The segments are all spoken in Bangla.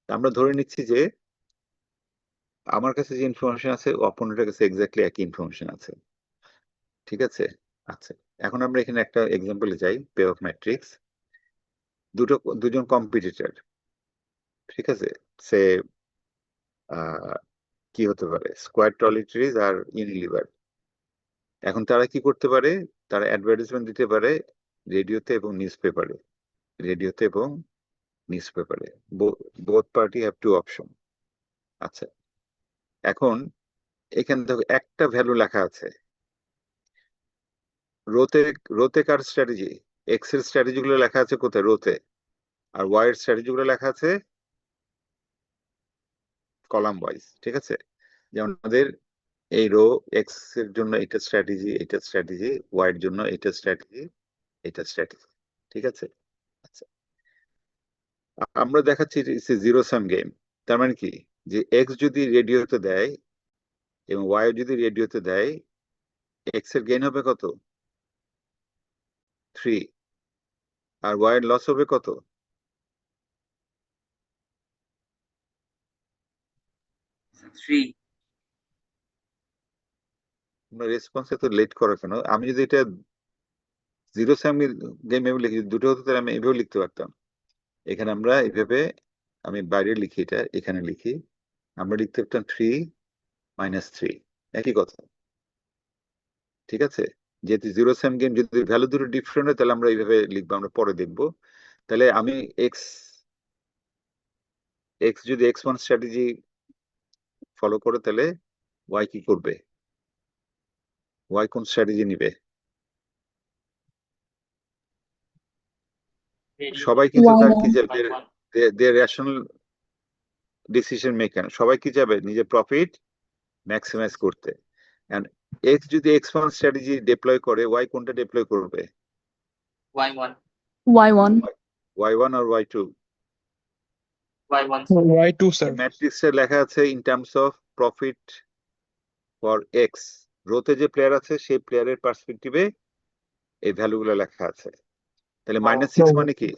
আমরা ধরে নিচ্ছি যে আমার কাছে যে ইনফরমেশন আছে অপোনেন্টের কাছে এক্স্যাক্টলি একই ইনফরমেশন আছে, ঠিক আছে। আচ্ছা, এখন আমরা এখানে একটা এক্সাম্পলে যাই, পে অফ ম্যাট্রিক্স। দুজন কম্পিটিটর, ঠিক আছে। সে কি হতে পারে, স্কোয়ার টয়লেট্রিজ আর ইউনিলিভার। এখন তারা কি করতে পারে, তারা অ্যাডভার্টাইজমেন্ট দিতে পারে রেডিওতে এবং নিউজ পেপারে, রেডিওতে এবং নিউজ পেপারে। Both party have to option. আচ্ছা, এখন এখানে দেখো একটা ভ্যালু লেখা আছে। রোতে রোতে কার স্ট্র্যাটেজি, এক্স এর স্ট্র্যাটেজি গুলো লেখা আছে কোথায়, রোতে। আর ওয়াই এর স্ট্র্যাটেজি গুলো লেখা আছে কলাম ওয়াইজ, ঠিক আছে। যেমন আমাদের এই রো এক্স এর জন্য এটা স্ট্র্যাটেজি, এটা স্ট্র্যাটেজি, ওয়াই এর জন্য এটা স্ট্র্যাটেজি, এটা স্ট্র্যাটেজি, ঠিক আছে। আচ্ছা, আমরা দেখাচ্ছি জিরো সাম গেম। তার মানে কি, যে এক্স যদি রেডিওতে দেয় এবং ওয়াই যদি রেডিওতে দেয়, এক্স এর গেইন হবে কত, 3। আর ওয়াই এর লস হবে কত, 3। তোমরা রেসপন্স এত লেট করো কেন? আমি যদি এটা জিরো সাম গেম এভাবে লিখি, দুটো হতো তাহলে আমি এভাবে লিখতে পারতাম। এখানে আমরা এইভাবে, আমি বাইরে লিখি, এটা এখানে লিখি, আমরা লিখতে পারতাম 3 - 3, একই কথা, ঠিক আছে। যেহেতু জিরো সাম গেম, যদি ভ্যালু দুটো ডিফারেন্ট হয় তাহলে আমরা এইভাবে লিখবো, আমরা পরে দেখবো। তাহলে আমি এক্স এক্স যদি X1 স্ট্র্যাটেজি ফলো করে, তাহলে ওয়াই কি করবে, ওয়াই কোন স্ট্র্যাটেজি নিবে? সবাই কিন্তু তার কি Y1. যাবে, রেশনাল ডিসিশন মেকার, সবাই কি যাবে নিজের প্রফিট ম্যাক্সিমাইজ করতে। এন্ড এক্স যদি X1 স্ট্র্যাটেজি ডিপ্লয় করে, ওয়াই কোনটা ডিপ্লয় করবে, Y1। Y1. Y1 আর Y2? Y1। Y2 sir. ম্যাট্রিক্সে লেখা আছে in terms of profit for X, রোতে যে প্লেয়ার আছে সেই প্লেয়ারের পার্সপেক্টিভে এই ভ্যালুগুলো লেখা আছে। তাহলে -6 মানে কি,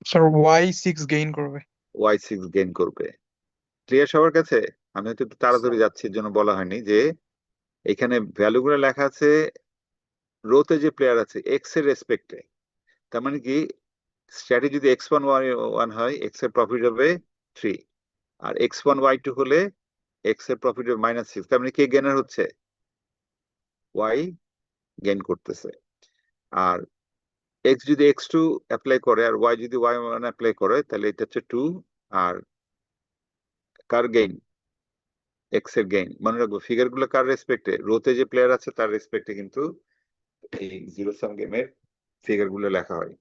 স্যার Y6 গেইন করবে। Y6 গেইন করবে। ক্লিয়ার সবার কাছে? আমি হয়তো একটু তাড়াতাড়ি যাচ্ছি, এর জন্য বলা হয়নি যে এখানে ভ্যালুগুলো লেখা আছে রোতে যে প্লেয়ার আছে এক্স এর রেসপেক্টে। তার মানে কি, স্ট্র্যাটেজি যদি X1 Y1 হয়, এক্স এর প্রফিট হবে 3। আর X1 Y2 হলে এক্স এর প্রফিট হবে -6। তার মানে কে গেনার হচ্ছে, ওয়াই গেইন করতেছে। আর এক্স যদি X2 অ্যাপ্লাই করে আর ওয়াই যদি Y1 অ্যাপ্লাই করে, তাহলে এটা হচ্ছে 2। আর কার গেইন, এক্স এর গেইন। মনে রাখবো ফিগার গুলো কার রেসপেক্টে, রোতে যে প্লেয়ার আছে তার রেসপেক্টে কিন্তু এই জিরো সাম গেমের ফিগার গুলো লেখা হয়।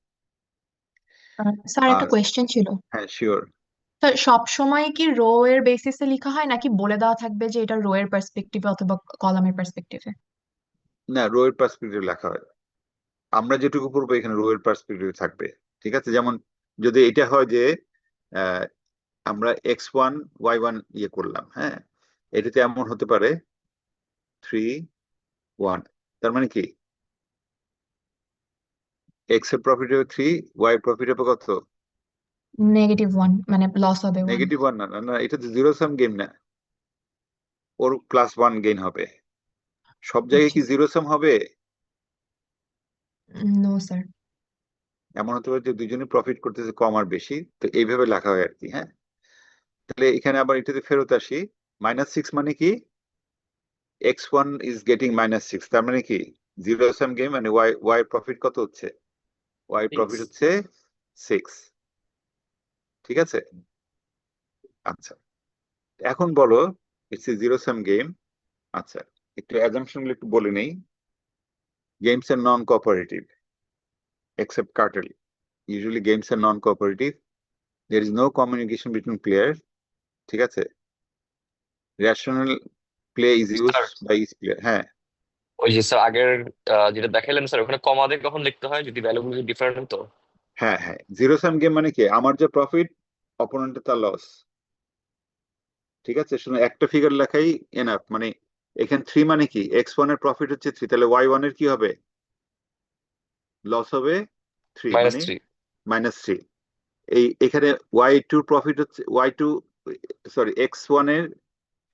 স্যার একটা আর কোয়েশ্চেন ছিল। হ্যাঁ, শিওর। স্যার সব সময় কি রো এর বেসিসে লেখা হয় নাকি বলে দেওয়া থাকবে যে এটা রো এর পার্সপেক্টিভে অথবা কলামের পার্সপেক্টিভে? না, রো এর পার্সপেক্টিভ লেখা হয়। আমরা যেটুকু পড়বো এখানে রো এর পার্সপেক্টিভ থাকবে, ঠিক আছে। যেমন যদি এটা হয় যে আহ, আমরা X1 Y1 ইয়ে করলাম, হ্যাঁ, এটাতে এমন হতে পারে 3 1। তার মানে কি, এক্স এর প্রফিট হবে 3, ওয়াই এর প্রফিট হবে কত, -1, মানে লস হবে 1। -1। না না না, এটা তো জিরো সাম গেম না, ওর +1 গেইন হবে। সব জায়গায় কি জিরো সাম হবে? No sir. এমন হতে পারে যে দুজনে প্রফিট করতেছে কম আর বেশি, তো এইভাবে লেখা হয় আর কি, হ্যাঁ। তাহলে এখানে আবার এটাতে ফেরত আসি, -6 মানে কি, X1 ইজ গেটিং -6। তার মানে কি, জিরো সাম গেম মানে ওয়াই প্রফিট কত হচ্ছে, ওয়াই প্রফিট হচ্ছে 6, ঠিক আছে। আচ্ছা, এখন বলো it's a zero sum game. আচ্ছা, একটু অ্যাজাম্পশন গুলো একটু বলে নেই। গেমস আর non cooperative except cartel. Usually games are non-cooperative. There is no communication between players. ঠিক আছে, rational play is sir used by each player. হ্যাঁ ওই যে স্যার আগের যেটা দেখাইলেন স্যার, ওখানে কমা দিয়ে কখন লিখতে হয় যদি ভ্যালুগুলো ডিফারেন্ট হতো? হ্যাঁ হ্যাঁ, জিরো সাম গেম মানে কি, আমার যে প্রফিট অপোনেন্টের তার লস, ঠিক আছে। শুনে একটা ফিগার লেখাই এনাফ। মানে এখানে 3 মানে কি, X1 এর প্রফিট হচ্ছে 3, তাহলে Y1 এর কি হবে, লস হবে 3, মানে -3। -3। এখানে y2 প্রফিট হচ্ছে y2 সরি x1 এর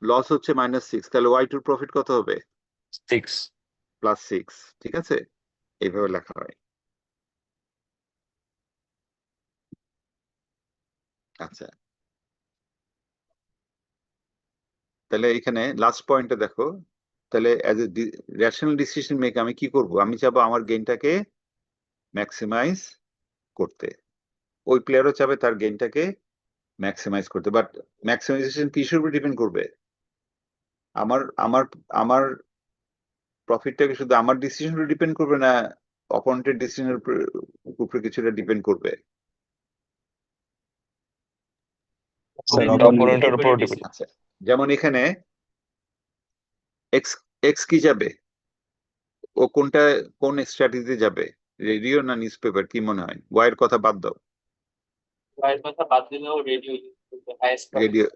লস হচ্ছে -6, তাহলে y2 প্রফিট কত হবে? 6 +6, ঠিক আছে? এইভাবে লেখা হয়। আচ্ছা, তাহলে এখানে লাস্ট পয়েন্টে দেখো, তাহলে as a rational decision make আমি কি করব? আমি চাবো আমার গেইনটাকে ম্যাক্সিমাইজ করতে, ওই প্লেয়ারও চাবে তার গেইনটাকে ম্যাক্সিমাইজ করতে, বাট ম্যাক্সিমাইজেশন কিসের উপর ডিপেন্ড করবে? আমার আমার আমার প্রফিটটাকে শুধু আমার ডিসিশনের উপর ডিপেন্ড করবে, না অপোনেন্টের ডিসিশনের উপরে কিছুটা ডিপেন্ড করবে? অপোনেন্টের উপর ডিপেন্ড। আচ্ছা, যেমন এখানে এক্স এক্স কি যাবে, ও কোন স্ট্র্যাটেজি যাবে, রেডিও না নিউজ পেপার, কি মনে হয়? ওয়াইয়ের কথা বাদ দাও, ওয়াইয়ের কথা বাদ দিলেও রেডিও হাইয়েস্ট রেডিও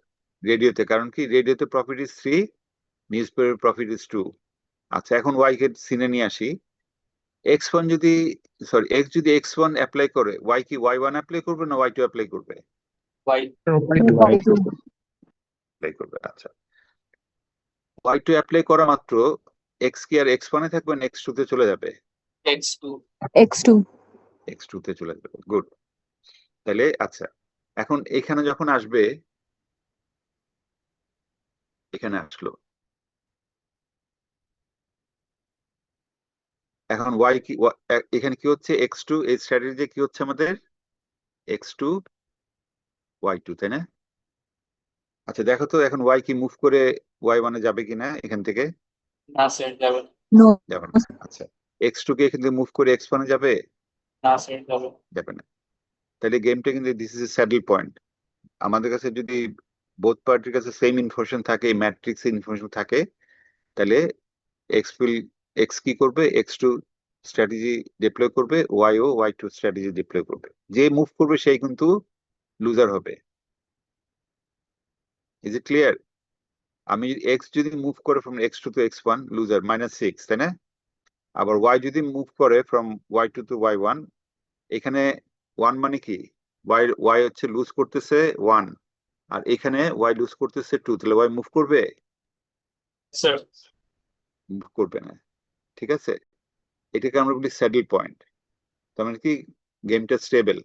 রেডিওতে, কারণ কি রেডিওতে profit is 3, news paper profit is 2। আচ্ছা, এখন ওয়াই কে সিনে নিয়ে আসি। x1 যদি সরি x যদি x1 অ্যাপ্লাই করে, y কি y1 অ্যাপ্লাই করবে না y2 অ্যাপ্লাই করবে? ওয়াই অ্যাপ্লাই করবে। আচ্ছা, y2 অ্যাপ্লাই করা মাত্র x কি আর x1 এ থাকবে না x2 তে চলে যাবে? x2 x2 তে চলে যাবে, গুড। তাহলে আচ্ছা, এখন এখানে যখন আসবে, এখানে আসলো, এখন y কি এখানে কি হচ্ছে? x2, এই স্ট্র্যাটেজি কি হচ্ছে আমাদের? x2 y2, তাই না? আচ্ছা, দেখো তো এখন y কি মুভ করে y1 এ যাবে কিনা এখান থেকে? না স্যার যাবে যাবে না। আচ্ছা, x2 কে এখান থেকে মুভ করে x1 এ যাবে? না স্যার যাবে না। তাহলে গেমটা কিন্তু this is a saddle point. আমাদের কাছে যদি বোথ পার্টির কাছে সেম ইনফরমেশন থাকে, ম্যাট্রিক্স ইনফরমেশন থাকে, তাহলে এক্স কি করবে? x2 স্ট্র্যাটেজি ডিপ্লয় করবে, y2 স্ট্র্যাটেজি ডিপ্লয় করবে। যে মুভ করবে সেই কিন্তু লুজার হবে। Is it clear? আমি এক্স যদি মুভ করে from x2 to x1, loser -6, তাই না? আবার y যদি মুভ করে ফ্রম y2 টু y1, এখানে 1 মানে কি? y হচ্ছে লুজ করতেছে 1, আর এখানে y লুজ করতেছে 2, তাহলে y মুভ করবে? স্যার মুভ করবে না, ঠিক আছে? এটাকে আমরা বলি স্যাডল পয়েন্ট। তার মানে কি গেমটা স্টেবল,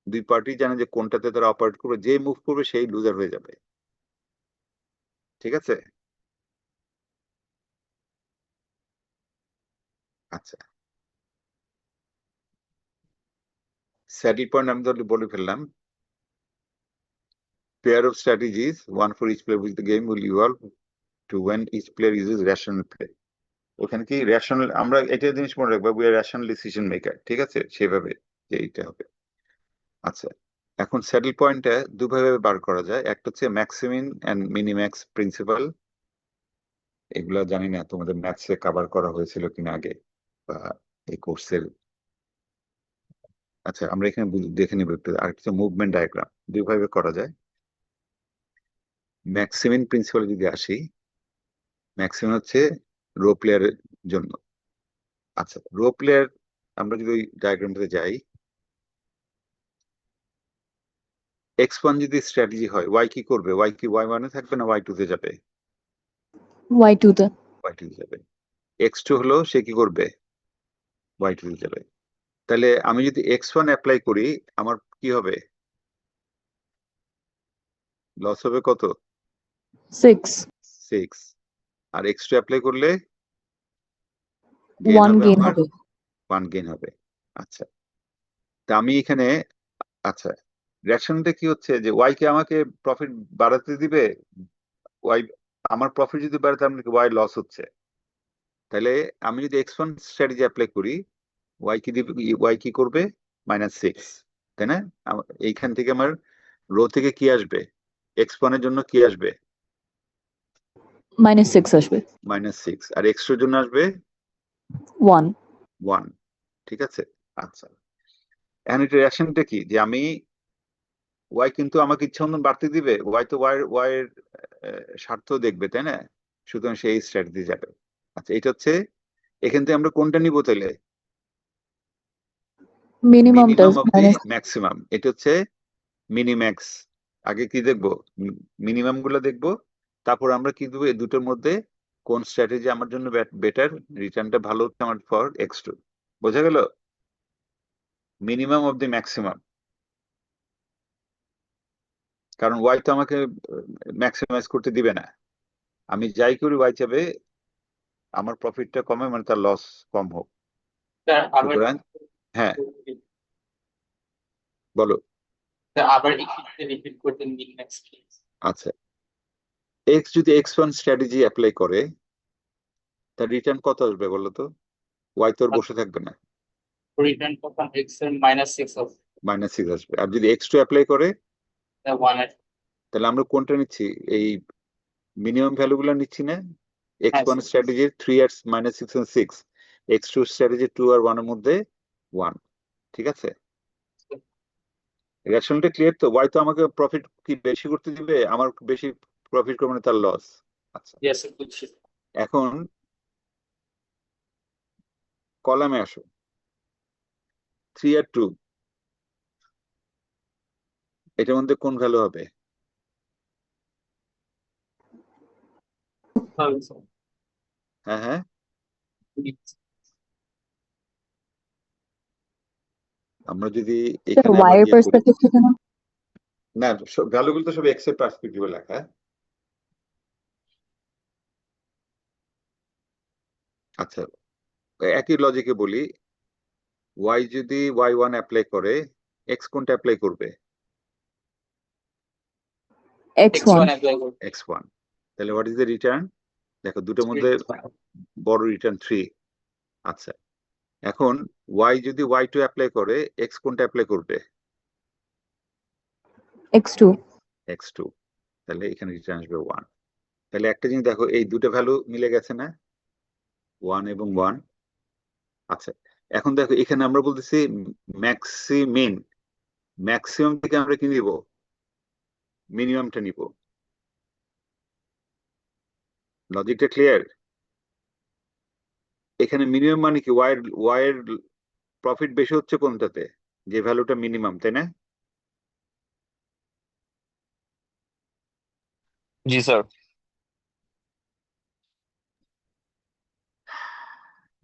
দুই পার্টি জানে যে কোনটাতে তারা অপারেট করবে, যে মুভ করবে সেই লুজার হয়ে যাবে, ঠিক আছে? আচ্ছা, স্যাডল পয়েন্ট আমি তাহলে বলে ফেললাম। Pair of strategies, one for each player, which the game will evolve to when each player uses rational play. ওখানে কি রেশনাল, আমরা এটা জিনিস মনে রাখবো, we are rational decision maker, ঠিক আছে? সেভাবে যে এইটা হবে। আচ্ছা, এখন স্যাডল পয়েন্টটা দুভাবে বার করা যায়। একটা হচ্ছে ম্যাক্সিমিন এন্ড মিনিম্যাক্স প্রিন্সিপাল। এগুলো জানি না তোমাদের ম্যাথসে কভার করা হয়েছিল কিনা আগে বা এই কোর্সের। আচ্ছা, আমরা এখানে দেখে নিব একটু। আর কিছু মুভমেন্ট ডায়াগ্রাম দুইভাবে করা যায়। ম্যাক্সিমিন প্রিন্সিপাল যদি আসি, ম্যাক্সিমিন হচ্ছে রো প্লেয়ারের জন্য। আচ্ছা, রো প্লেয়ার আমরা যদি ওই ডায়াগ্রামটাতে যাই, x1 যদি স্ট্র্যাটেজি হয়, y কি করবে? y কি y1 এ থাকবে না y2 তে যাবে? y2 তে y2 তে যাবে। x2 হলো সে কি করবে? y2 তে যাবে। তাহলে আমি যদি x1 অ্যাপ্লাই করি, আমার কি হবে? লস হবে কত? 6 6। আর x2 অ্যাপ্লাই করলে 1 গেইন আমার হবে 1 গেইন হবে। আচ্ছা, তা আমি এখানে, আচ্ছা, রিঅ্যাকশনটা কি হচ্ছে যে y কে আমাকে প্রফিট বাড়াতে দিবে? y আমার প্রফিট যদি বাড়ে, তার মানে y লস হচ্ছে। তাহলে আমি যদি x1 স্ট্র্যাটেজি অ্যাপ্লাই করি, y কি দিবে? y কি করবে? -6, তাই না? এইখান থেকে আমার রো থেকে কি আসবে? x1 এর জন্য কি আসবে? -6 আসবে -6। আর x2 এর জন্য আসবে 1 1, ঠিক আছে? আচ্ছা, এখন এটা রিঅ্যাকশনটা কি? যে আমি y কিন্তু আমাকে ইচ্ছা মতন বাড়তে দিবে, y তো y এর স্বার্থ দেখবে, তাই না? সুতরাং সেই স্ট্র্যাটেজি যাবে। আচ্ছা, এটা হচ্ছে, এখান থেকে আমরা কোনটা নিব তাহলে? Minimum minimum does of the minus maximum, এটা হচ্ছে মিনিম্যাক্স। আগে কি দেখবো? মিনিমাম গুলো দেখবো, তারপর আমরা কি দেবো এই দুটোর মধ্যে কোন স্ট্র্যাটেজি আমার জন্য বেটার, রিটার্নটা ভালো হচ্ছে আমার ফর x2। বোঝা গেল? মিনিমাম অফ দি ম্যাক্সিমাম, কারণ ওয়াই তো আমাকে ম্যাক্সিমাইজ করতে দিবে না। আমি যাই করি ওয়াই চাবে আমার প্রফিটটা কমে, মানে তার লস কম হোক। স্যার আবার সুতরাং হ্যাঁ বলো। স্যার আবার একটু রিপিট করতেন নেক্সট প্লিজ। আচ্ছা, এক্স যদি x1 স্ট্র্যাটেজি অ্যাপ্লাই করে তার রিটার্ন কত আসবে বলো তো? ওয়াই তো আর বসে থাকবে না, রিটার্ন তখন x এর -6 হবে, -6 আসবে। আর যদি x2 অ্যাপ্লাই করে 1 এর। তাহলে আমরা কোনটা নিচ্ছি? এই মিনিমাম ভ্যালু গুলো নিচ্ছি না? x1 হ্যাঁ, স্ট্র্যাটেজির 3 আর -6 and 6, x2 স্ট্র্যাটেজি 2 আর 1 এর মধ্যে 1। ঠিক আছে, রেশনটা ক্লিয়ার তো? ওয়াই তো আমাকে প্রফিট কি বেশি করতে দিবে, আমার বেশি প্রফিট করবে না, তার লস। আচ্ছা, ইয়েস স্যার, বুঝছি। এখন কলামে আসো, 3 আর 2 এটার মধ্যে কোন ভ্যালু হবে? হবে স্যার। হ্যাঁ হ্যাঁ, আমরা যদি sir, এখানে আবার wire ইয়ে করি, perspective থেকে না? না ভ্যালুগুলো তো সব এক্স এর পার্সপেক্টিভে লেখা। আচ্ছা, একই লজিকে বলি, ওয়াই যদি y1 অ্যাপ্লাই করে এক্স কোনটা অ্যাপ্লাই করবে? X1. অ্যাপ্লাই করব। x1। তাহলে হোয়াট ইজ দ্য রিটার্ন? দেখো দুটোর মধ্যে বড় রিটার্ন 3। আচ্ছা, এখন y যদি y2 অ্যাপ্লাই করে এক্স কোনটা অ্যাপ্লাই করবে? X2. x2। তাহলে এখানে রিটার্ন আসবে 1। তাহলে একটা জিনিস দেখো, এই দুটো ভ্যালু মিলে গেছে না, 1 এবং 1। আচ্ছা, এখন দেখো এখানে আমরা বলতেছি ম্যাক্সিমিন, ম্যাক্সিমাম থেকে আমরা কি নিব? মিনিমামটা নিব। লজিকটা ক্লিয়ার? এখানে মিনিমাম মানে কি, ওয়াই এর প্রফিট বেশি হচ্ছে কোনটাতে? যে ভ্যালুটা মিনিমাম, তাই না? জি স্যার।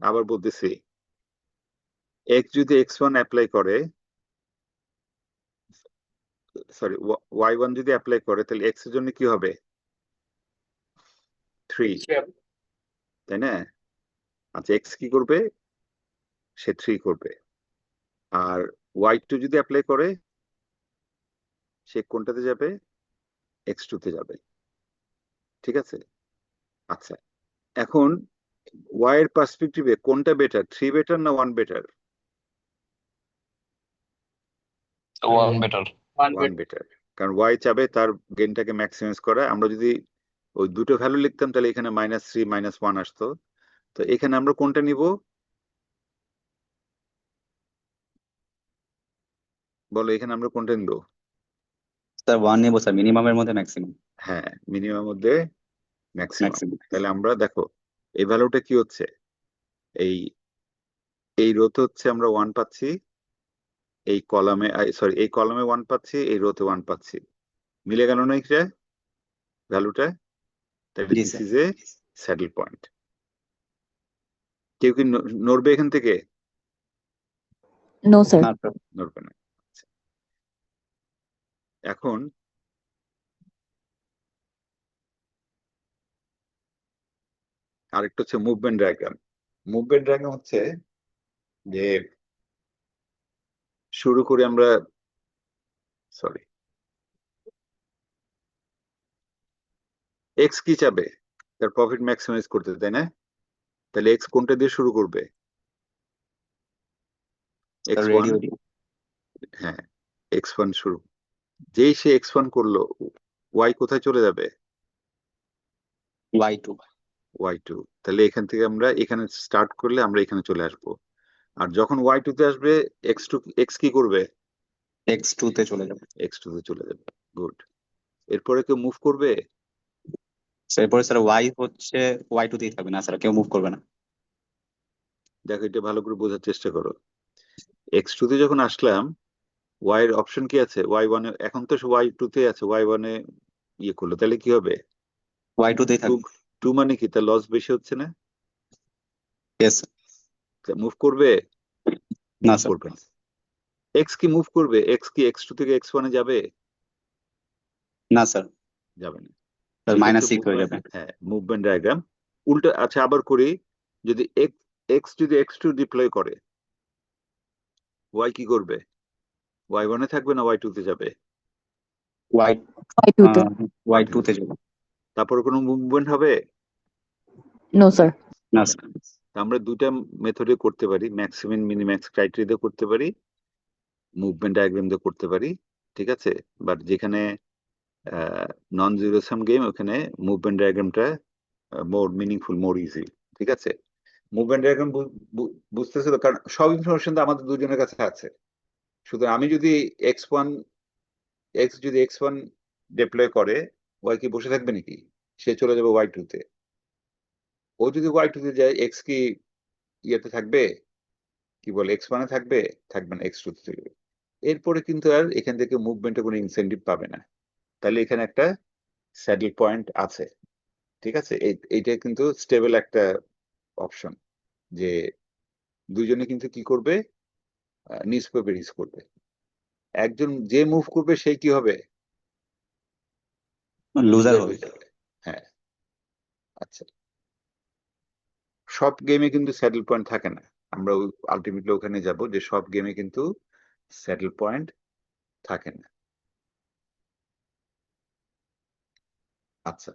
আবার বলতেছি, এক্স যদি x1 অ্যাপ্লাই করে, সরি y1 যদি অ্যাপ্লাই করে তাহলে এক্স এর জন্য কি হবে? 3, তাই না? আচ্ছা, এক্স কি করবে? সে 3 করবে। আর y2 যদি অ্যাপ্লাই করে সে কোনটাতে যাবে? x2 তে যাবে। ঠিক আছে, আচ্ছা, এখন ওয়াই এর পার্সপেক্টিভে কোনটা বেটার, 3 বেটার না 1 বেটার? 1 বেটার। 1 বেটার, কারণ ওয়াই চাবে তার গেইনটাকে ম্যাক্সিমাইজ করা। আমরা যদি ওই দুটো ভ্যালু লিখতাম তাহলে এখানে -3 -1 আসতো। তো এখানে আমরা কোনটা নিব বলো? এখানে আমরা কোনটা নিব? স্যার 1 নেবো স্যার, মিনিমামের মধ্যে ম্যাক্সিমাম। হ্যাঁ, মিনিমাম মধ্যে ম্যাক্সিমাম। ম্যাক্সিমাম। তাহলে আমরা দেখো এই ভ্যালুটা কি হচ্ছে, এই এই রোতে হচ্ছে আমরা 1 পাচ্ছি, এই কলামে সরি এই কলামে 1 পাচ্ছি, এই রোতে 1 পাচ্ছি। মিলে গেল না এটা ভ্যালুটা? তাহলে G this sir. Is a saddle point. কেউ কি নড়বে এখান থেকে? No, sir. না স্যার। নড়বে না। আচ্ছা, এখন আরেকটা হচ্ছে মুভমেন্ট ডায়াগ্রাম। মুভমেন্ট ডায়াগ্রাম হচ্ছে যে শুরু করে আমরা, সরি, এক্স কি চাবে? তার প্রফিট ম্যাক্সিমাইজ করতে, তাই না? তাহলে এক্স কোনটা দিয়ে শুরু করবে? x1। রেডিও। হ্যাঁ, x1 শুরু। যেই সে x1 করলো, ওয়াই কোথায় চলে যাবে? Y2। y2। তাহলে এখান থেকে আমরা এখানে স্টার্ট করলে আমরা এখানে চলে আসব। আর যখন y2 তে আসবে x কি করবে? X2 তে চলে যাবে। x2 তে চলে যাবে। গুড। এরপরে কেউ মুভ করবে? স্যার এরপরে স্যার Y হচ্ছে Y2 তেই থাকবে না স্যার, কেউ মুভ করবে না। দেখো এটা ভালো করে বোঝার চেষ্টা করো। এক্স টু তে যখন আসলাম ওয়াই এর অপশন কি আছে? ওয়াই ওয়ান এখন তো ওয়াই টু তে আছে, ওয়াই ওয়ানে ইয়ে করলো, তাহলে কি হবে? Y2 তেই থাকবে। টু মানে কি, তার লস বেশি হচ্ছে না? Yes, sir. মুভ করবে? না মুভ স্যার, করবে না। এক্স কি মুভ করবে? এক্স কি এক্স টু থেকে এক্স ওয়ানে যাবে? না স্যার, যাবে না। স্যার এটা মাইনাস হচ্ছে সিক্স হয়ে যাবে। হ্যাঁ, মুভমেন্ট ডায়াগ্রাম। উল্টা আচ্ছা আবার করি, যদি এক্স যদি এক্স টু ডিপ্লয় করে, ওয়াই কি করবে? ওয়াই ওয়ানে থাকবে না ওয়াই টু তে যাবে? Y2 তে। Y2 তে যাবে। তারপরে কোনো মুভমেন্ট হবে? No, sir. না স্যার, আমরা দুইটা মেথডে করতে পারি, ম্যাক্সিমাম মিনিম্যাক্স ক্রাইটেরিয়া দিয়ে করতে পারি, মুভমেন্ট ডায়াগ্রাম দিয়ে করতে পারি, ঠিক আছে? বাট যেখানে নন জিরো সাম গেম, ওখানে মুভমেন্ট ডায়াগ্রামটা মোর মিনিংফুল, মোর ইজি, ঠিক আছে? মুভমেন্ট ডায়াগ্রাম বুঝতেছে তো, কারণ সব ইনফরমেশন তো আমাদের দুজনের কাছে আছে। শুধু আমি যদি এক্স যদি এক্স ওয়ান ডিপ্লয় করে, ওয়াই কি বসে থাকবে নাকি? সে চলে যাবে ওয়াই টু তে। ও যদি ওয়াই টু তে যায়, এক্স কি ইয়েতে থাকবে? কি বলে, এক্স ওয়ানে থাকবে? থাকবে না, এক্স টু তে চলে যাবে। এরপরে কিন্তু আর এখান থেকে মুভমেন্টে কোনো ইনসেন্টিভ পাবে না। তাহলে এখানে একটা স্যাডেল পয়েন্ট আছে, ঠিক আছে? এইটা কিন্তু স্টেবল একটা অপশন, যে দুজনে কিন্তু কি করবে, নিজ পে রিস্ক করবে। একজন যে মুভ করবে সেই কি হবে? লুজার Loser হবে। হয়ে যাবে। হ্যাঁ, আচ্ছা। সব গেমে কিন্তু স্যাডেল পয়েন্ট থাকে না। আমরা আলটিমেটলি ওখানে যাব যে সব গেমে কিন্তু স্যাডেল পয়েন্ট থাকে না। আচ্ছা,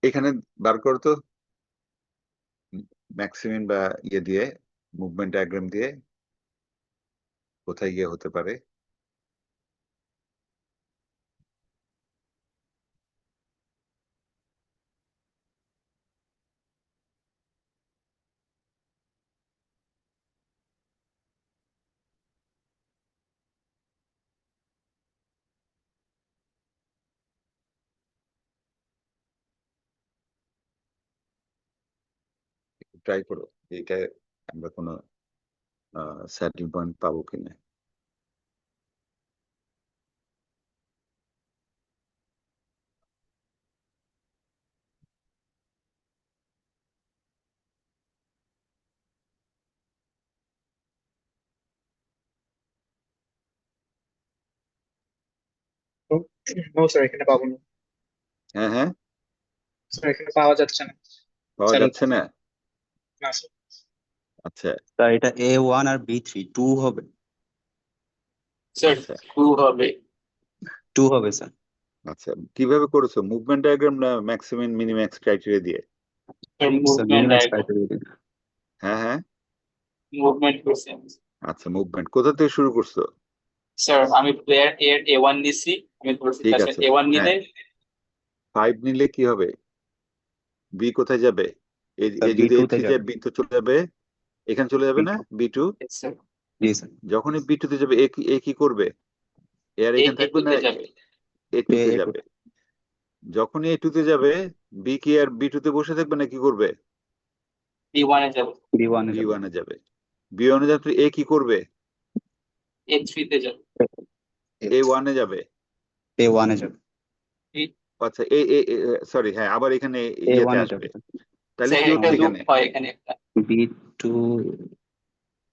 এখানে বার করো তো ম্যাক্সিমিন বা ইয়ে দিয়ে, মুভমেন্ট ডায়াগ্রাম দিয়ে কোথায় গিয়ে হতে পারে। ট্রাই করো এইটা আমরা কোনো স্যাডেল পয়েন্ট পাবো কিনা। নো স্যার, এখানে পাবো না। হ্যাঁ হ্যাঁ, স্যার এখানে পাওয়া যাচ্ছে না। পাওয়া Saddle যাচ্ছে না। না স্যার। আচ্ছা স্যার এটা A1 আর B3 2 হবে। স্যার আচ্ছা 2 হবে। 2 হবে স্যার। আচ্ছা, কিভাবে করেছো? মুভমেন্ট ডায়াগ্রাম না ম্যাক্সিমাম মিনিম্যাক্স ক্রাইটেরিয়া দিয়ে? Sir sir movement minimum diagram, criteria. হ্যাঁ হ্যাঁ, মুভমেন্ট কোশ্চেন। আচ্ছা মুভমেন্ট কোথা থেকে শুরু করছো? স্যার আমি প্লেয়ার এর A1 নিছি, আমি ধরছি ঠিক তার আছে, A1 হ্যাঁ। নিলে 5 নিলে কি হবে? বি কোথায় যাবে? এ স্যার এ যদি B2 এ তে থ্রি যায়, যাবে। বি তো চলে যাবে, এখানে চলে যাবে না বি টু? স্যার জি স্যার। যখনই বি টু তে যাবে, এ কি করবে? এ আর এখানে থাকবে না, A2 তে যাবে। এ টু তে A2 যাবে। যখনই এ টু তে যাবে, বি কি আর বি টু তে বসে থাকবে না, কি করবে? B1 এ যাবে। B1 এ বি যাবে। ওয়ানে যাবে। বি ওয়ানে যাবে, এ কি করবে? A3 তে যাবে। এ ওয়ানে যাবে। A1 এ যাবে। আচ্ছা, এ এ সরি, হ্যাঁ, আবার এখানে ইয়েতে A1 এ আসবে। যাবে। তাহলে স্যার কি একটা হচ্ছে লুপ এখানে? হয়, এখানে একটা B2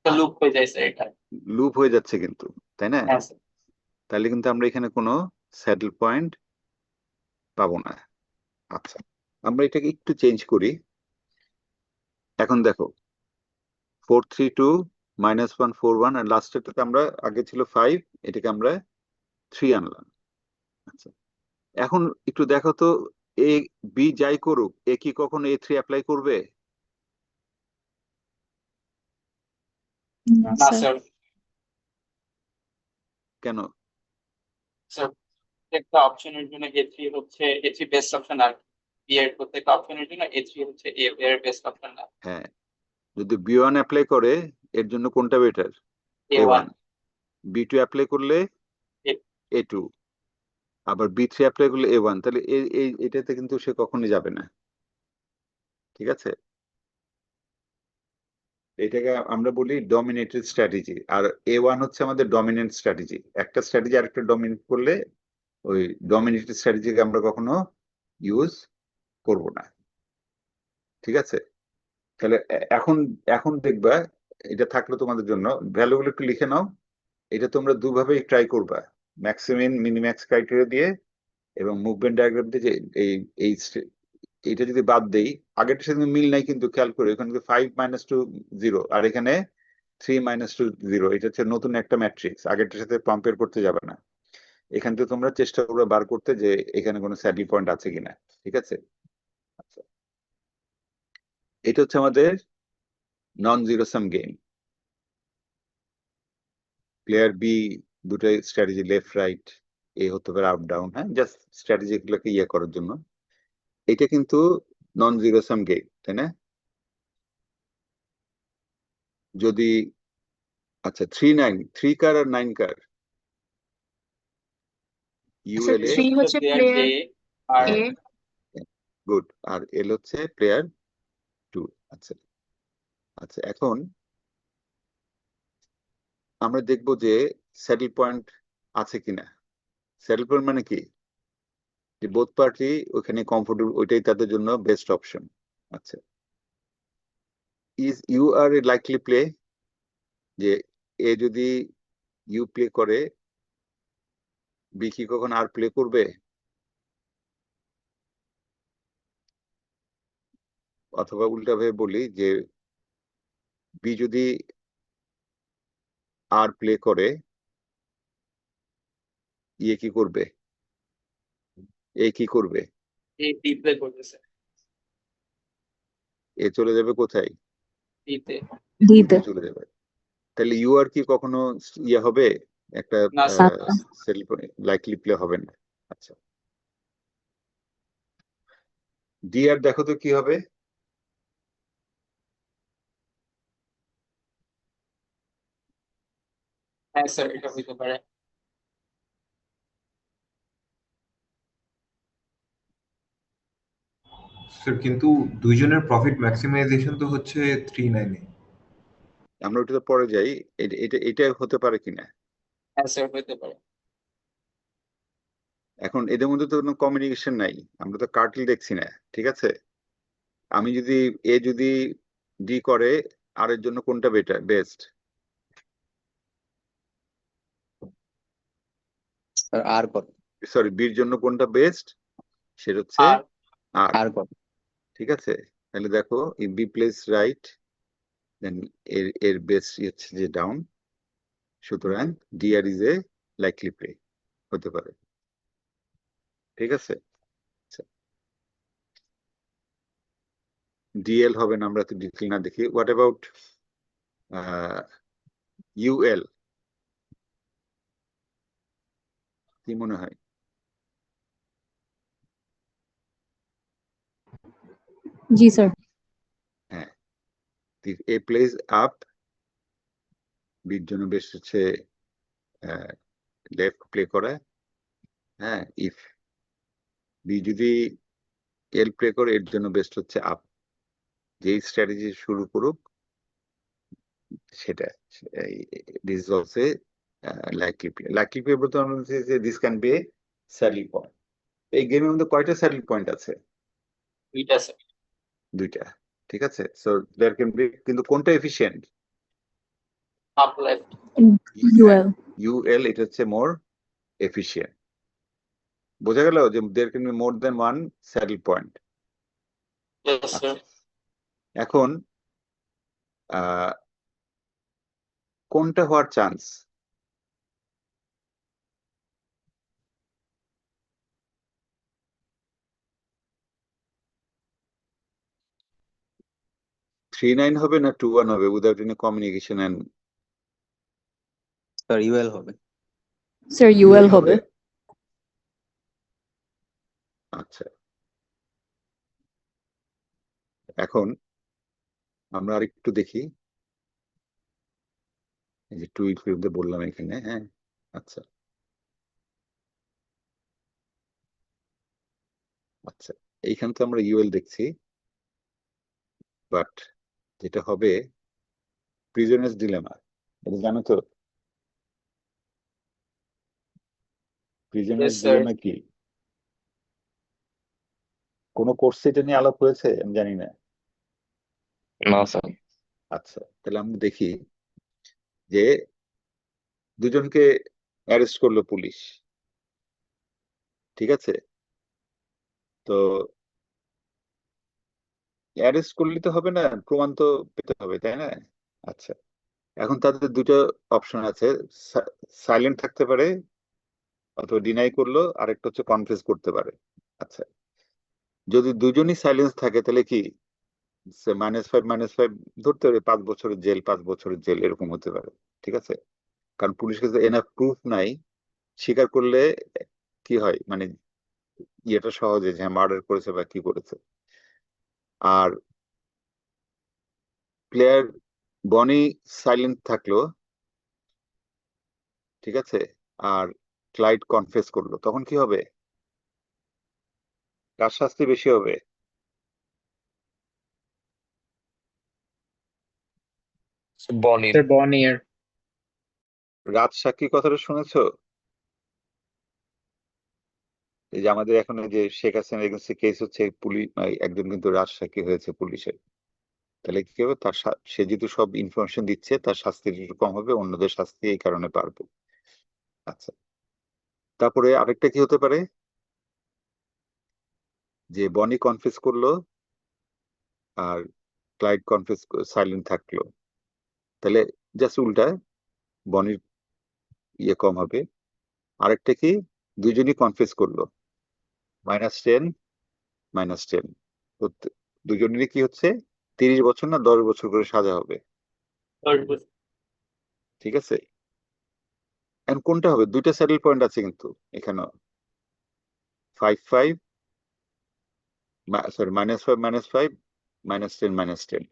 লুপ হয়ে যায় স্যার এটা। লুপ হয়ে যাচ্ছে কিন্তু, তাই না? হ্যাঁ স্যার। তাহলে কিন্তু আমরা এখানে কোনো স্যাডেল পয়েন্ট পাবো না। আচ্ছা, আমরা এটাকে একটু চেঞ্জ করি। এখন দেখো 432 -1 4 1, আর লাস্টেরটাতে আমরা আগে ছিল 5, এটাকে আমরা 3 আনলাম। আচ্ছা, এখন একটু দেখো তো, এ বি যাই করুক, এ কি কখনো A3 অ্যাপ্লাই করবে? না না স্যার। স্যার। কেন? স্যার প্রত্যেকটা অপশনের জন্য A3 হচ্ছে A3 বেস্ট অপশন, আর বি এর প্রত্যেকটা অপশনের জন্য A3 হচ্ছে A এর বেস্ট অপশন না। হ্যাঁ, যদি বি1 অ্যাপ্লাই করে, এর জন্য কোনটা better? A1 A1। B2 apply করলে A2, আবার বি3 অ্যাপ্লাই করলে A1, তাহলে এটাতে কিন্তু সে কখনোই যাবে না, ঠিক আছে? এটাকে আমরা বলি ডমিনেটেড স্ট্র্যাটেজি, আর A1 হচ্ছে আমাদের ডমিনেন্ট স্ট্র্যাটেজি। একটা স্ট্র্যাটেজি আরেকটা ডমিনেট করলে ওই ডমিনেটেড স্ট্র্যাটেজিকে আমরা কখনো ইউজ করব না। ঠিক আছে, তাহলে এখন এখন দেখবা, এটা থাকলো তোমাদের জন্য, ভ্যালুগুলো একটু লিখে নাও। এটা তোমরা দুভাবেই ট্রাই করবা, ম্যাক্সিমিন মিনিম্যাক্স ক্রাইটেরিয়া দিয়ে এবং মুভমেন্ট ডায়াগ্রাম দিয়ে। যে এই এই এইটা যদি বাদ দেই, আগেরটার সাথে মিল নাই কিন্তু খেয়াল করে, এখানে 5 - 2 0, আর এখানে 3 - 2 0। এটা হচ্ছে নতুন একটা ম্যাট্রিক্স, আগেরটার সাথে কম্পেয়ার করতে যাবে না। এখান থেকে তোমরা চেষ্টা করবে বার করতে যে এখানে কোনো স্যাডল পয়েন্ট আছে কিনা। ঠিক আছে, আচ্ছা, এটা হচ্ছে আমাদের non zero sum game. Player B দুটাই স্ট্র্যাটেজি, লেফট রাইট, এ হতে পারে আপ ডাউন, হ্যাঁ, জাস্ট স্ট্র্যাটেজি গুলোকে ইয়ে করার জন্য। এটা কিন্তু নন জিরো সাম গেম, তাই না? যদি আচ্ছা 3-9, 3 কার আর 9 কার? আচ্ছা, ইউএল এ 3 হচ্ছে প্লেয়ার প্লেয়ার এ আর এ, গুড, আর এল হচ্ছে প্লেয়ার 2। আচ্ছা আচ্ছা, এখন আমরা দেখব যে স্যাডল পয়েন্ট আছে কিনা। স্যাডল পয়েন্ট মানে কি? যে বোথ পার্টি ওখানে কমফোর্টেবল, ওইটাই তাদের জন্য বেস্ট অপশন। আচ্ছা, is U R a likely play, যে এ যদি ইউ প্লে করে বি কি কখন আর প্লে করবে? অথবা উল্টা ভাবে বলি যে বি যদি আর প্লে করে ইয়ে কি করবে, এ কি করবে? এ ডি প্লে করতেছে, এ চলে যাবে কোথায়? ডিতে। দিতে চলে যাবে। তাহলে ইউ আর কি কখনো ইয়ে হবে, একটা না স্যার, লাইকলি প্লে হবে না। আচ্ছা, ডি আর দেখো তো কি হবে। হ্যাঁ স্যার, এটা হইতে পারে। স্যার কিন্তু দুইজনের প্রফিট ম্যাক্সিমাইজেশন তো হচ্ছে 3-9 এ। আমরা ওটা পরে যাই। এটা এটা হতে পারে কিনা। হ্যাঁ স্যার, হইতে পারে। এখন এদের মধ্যে তো কোনো কমিউনিকেশন নাই, আমরা তো কার্টেল দেখছি না। ঠিক আছে, আমি যদি এ যদি ডি করে, আর এর জন্য কোনটা বেটার বেস্ট? আর কত? সরি, বির জন্য কোনটা বেস্ট? সেটা হচ্ছে আর আর। আর কত? ঠিক আছে, তাহলে দেখো if B plays right, then এর এর বেস্ট হচ্ছে যে ডাউন, সুতরাং D R is a likely play হতে পারে। ঠিক আছে, ডিএল হবে না, আমরা তো ডিটেল না দেখি। হোয়াট অ্যাবাউট ইউএল, কি মনে হয়? জি স্যার হ্যাঁ, এ প্লেস আপ, বির জন্য বেস্ট হচ্ছে লেফট প্লে করা। হ্যাঁ, ইফ বি যদি এল প্লে করে, এর জন্য বেস্ট হচ্ছে আপ। যেই স্ট্র্যাটেজি শুরু করুক সেটা, this is also likely play. Likely play বলতে আমরা বলছি যে this can be saddle point. এই গেমের মধ্যে কয়টা স্যাডল পয়েন্ট আছে? দুইটা স্যার। দুইটা। ঠিক আছে, সো দেয়ার ক্যান বি, কিন্তু কোনটা efficient? Up left. UL UL, এটা হচ্ছে মোর এফিশিয়েন্ট। বোঝা গেল যে there can be more than one saddle point. Yes sir. এখন কোনটা হওয়ার চান্স? থ্রি নাইন হবে না 2-1 হবে without any communication and sir UL হবে। স্যার ইউএল হবে আচ্ছা, এখন আমরা আরেকটু দেখি, এই যে টু ইকুইভ্যালেন্ট বললাম এখানে, হ্যাঁ। আচ্ছা আচ্ছা, এইখানে তো আমরা ইউএল দেখছি, বাট যেটা হবে প্রিজনার্স ডিলেমা, এটা জানো তো? Prisoners Yes, sir. ডিলেমা কি? কোনো কোর্সে এটা নিয়ে আলাপ হয়েছে? আমি জানি না। না স্যার। আচ্ছা, তাহলে আমরা দেখি যে দুজনকে অ্যারেস্ট করলো পুলিশ, ঠিক আছে? তো অ্যারেস্ট করলে তো হবে না, প্রমাণ তো পেতে হবে, তাই না? আচ্ছা, এখন তাদের দুটো অপশন আছে, সাইলেন্ট থাকতে পারে অথবা ডিনাই করলো, আরেকটা হচ্ছে কনফেস করতে পারে। আচ্ছা, যদি দুজনই সাইলেন্স থাকে তাহলে কি -5 ধরতে পারে, 5 বছরের জেল, 5 বছরের জেল এরকম হতে পারে, ঠিক আছে? কারণ পুলিশের কাছে এনাফ প্রুফ নাই, স্বীকার করলে কি হয়, মানে ইয়েটা সহজে যে মার্ডার করেছে বা কি করেছে। আর প্লেয়ার বনি সাইলেন্ট থাকলো, ঠিক আছে, আর ক্লাইড কনফেস করলো, তখন কি হবে? কার শাস্তি বেশি হবে? বনির। স্যার বনিয়ার। রাজ সাক্ষী কথাটা শুনেছো? এই যে আমাদের এখন এই যে শেখ হাসিনা এগেন্সে কেস হচ্ছে, পুলিশ একজন কিন্তু রাজ সাক্ষী হয়েছে পুলিশের, তাহলে কি হবে, তার সে যেহেতু সব ইনফরমেশন দিচ্ছে, তার শাস্তি একটু কম হবে, অন্যদের শাস্তি এই কারণে পারবে। আচ্ছা, তারপরে আরেকটা কি হতে পারে, যে বনি কনফেস করলো আর ক্লাইড কনফেস সাইলেন্ট থাকলো, তাহলে জাস্ট উল্টা, বনির ইয়ে কম হবে। আরেকটা কি, দুজনই কনফেস করলো, -10 -10, দুজনেরই কি হচ্ছে 30 বছর না 10 বছর করে সাজা হবে, Third was ঠিক আছে? এখন কোনটা হবে, দুইটা স্যাডেল পয়েন্ট আছে কিন্তু এখানে, 5-5, সরি -5 -5, -10 -10,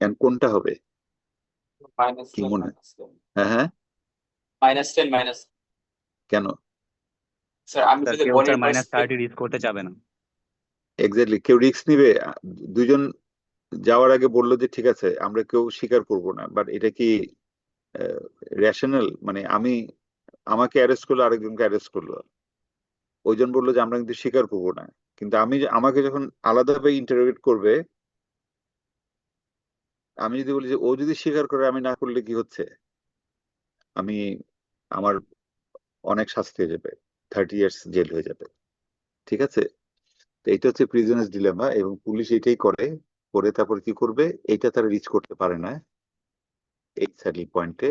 এখন কোনটা হবে কি -10, মনে হয়? -10. হ্যাঁ হ্যাঁ, -10, minus. কেন? স্যার আমি স্যার যদি কেউ বনির স্যার -30 রিস্ক করতে চাবে না। এক্স্যাক্টলি, কেউ রিস্ক নিবে? দুজন যাওয়ার আগে বললো যে ঠিক আছে আমরা কেউ স্বীকার করব না, বাট এটা কি রেশনাল? মানে আমাকে অ্যারেস্ট করলো, আরেকজনকে অ্যারেস্ট করলো, ওইজন বললো যে আমরা কিন্তু স্বীকার করবো না, কিন্তু আমাকে যখন আলাদাভাবে ইন্টারোগেট করবে, আমি যদি বলি যে ও যদি স্বীকার করে, আমি না করলে কি হচ্ছে, আমি আমার অনেক শাস্তি হয়ে যাবে, 30 ইয়ার্স জেল হয়ে যাবে, ঠিক আছে? তো এটা হচ্ছে প্রিজনার্স ডিলেমা, এবং পুলিশ এটাই করে, তারপর কি করবে, এটা তারা রিচ করতে পারে না এই স্যাডেল পয়েন্টে।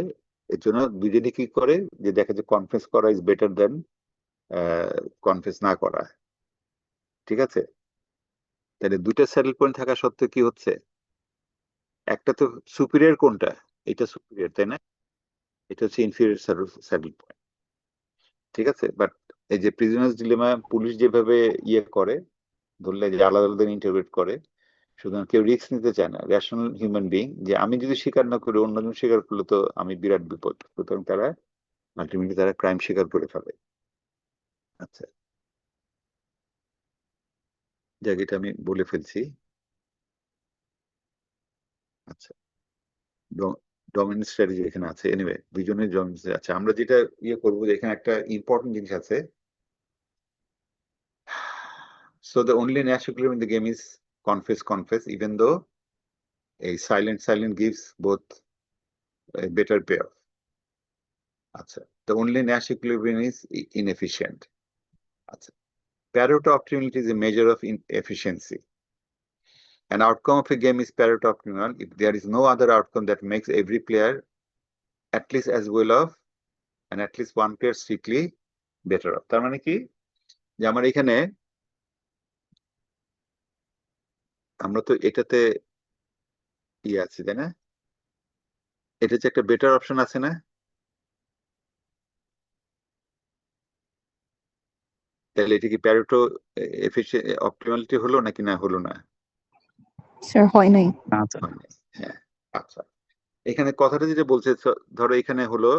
এর জন্য দুজনে কি করে, যে দেখে যে কনফেস করা ইজ বেটার দেন কনফেস না করা, ঠিক আছে? তাহলে দুইটা স্যাডেল পয়েন্ট থাকা সত্ত্বেও কি হচ্ছে, একটা তো সুপিরিয়র, কোনটা? এটা সুপিরিয়র, তাই না? এটা হচ্ছে ইনফিরিয়র স্যাডেল পয়েন্ট, ঠিক আছে? বাট এই যে প্রিজনার্স ডিলেমা পুলিশ যেভাবে ইয়ে করে, ধরলে যে আলাদা আলাদা ইন্টারপ্রেট করে, সুতরাং কেউ রিস্ক নিতে চায় না, রেশনাল হিউম্যান বিং, যে আমি যদি স্বীকার না করি, অন্যজন স্বীকার করলে তো আমি বিরাট বিপদ, সুতরাং তারা আলটিমেটলি তারা ক্রাইম স্বীকার করে ফেলে। আচ্ছা, যাক এটা আমি বলে ফেলছি। আচ্ছা, ডমিনেন্ট স্ট্র্যাটেজি এখানে আছে, এনিওয়ে দুজনের ডমিনেন্স আছে। আমরা যেটা ইয়ে করবো, যে এখানে একটা ইম্পর্টেন্ট জিনিস আছে, so the only Nash equilibrium in the game is confess, even though a silent gives both a better payoff. আচ্ছা, the only Nash equilibrium is inefficient. আচ্ছা, Pareto optimality is a measure of efficiency. An outcome of a game is Pareto optimal if there is no other outcome that makes every player at least as well off and at least one player strictly better off. তার মানে কি, যে আমার এখানে, আমরা তো এটাতে ইয়ে আছে, তাই না? এটা যে একটা বেটার অপশন আছে না, তাহলে এটা কি প্যারেটো অপটিমালিটি হলো নাকি না হলো না? স্যার হয় নাই। না স্যার। হয় নাই। হ্যাঁ, আচ্ছা, এখানে কথাটা যেটা বলছে, ধরো এখানে হলো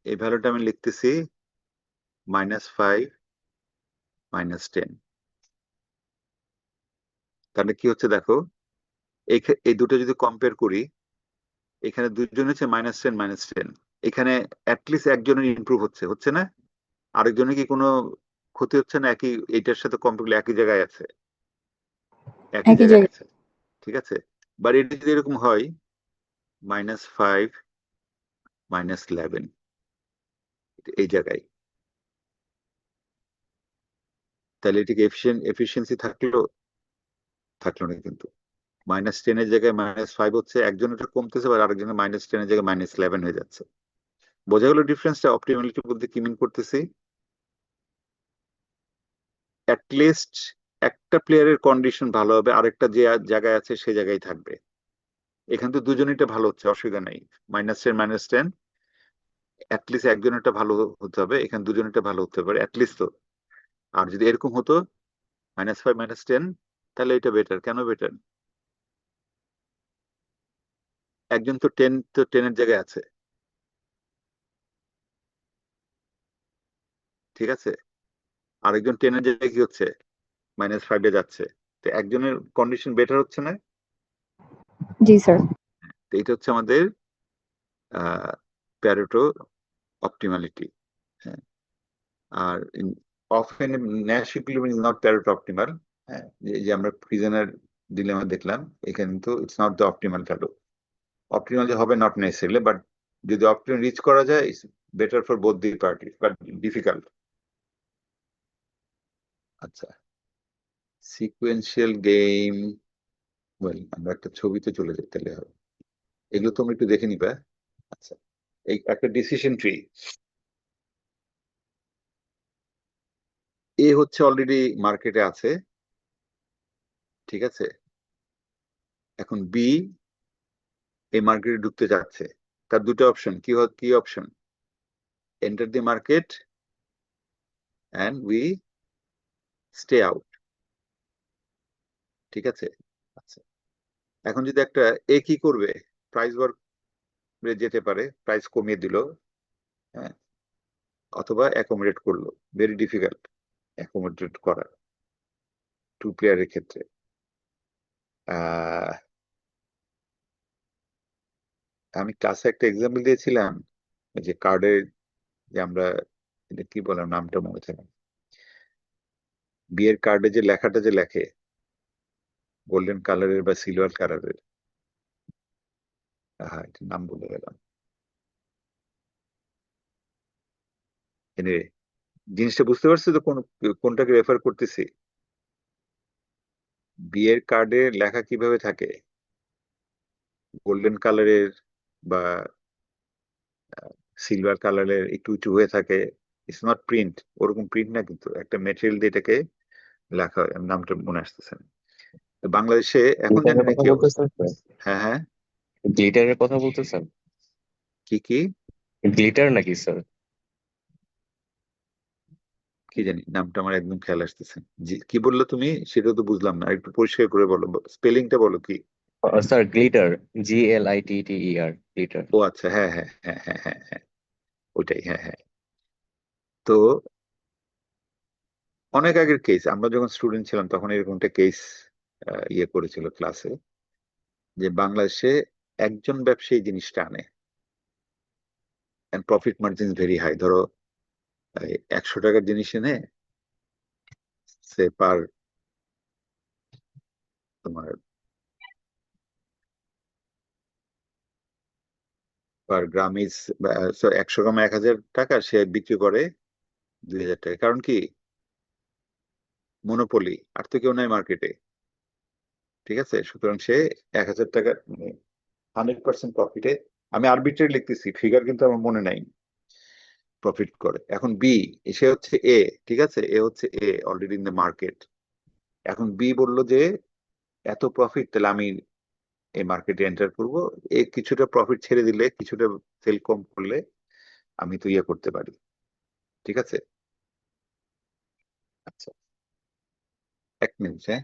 এই ভ্যালুটা আমি লিখতেছি -5 -10, তাহলে কি হচ্ছে দেখো, এই দুটো যদি কম্পেয়ার করি, এখানে দুজন হচ্ছে -10 এখানে অ্যাটলিস্ট একজনের ইমপ্রুভ হচ্ছে না? আরেকজনের কি কোনো ক্ষতি হচ্ছে না? একই এইটার সাথে কম্পেয়ার করলে একই জায়গায় আছে, একই একই জায়গায় জায়গায়। আছে, ঠিক আছে। বাট এটা যদি এরকম হয় -5 -11 এই জায়গায়, তাহলে এটিকে এফিসিয়েন্সি থাকলো না কিন্তু। -10 জায়গায় -5 হচ্ছে, একজনের কমতেছে, আর আরেকজনের -10 জায়গায় -11 হয়ে যাচ্ছে। বোঝা গেল ডিফারেন্সটা? অপটিমালিটি বলতে কি মিন করতেছি? অ্যাটলিস্ট একটা প্লেয়ারের কন্ডিশন ভালো হবে, আরেকটা যে জায়গায় আছে সে জায়গায় থাকবে। এখানে তো দুজনেরটা ভালো হচ্ছে, অসুবিধা নাই। -10 অ্যাটলিস্ট একজনেরটা ভালো হতে হবে, এখানে দুজনেরটা ভালো হতে পারে অ্যাটলিস্ট। তো আর যদি এরকম হতো -5 -10, তাহলে এটা বেটার। কেন বেটার? একজন তো 10-এর জায়গায় আছে, ঠিক আছে, আরেকজন 10-এর জায়গায় কি হচ্ছে, -5-এ যাচ্ছে। তো একজনের কন্ডিশন বেটার হচ্ছে না? জি স্যার। তো এটা হচ্ছে আমাদের প্যারেটো অপটিমালিটি। হ্যাঁ, are often Nash equilibrium is not Pareto optimal. হ্যাঁ, যে আমরা প্রিজনার ডিলেমা দেখলাম, এখানে কিন্তু it's not the optimal value. Optimal যে হবে নট নেসেসারিলি, বাট যদি অপটিমাল রিচ করা যায় it's better for both the party, but difficult. আচ্ছা, সিকুয়েন্সিয়াল গেম, ওয়েল আমরা একটা ছবিতে চলে যেতে হবে, এগুলো তোমরা একটু দেখে নিবা। আচ্ছা, এই একটা ডিসিশন ট্রি, এ হচ্ছে অলরেডি মার্কেটে আছে, ঠিক আছে। এখন বি এই মার্কেটে ঢুকতে যাচ্ছে, তার দুটো অপশন কি option? Enter the market and we stay out, ঠিক আছে। আচ্ছা, এখন যদি একটা এ কি করবে, প্রাইস বার যেতে পারে, প্রাইস কমিয়ে দিল, হ্যাঁ, অথবা অ্যাকোমোডেট করলো। ভেরি ডিফিকাল্ট অ্যাকোমোডেট করা টু প্লেয়ারের ক্ষেত্রে। আহ, আমি ক্লাসে একটা এক্সাম্পল দিয়েছিলাম, ওই যে কার্ডের, যে আমরা এটা কি বললাম, নামটা মনে থাকে না। বিয়ের কার্ডে যে লেখাটা যে লেখে গোল্ডেন কালারের বা সিলভার কালারের, হ্যাঁ এটার নাম বলে গেলাম। Anyway, জিনিসটা বুঝতে পারছো তো কোনটাকে রেফার করতেছি? বিয়ের কার্ডে লেখা কিভাবে থাকে, গোল্ডেন কালারের বা সিলভার কালারের একটু উঁচু হয়ে থাকে। ইটস নট প্রিন্ট, ওরকম প্রিন্ট না, কিন্তু একটা মেটেরিয়াল দিয়ে এটাকে লেখা হয়, আমার নামটা মনে আসতেছে না। তো বাংলাদেশে এখন জানি গ্লিটারের না কথা কি অবস্থা। বলতেছেন স্যার? হ্যাঁ হ্যাঁ, গ্লিটারের কথা বলতেছেন? কি গ্লিটার নাকি স্যার? কি জানি, নামটা আমার একদম খেয়াল আসতেছে না। জি, কি বললো তুমি সেটা তো বুঝলাম না, একটু পরিষ্কার করে বলো, স্পেলিংটা বলো কি। Sir glitter, GLITTER, glitter. ও আচ্ছা, হ্যাঁ হ্যাঁ হ্যাঁ হ্যাঁ হ্যাঁ হ্যাঁ, ওইটাই, হ্যাঁ হ্যাঁ। তো অনেক আগের কেস, আমরা যখন স্টুডেন্ট ছিলাম তখন এরকম একটা কেস ইয়ে করেছিল ক্লাসে, যে বাংলাদেশে একজন ব্যবসায়ী জিনিসটা আনে, প্রফিট মার্জিন ভেরি হাই। ধরো 100 টাকার জিনিস এনে সে তোমার পার গ্রাম ইজ 100 গ্রামে 1000 টাকা, সে বিক্রি করে 2000 টাকা। কারণ কি? মনোপলি, আর তো কেউ নাই মার্কেটে, ঠিক আছে। সুতরাং সে 1000 টাকা, মানে 100% প্রফিটে, আমি আরবিট্রারি লিখতেছি, ফিগার কিন্তু আমার মনে নাই, প্রফিট করে। এখন বি, সে হচ্ছে এ, ঠিক আছে, এ হচ্ছে এ অলরেডি ইন দ্য মার্কেট। এখন বি বলল যে এত প্রফিট, তাহলে আমি এই মার্কেটে এন্টার করবো, এ কিছুটা প্রফিট ছেড়ে দিলে, কিছুটা সেল কম করলে আমি তো ইয়ে করতে পারি, ঠিক আছে। আচ্ছা, 1 মিনিট, হ্যাঁ।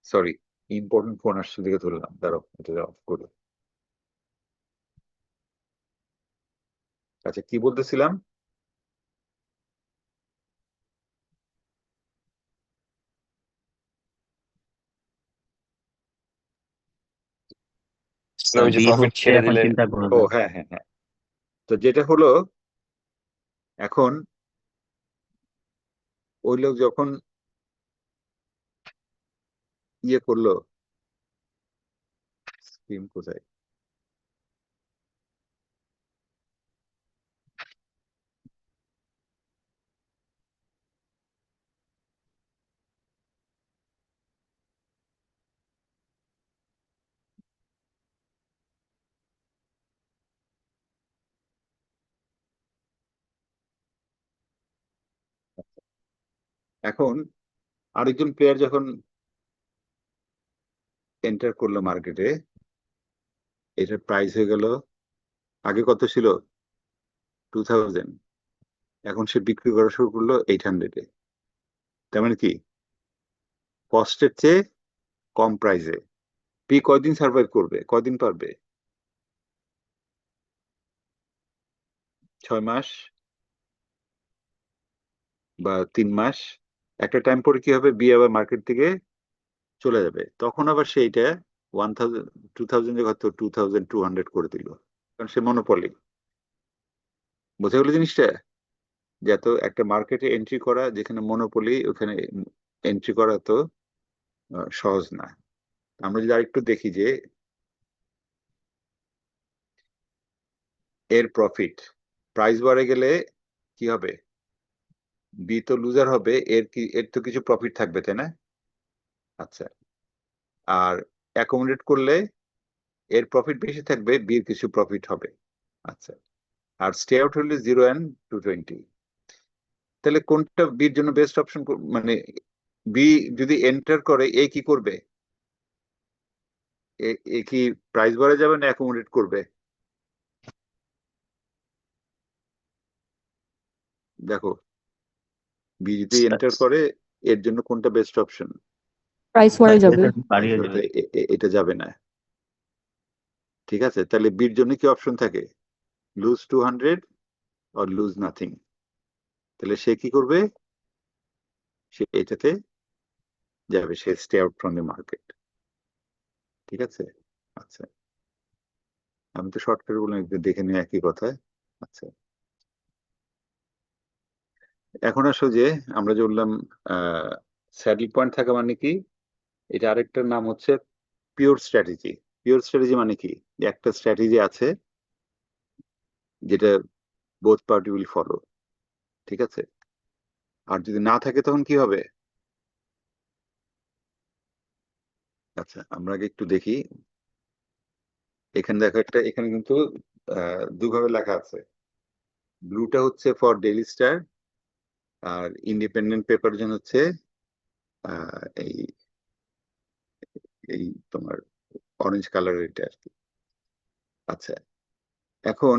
সরি, ইম্পর্টেন্ট ফোন আসছে দিকে ধরলাম, দাঁড়াও এটা অফ করি। আচ্ছা, কি বলতেছিলাম? ওই যে বি প্রফিট হচ্ছে ছেড়ে এখন দিলে চিন্তা করো ও না। হ্যাঁ হ্যাঁ হ্যাঁ, তো যেটা হলো এখন ওই লোক যখন ইয়ে করলো, স্ক্রিন কোথায়, এখন আরেকজন প্লেয়ার যখন এন্টার করলো মার্কেটে, এটার প্রাইস হয়ে গেল, আগে কত ছিল 2000, এখন সে বিক্রি করা শুরু করলো 800-এ। তার মানে কি কস্টের চেয়ে কম প্রাইসে পি কয়দিন সার্ভাইভ করবে, কয়দিন পারবে? 6 মাস বা 3 মাস। একটা টাইম পরে কি হবে, বি আবার মার্কেট থেকে চলে যাবে, তখন আবার সেইটা 1000 2000 হয়তো 2200 করে দিল, কারণ সে মনোপলি। বোঝা গেল জিনিসটা? যে এত একটা মার্কেটে এন্ট্রি করা যেখানে মনোপলি, ওখানে এন্ট্রি করা তো সহজ না। আমরা যদি আরেকটু দেখি যে এর প্রফিট, প্রাইস বাড়ে গেলে কি হবে, বি তো লুজার হবে, এর তো কিছু প্রফিট থাকবে, তাই না? আচ্ছা, আর অ্যাকোমোডেট করলে এর প্রফিট বেশি থাকবে, বির কিছু প্রফিট হবে। আচ্ছা, আর স্টে আউট হলে 0 and 220। তাহলে কোনটা বির জন্য বেস্ট অপশন? মানে বি যদি এন্টার করে, এ কি করবে? এ কি প্রাইস বাড়ে যাবে না অ্যাকোমোডেট করবে? দেখো, বি যদি এন্টার করে, এর জন্য কোনটা বেস্ট অপশন? প্রাইস বাড়ে যাবে। এটা বাড়িয়ে দেবে। এটা যাবে না। ঠিক আছে, তাহলে বির জন্য কি অপশন থাকে? লুজ 200 আর লুজ নাথিং। তাহলে সে কি করবে? সে এটাতে যাবে, সে stay out from the market. ঠিক আছে, আচ্ছা, আমি তো শর্টকাট বললাম, একটু দেখে নিয়ে একই কথা। আচ্ছা, এখন আসো যে আমরা যে বললাম স্যাডেল পয়েন্ট থাকা মানে কি, এটা আরেকটার নাম হচ্ছে পিওর স্ট্র্যাটেজি। পিওর স্ট্র্যাটেজি মানে কি, যে একটা স্ট্র্যাটেজি আছে যেটা বোথ পার্টি উইল ফলো। ঠিক আছে, আর যদি না থাকে তখন কি হবে? আচ্ছা, আমরা আগে একটু দেখি, এখানে দেখো একটা, এখানে কিন্তু দুভাবে লেখা আছে। ব্লুটা হচ্ছে ফর ডেইলি স্টার, আর ইন্ডিপেন্ডেন্ট পেপার জন্য হচ্ছে এই এই তোমার অরেঞ্জ কালারের এটা আর কি। আচ্ছা, এখন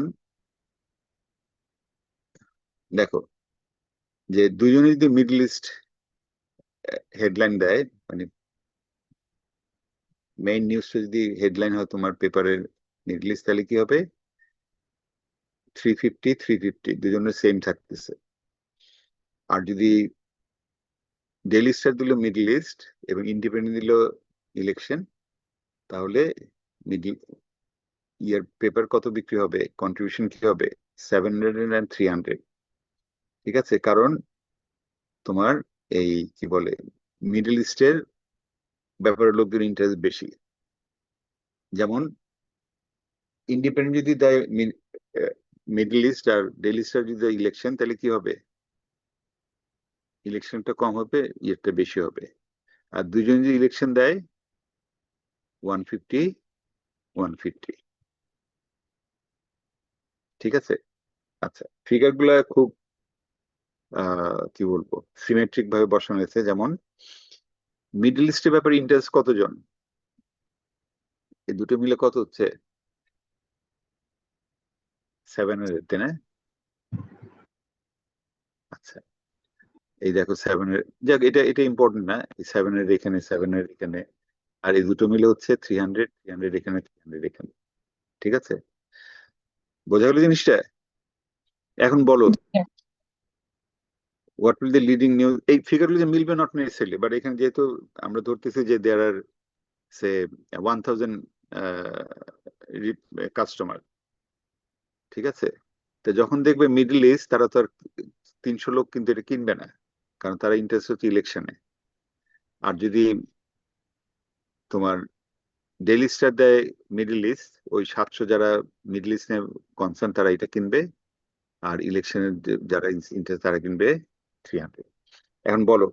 দেখো যে দুজনে যদি মিডল ইস্ট হেডলাইন দেয়, মানে মেইন নিউজটা যদি হেডলাইন হয় তোমার পেপারের মিডল ইস্ট, তাহলে কি হবে? 350 350 দুজনের সেম থাকতেছে। আর যদি ডেইলি স্টার দিল মিডল ইস্ট এবং ইন্ডিপেন্ডেন্ট দিল ইলেকশন, তাহলে মিডল ইয়ার পেপার কত বিক্রি হবে, কন্ট্রিবিউশন কি হবে? 700 and 300। ঠিক আছে, কারণ তোমার এই কি বলে, মিডল ইস্টের ব্যাপারে লোকদের ইন্টারেস্ট বেশি। যেমন ইন্ডিপেন্ডেন্ট যদি দেয় মিডল ইস্ট, আর ডেইলি স্টার যদি দেয় ইলেকশন, তাহলে কি হবে? ইলেকশনটা কম হবে, ইয়েরটা বেশি হবে। আর দুজন যদি ইলেকশন দেয় 150 150। ঠিক আছে, আচ্ছা, ফিগার গুলা খুব কি বলবো, সিমেট্রিক ভাবে বসানো হয়েছে। যেমন মিডল ইস্টের ব্যাপারে ইন্টারেস্ট কতজন, এই দুটো মিলে কত হচ্ছে? 700, তাই না? আচ্ছা, এই দেখো 7-এর, যাক এটা এটা ইম্পর্টেন্ট না, 7-এর এখানে 7-এর এখানে আর এই দুটো মিলে হচ্ছে 300 300 এখানে 300 এখানে। ঠিক আছে, বোঝা গেল জিনিসটা? এখন বলো what will the leading news, এই ফিগারগুলো যে মিলবে নট নেসেসারিলি, বাট এখানে যেহেতু আমরা ধরতেছি যে দেয়ার আর সে 1000 কাস্টমার, ঠিক আছে, তো যখন দেখবে মিডল ইস্ট, তারা তো আর 300 লোক কিন্তু এটা কিনবে না, কারণ তারা ইন্টারেস্ট হচ্ছে ইলেকশনে। আর যদি তোমার ডেইলি স্টার দেয় মিডল ইস্ট, ওই 700 যারা মিডল ইস্ট নিয়ে কনসার্ন তারা এটা কিনবে, আর ইলেকশনের যারা ইন্টারেস্ট তারা কিনবে 300। এখন বলো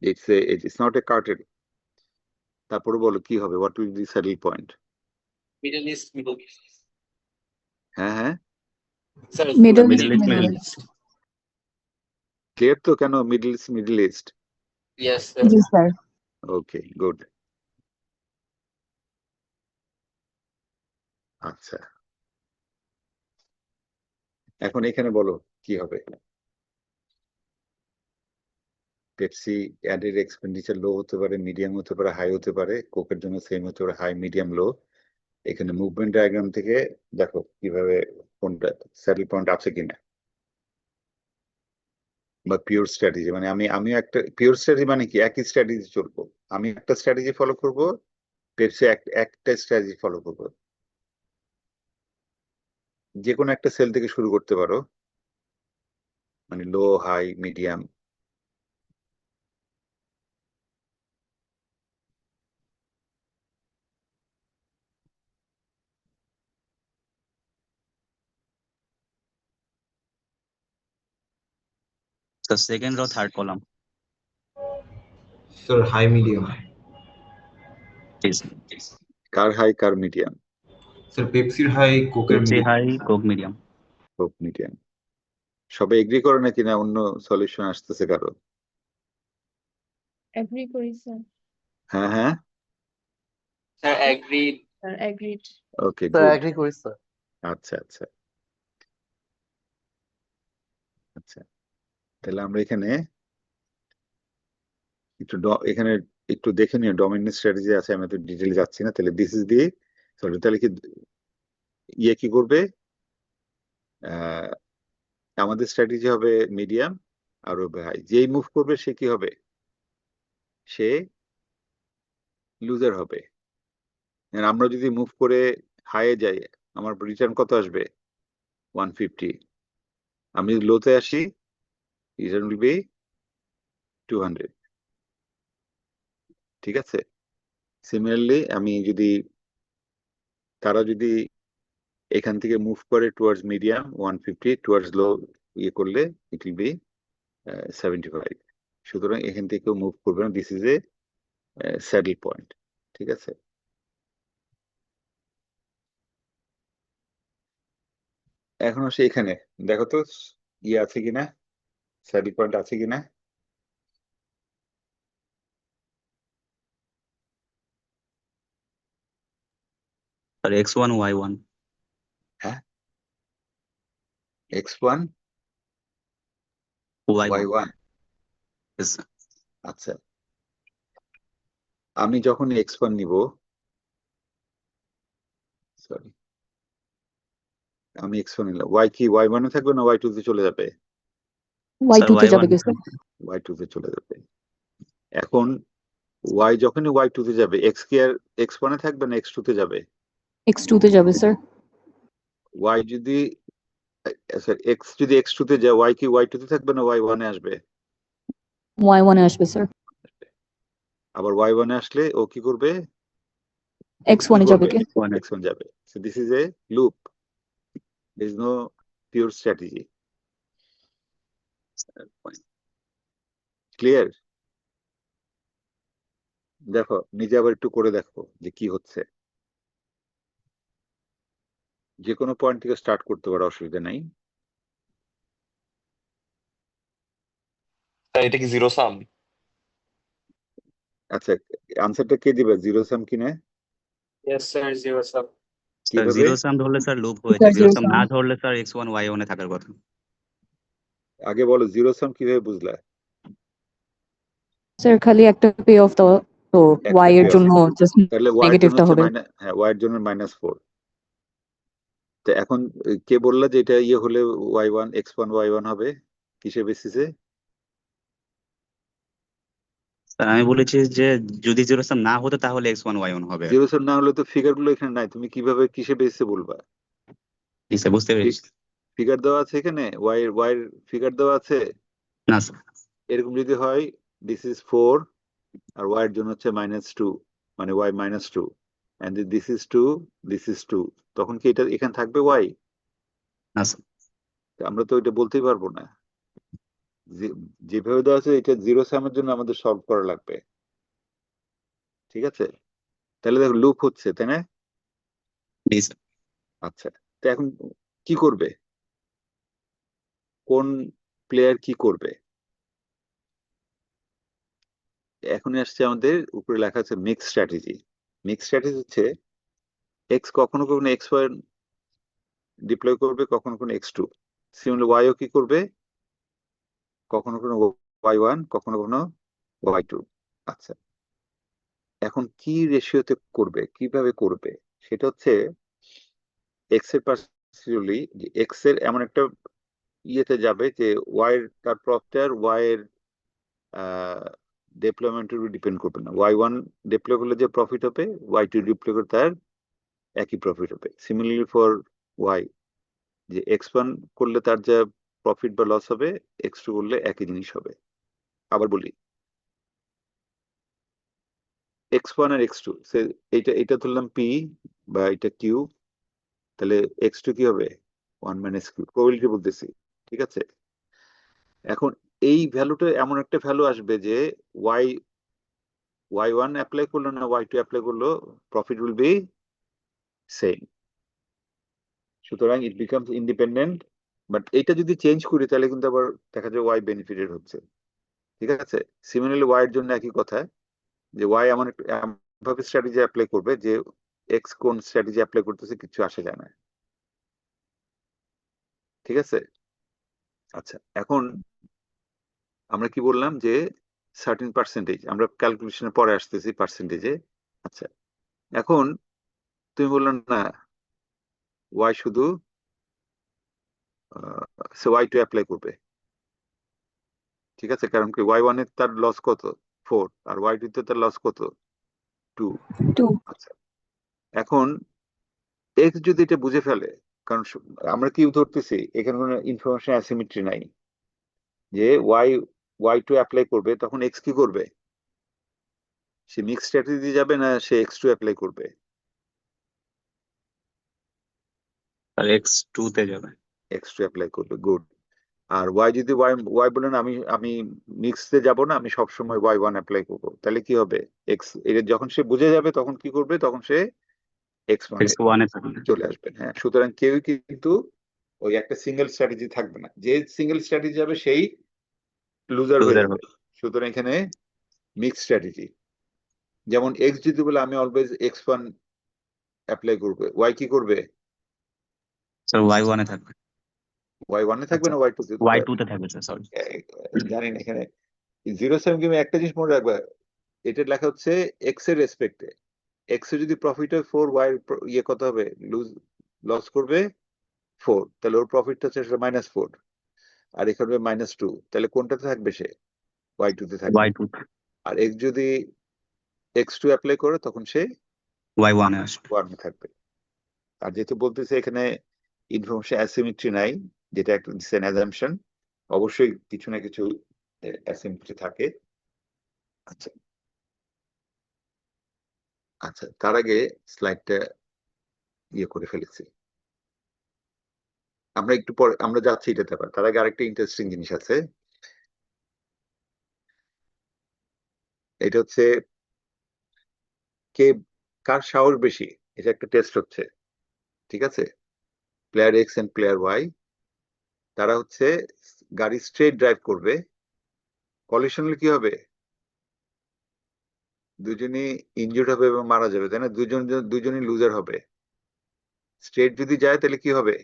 ইটস নট এ কার্টেল, তারপরে বলো কি হবে, what will be saddle point? Middle east হ্যাঁ হ্যাঁ, sir Middle Middle East, Middle Middle East. Clear তো? কেন মিডল ইস্ট? ইয়েস জি স্যার। Okay good. আচ্ছা, এখন এখানে বলো কি হবে। পেপসি অ্যাডের এক্সপেন্ডিচার লো হতে পারে, মিডিয়াম হতে পারে, হাই হতে পারে। কোকের জন্য সেম হতে পারে, হাই মিডিয়াম লো। এখানে মুভমেন্ট ডায়াগ্রাম থেকে দেখো কিভাবে কোনটা স্যাডেল পয়েন্ট আছে কিনা, বা পিওর স্ট্র্যাটেজি। মানে আমি একটা পিওর স্ট্র্যাটেজি মানে কি, একই স্ট্র্যাটেজি চলবো। আমি একটা স্ট্র্যাটেজি ফলো করব, পেপসি একটা স্ট্র্যাটেজি ফলো করবো। যে কোনো একটা সেল থেকে শুরু করতে পারো, মানে low high medium. So second row, third column. Sir high medium. Please. কার হাই কার মিডিয়াম? স্যার পেপসির হাই, কোকের Pepsi medium. high, Coke medium. Coke medium. সবাই এগ্রি করে নাকি না অন্য সলিউশন আসতেছে কারো? এগ্রি করি স্যার। হ্যাঁ হ্যাঁ, sir agreed sir agreed. Okay sir good. Agree করি স্যার। আচ্ছা আচ্ছা আচ্ছা, তাহলে আমরা এখানে এখানে একটু দেখে নিও ডমিনেন্ট স্ট্র্যাটেজি আছে, আমি তো ডিটেইল যাচ্ছি না। তাহলে দিস ইজ দি সরি, তাহলে কি ইয়ে কি করবে, আহ, আমাদের স্ট্র্যাটেজি হবে মিডিয়াম আর হাই। যেই মুভ করবে সে কি হবে, সে লুজার হবে। আর আমরা যদি মুভ করে হাইয়ে যাই, আমার রিটার্ন কত আসবে? 150। আমি যদি লোতে আসি, রিটার্ন উইল বি 200। ঠিক আছে, সিমিলারলি আমি যদি, তারা যদি এখান থেকে মুভ করে টুয়ার্ডস মিডিয়াম 150, টুয়ার্ডস লো ইয়ে করলে ইট উইল বি 75। সুতরাং এখান থেকে মুভ করবে না, this is a saddle point. ঠিক আছে, এখন আসে এখানে দেখো তো ইয়ে আছে কিনা, স্যাডেল পয়েন্ট আছে কিনা। Sir X1, Y1. হ্যাঁ, x1 Y1. y1। Yes, sir. আচ্ছা, আমি যখন x1 নিব, সরি, আমি x1 নিলাম, y কি y1 এ থাকবে না y2 তে চলে যাবে? Y2 তে যাবে Y1. কি স্যার? y2 তে চলে যাবে। এখন y যখনই y2 তে যাবে, x কি আর x1 এ থাকবে না x2 তে যাবে? X2 তে যাবে স্যার। y যদি x যদি x2 তে যায়, y কি y2 তে থাকবে না y1 এ আসবে? Y1 এ আসবে স্যার। আবার y1 এ আসলে ও কি করবে? X1 এ যাবে কি? x1 যাবে। So this is a loop. There is no pure strategy. Clear? দেখো নিজে আবার একটু করে দেখো যে কি হচ্ছে। যে কোনো পয়েন্ট থেকে স্টার্ট করতে পারো, অসুবিধা নাই। স্যার এটা কি জিরো সাম? আচ্ছা, আনসারটা কে দিবে, জিরো সাম কিনা? Yes sir zero sum. Sir কিভাবে? zero sum ধরলে স্যার লুপ হয়ে Sir, যায়, জিরো zero সাম sum. না ধরলে স্যার X1, Y1 এ থাকার কথা। আগে বলো জিরো সাম কিভাবে বুঝলা? স্যার খালি একটা পে অফ দেওয়া তো একটা y এর chaos। জন্য জাস্ট তাহলে y এর জন্য নেগেটিভটা হচ্ছে হবে। হ্যাঁ y এর জন্য -4। তো এখন কে বললো যে এটা ইয়ে হলে y1 x1 y1 হবে কিসের বেসিসে? স্যার আমি বলেছি যে যদি জিরো সাম না হতো তাহলে x1 y1 হবে আর কি। জিরো সাম না হলে তো ফিগার গুলো এখানে নাই, তুমি কিভাবে কিসের বেসিসে বলবা? জি স্যার বুঝতে পেরেছি। ফিগার দেওয়া আছে এখানে, y এর ফিগার দেওয়া আছে। না স্যার, এরকম যদি হয় দিস ইজ 4 আর y এর জন্য হচ্ছে -2, মানে y -2, and this is 2, this is 2, তখন কি এটা এখানে থাকবে y? না স্যার। আমরা তো এটা বলতেই পারবো না। যেভাবে দেওয়া আছে এটা জিরো সামের জন্য আমাদের সলভ করা লাগবে, ঠিক আছে? তাহলে দেখো লুপ হচ্ছে, তাই না? জি স্যার। আচ্ছা, তো এখন কি করবে, কোন প্লেয়ার কি করবে? এখন আসছে আমাদের উপরে লেখা আছে মিক্স স্ট্র্যাটেজি। মিক্স স্ট্র্যাটেজি হচ্ছে এক্স কখনো কখনো x1 ডিপ্লয় করবে, কখনো কোনো x2। সিমিলার ওয়াইও কি করবে, কখনো কোনো y1, কখনো কোনো y2। আচ্ছা, এখন কি রেশিওতে করবে, কিভাবে করবে, সেটা হচ্ছে এক্স এর পার্সিকুলারলি যে এক্স এর এমন একটা ইয়েতে যাবে যে ওয়াই এর তার প্রফিটার ওয়াই এর ডেপ্লয়মেন্টের উপর ডিপেন্ড করবে না। y1 ডিপ্লয় করলে যে প্রফিট হবে, y2 ডিপ্লয় করলে তার একই প্রফিট হবে। সিমিলারলি ফর y, যে x1 করলে তার যা প্রফিট বা লস হবে, x2 করলে একই জিনিস হবে। আবার বলি, x1 আর x2 এইটা ধরলাম p বা এটা q, তাহলে x2 কি হবে 1 - q, প্রবাবিলিটি বলতেছি, ঠিক আছে? এখন এই ভ্যালুটা এমন একটা ভ্যালু আসবে যে y1 অ্যাপ্লাই করলো না y2 অ্যাপ্লাই করলো, প্রফিট উইল বি সেম। সুতরাং ইট বিকামস ইন্ডিপেন্ডেন্ট। বাট এটা যদি চেঞ্জ করি তাহলে কিন্তু আবার দেখা যায় y বেনিফিটেড হচ্ছে, ঠিক আছে? সিমিলারলি y এর জন্য একই কথা, যে y এমন ভাবে স্ট্র্যাটেজি অ্যাপ্লাই করবে যে x কোন স্ট্র্যাটেজি অ্যাপ্লাই করতেছে কিছু আসে যায় না, ঠিক আছে? আচ্ছা, এখন আমরা কি বললাম যে সার্টেন পার্সেন্টেজ, আমরা ক্যালকুলেশনে পরে আসতেছি পার্সেন্টেজে। আচ্ছা, এখন তুমি বললো না y শুধু y2 অ্যাপ্লাই করবে, ঠিক আছে? কারণ কি y1 এর তার লস কত 4 আর y2 তে তার লস কত 2। 2 আচ্ছা, এখন x যদি এটা বুঝে ফেলে, কারণ আমরা কি ধরতেছি এখানে কোনো ইনফরমেশন অ্যাসিমেট্রি নাই, যে y2 অ্যাপ্লাই করবে, তখন x কি করবে, সে মিক্স স্ট্র্যাটেজি যাবে না সে x2 অ্যাপ্লাই করবে? আর x2 তে যাবে। x2 অ্যাপ্লাই করবে, গুড। আর y যদি y বলেন আমি মিক্সে যাব না, আমি সবসময় y1 অ্যাপ্লাই করবো, তাহলে কি হবে x, এটা যখন সে বুঝে যাবে তখন কি করবে, তখন সে x1 x1 এ থাকবে। চলে আসবে। হ্যাঁ, সুতরাং কেউই কিন্তু ওই একটা সিঙ্গেল স্ট্র্যাটেজি থাকবে না, যে সিঙ্গেল স্ট্র্যাটেজি যাবে সেই লুজার হয়ে Loser যাবে। হবে। সুতরাং এখানে মিক্স স্ট্র্যাটেজি, যেমন x যদি বলে আমি অলওয়েজ x1 অ্যাপ্লাই করবে, y কি করবে, স্যার y1 এ থাকবে। y1 এ থাকবে আচ্ছা, না y2 তে? y2 তে থাকবে স্যার, সরি। জানি না, এখানে জিরো সেভেন গেমে একটা জিনিস মনে রাখবে, এটা লেখা হচ্ছে এক্স এর রেসপেক্টে। এক্স এর যদি প্রফিট হয় 4, ওয়াই ইয়ে কত হবে, লস করবে 4, তাহলে ওর প্রফিটটা হচ্ছে -4 আর এখানে -2, তাহলে কোনটাতে থাকবে সে, y2 তে থাকবে। y2 তে। আর এক্স যদি x2 অ্যাপ্লাই করে তখন সে y1 এ আসবে। 1 এ থাকবে। আর যেহেতু বলতেছে এখানে ইনফরমেশন অ্যাসিমেট্রি নাই, যেটা একটা অ্যাজাম্পশন, অবশ্যই কিছু না কিছু অ্যাসিমেট্রি থাকে। আচ্ছা আচ্ছা, তার আগে স্লাইডটা ইয়ে করে ফেলেছি, আমরা একটু পরে আমরা যাচ্ছি এটাতে, আবার তার আগে আরেকটা ইন্টারেস্টিং জিনিস আছে। এটা হচ্ছে কে কার সাহস বেশি, এটা একটা টেস্ট হচ্ছে, ঠিক আছে? Player X and player Y, তারা হচ্ছে গাড়ি স্ট্রেট ড্রাইভ করবে, কলিশন হলে কি হবে, দুজনই ইনজুর্ড হবে এবং মারা যাবে, তাই না? দুজনই লুজার হবে। স্ট্রেট যদি যায় তাহলে কি হবে,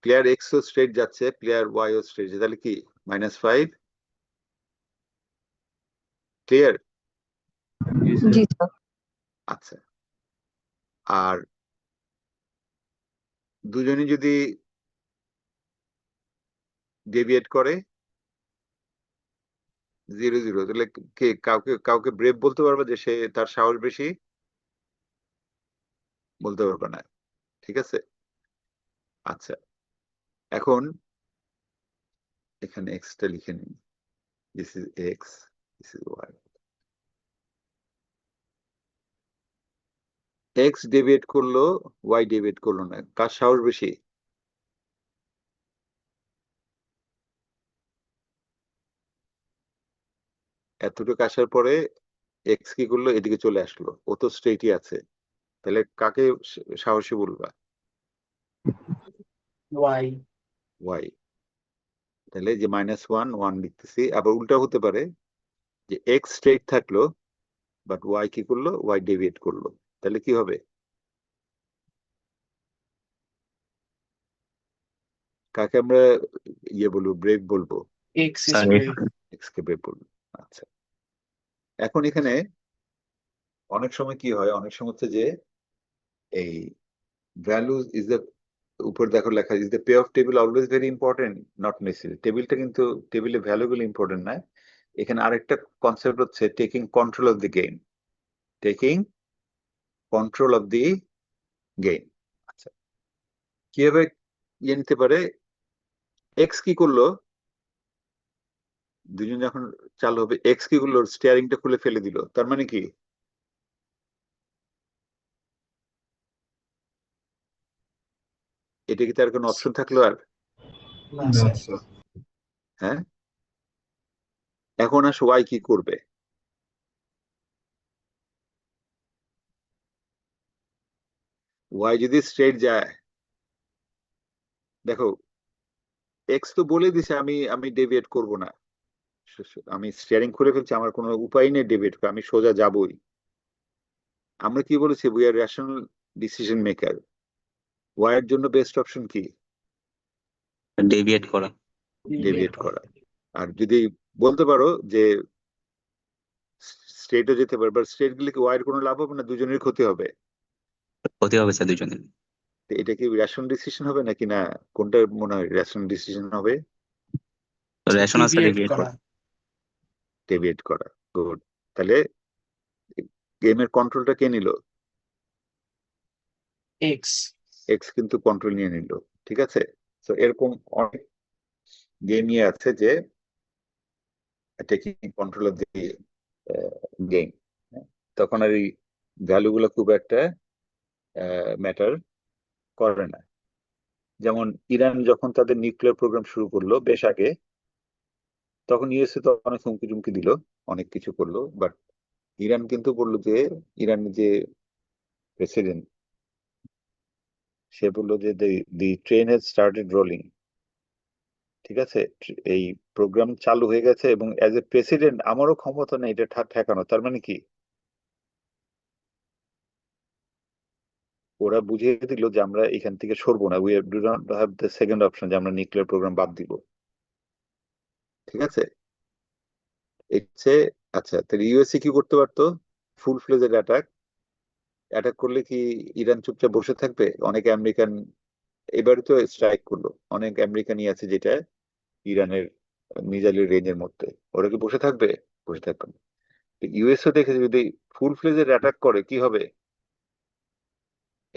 প্লেয়ার এক্স ও স্ট্রেট যাচ্ছে, প্লেয়ার ওয়াই ও স্ট্রেট, তাহলে কি -5 ক্লিয়ার? জি স্যার। আচ্ছা, আর দুজনই যদি ডেভিয়েট করে 0-0, তাহলে কে কাউকে কাউকে ব্রেভ বলতে পারবে যে সে তার সাহস বেশি? বলতে পারবে না, ঠিক আছে? আচ্ছা, এখন এখানে এক্সটা লিখে নিন, this is x, this is Y. X deviate করলো, ওয়াই ডেভিয়েট করলো না, কার সাহস বেশি? এতটুকু আসার পরে এক্স কি করলো, এদিকে চলে আসলো, ও তো স্ট্রেটই আছে, তাহলে কাকে সাহসী বলবা? ওয়াই। ওয়াই। তাহলে যে -1 লিখতেছি, আবার উল্টা হতে পারে যে এক্স স্ট্রেট থাকলো বাট ওয়াই কি করলো, ওয়াই ডেভিয়েট করলো, তাহলে কি হবে? কাকে আমরা বলবো, ব্রেভ বলবো? এক্স স্যার এক্স কে ব্রেভ বলবো। আচ্ছা, এখন এখানে অনেক সময় কি হয়, অনেক সময় হচ্ছে যে এই ভ্যালু ইজ দ্য, উপর দেখো লেখা is the pay off table always very important, not necessary. টেবিলটা কিন্তু, টেবিলে ভ্যালুগুলো ইম্পর্টেন্ট না। এখানে আরেকটা কনসেপ্ট হচ্ছে taking control of the game, taking control of the game. আচ্ছা, কিভাবে নিতে পারে? এক্স কি করলো, দুজন যখন চালু হবে, এক্স কি করলো, স্টিয়ারিংটা খুলে ফেলে দিল, তার মানে কি? এটা কি তার কোনো অপশন থাকলো আর? না স্যার। হ্যাঁ, এখন আসো ওয়াই কি করবে? ওয়াই যদি স্ট্রেট যায়, দেখো এক্স তো বলে দিছে আমি আমি ডেভিয়েট করব না, আমি স্টিয়ারিং খুলে ফেলছি, আমার কোনো উপায় নেই ডেভিয়েট করা, আমি সোজা যাবই। আমরা কি বলেছি, we are rational decision maker, Y এর জন্য বেস্ট অপশন কি? ডেভিয়েট করা। ডেভিয়েট করা। আর যদি বলতে পারো যে স্ট্রেটও যেতে পারে, বাট স্ট্রেট গেলে কি ওয়াই এর কোনো লাভ হবে না, দুজনের ক্ষতি হবে? হতে হবে স্যার দুজনের। তো এটা কি রেশনাল ডিসিশন হবে নাকি না? কোনটা মনে হয় রেশনাল ডিসিশন হবে? রেশনাল স্যার ডেভিয়েট করা। ডেভিয়েট করা, গুড। তাহলে গেমের কন্ট্রোলটা কে নিল? এক্স। এক্স কিন্তু কন্ট্রোল নিয়ে নিল, ঠিক আছে? তো এরকম অনেক গেমই আছে যে taking control of the game, তখন আর এই ভ্যালু গুলো খুব একটা ম্যাটার করে না। যেমন ইরান যখন তাদের নিউক্লিয়ার প্রোগ্রাম শুরু করলো বেশ আগে, তখন ইউএসএ তো অনেক হুমকি টুমকি দিল, অনেক কিছু করলো, বাট ইরান কিন্তু বললো যে, ইরানের যে প্রেসিডেন্ট, সে বললো যে the train has started rolling, ঠিক আছে, এই প্রোগ্রাম চালু হয়ে গেছে, এবং অ্যাজ এ প্রেসিডেন্ট আমারও ক্ষমতা নেই এটা ঠেকানো। তার মানে কি, ওরা বুঝিয়ে দিল যে আমরা এখান থেকে সরবো না, we do not have the second option যে আমরা নিউক্লিয়ার প্রোগ্রাম বাদ দিব, ঠিক আছে? হচ্ছে, আচ্ছা, তাহলে ইউএসএ কি করতে পারতো? ফুল ফ্লেজেড অ্যাটাক, অ্যাটাক করলে কি ইরান চুপচাপ বসে থাকবে? অনেক আমেরিকান এবারে তো স্ট্রাইক করলো, অনেক আমেরিকানই আছে যেটা ইরানের মিসাইলের রেঞ্জের মধ্যে, ওরা কি বসে থাকবে? বসে থাকবে না। ইউএসও দেখেছে যদি ফুল ফ্লেজের অ্যাটাক করে কি হবে,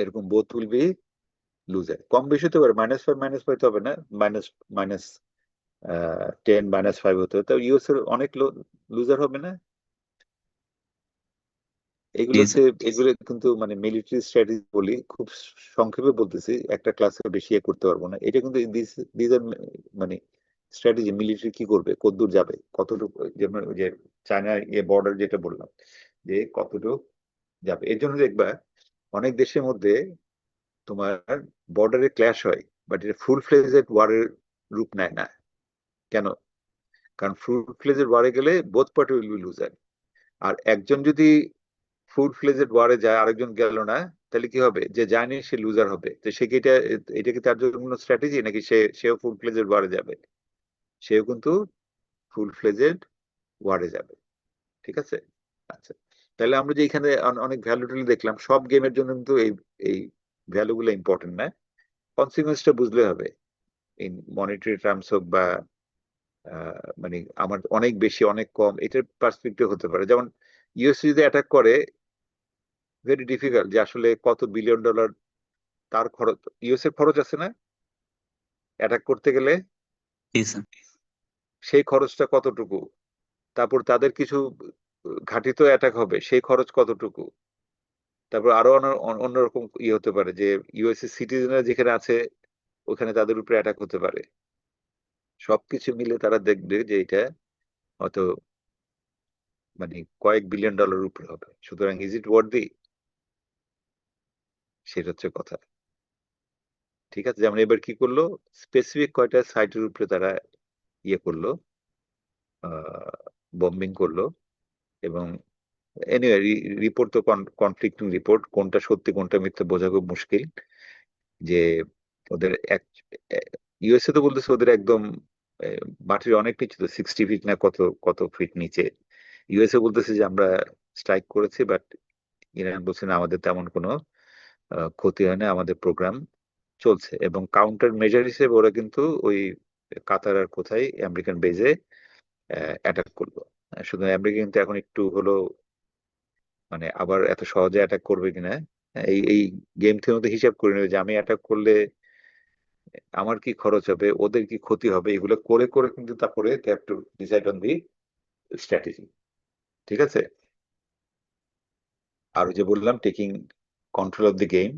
এরকম বোথ উইল বি লুজার। কম বেশি হতে পারে, -5 তো হবে না, মাইনাস মাইনাস 10 -5 হতে হবে, তো ইউএস এর অনেক লুজার হবে না? এগুলো জি হচ্ছে, এগুলো কিন্তু মানে মিলিটারি স্ট্র্যাটেজি বলি, খুব সংক্ষেপে বলতেছি, একটা ক্লাসে বেশি করতে পারবো না। এটা কিন্তু দিস আর মানে স্ট্র্যাটেজি, মিলিটারি কি করবে, কতদূর যাবে, কতটুকু, যেমন ওই যে চায়না বর্ডার যেটা বললাম, যে কতটুকু যাবে। এর জন্য দেখবা অনেক দেশের মধ্যে তোমার বর্ডারে ক্ল্যাশ হয়, বাট এটা ফুল ফ্লেজেড ওয়ারের রূপ নেয় না। কেন? কারণ ফুল ফ্লেজেড ওয়ারে গেলে both party will be loser. আর একজন যদি ফুল ফ্লেজেড ওয়ারে যায়, আরেকজন গেল না, তাহলে কি হবে? যে যায়নি সে লুজার হবে। তো সে কি এটা কি তার জন্য স্ট্র্যাটেজি, নাকি সেও ফুল ফ্লেজেড ওয়ারে যাবে? সেও কিন্তু ফুল ফ্লেজেড ওয়ারে যাবে, ঠিক আছে? আচ্ছা, তাহলে আমরা যে এখানে অনেক ভ্যালু ট্যালু দেখলাম, সব গেমের জন্য কিন্তু এই ভ্যালু গুলো ইম্পর্টেন্ট না, কনসিকুয়েন্সটা বুঝলে হবে। ইন মনিটারি টার্মস হোক বা মানে আমার অনেক বেশি অনেক কম, এটার পার্সপেক্টিভ হতে পারে। যেমন ইউএস যদি অ্যাটাক করে, ভেরি ডিফিকাল্ট যে আসলে কত বিলিয়ন ডলার তার খরচ, ইউএস এর খরচ আছে না অ্যাটাক করতে গেলে, জি স্যার। সেই খরচটা কতটুকু, তারপর তাদের কিছু ঘাঁটি তো অ্যাটাক হবে, সেই খরচ কতটুকু, তারপর আরো অন্যরকম ইয়ে হতে পারে যে ইউএসএ সিটিজেনরা যেখানে আছে ওখানে তাদের উপরে অ্যাটাক হতে পারে। সবকিছু মিলে তারা দেখবে যে এটা হয়তো মানে কয়েক বিলিয়ন ডলার উপরে হবে। সুতরাং ইজ ইট ওয়ার্দি, সেটা হচ্ছে কথা। ঠিক আছে, যেমন এবার কি করলো, স্পেসিফিক কয়টা সাইটের উপরে তারা ইয়ে করলো, বম্বিং করলো। এবং এনিওয়ে রিপোর্ট তো কনফ্লিক্টিং রিপোর্ট, কোনটা সত্যি কোনটা মিথ্যে বোঝা খুব মুশকিল। যে ওদের এক ইউএসএ তো বলতেছে ওদের একদম মাটির অনেক নিচে, তো 60 ফিট না কত কত ফিট নিচে। ইউএসএ বলতেছে যে আমরা স্ট্রাইক করেছি, বাট ইরান বলছে না আমাদের তেমন কোনো ক্ষতি হয় না, আমাদের প্রোগ্রাম চলছে। এবং কাউন্টার মেজার হিসেবে ওরা কিন্তু ওই কাতার আর কোথায় আমেরিকান বেজে অ্যাটাক করলো। শুধু আমেরিকা কিন্তু এখন একটু হলো মানে আবার এত সহজে অ্যাটাক করবে কিনা, এই গেম থেকে মধ্যে হিসাব করে নেবে যে আমি অ্যাটাক করলে আমার কি খরচ হবে, ওদের কি ক্ষতি হবে, এগুলো করে করে কিন্তু তারপরে they have to decide on the strategy. ঠিক আছে, আর ওই যে বললাম taking control of the game,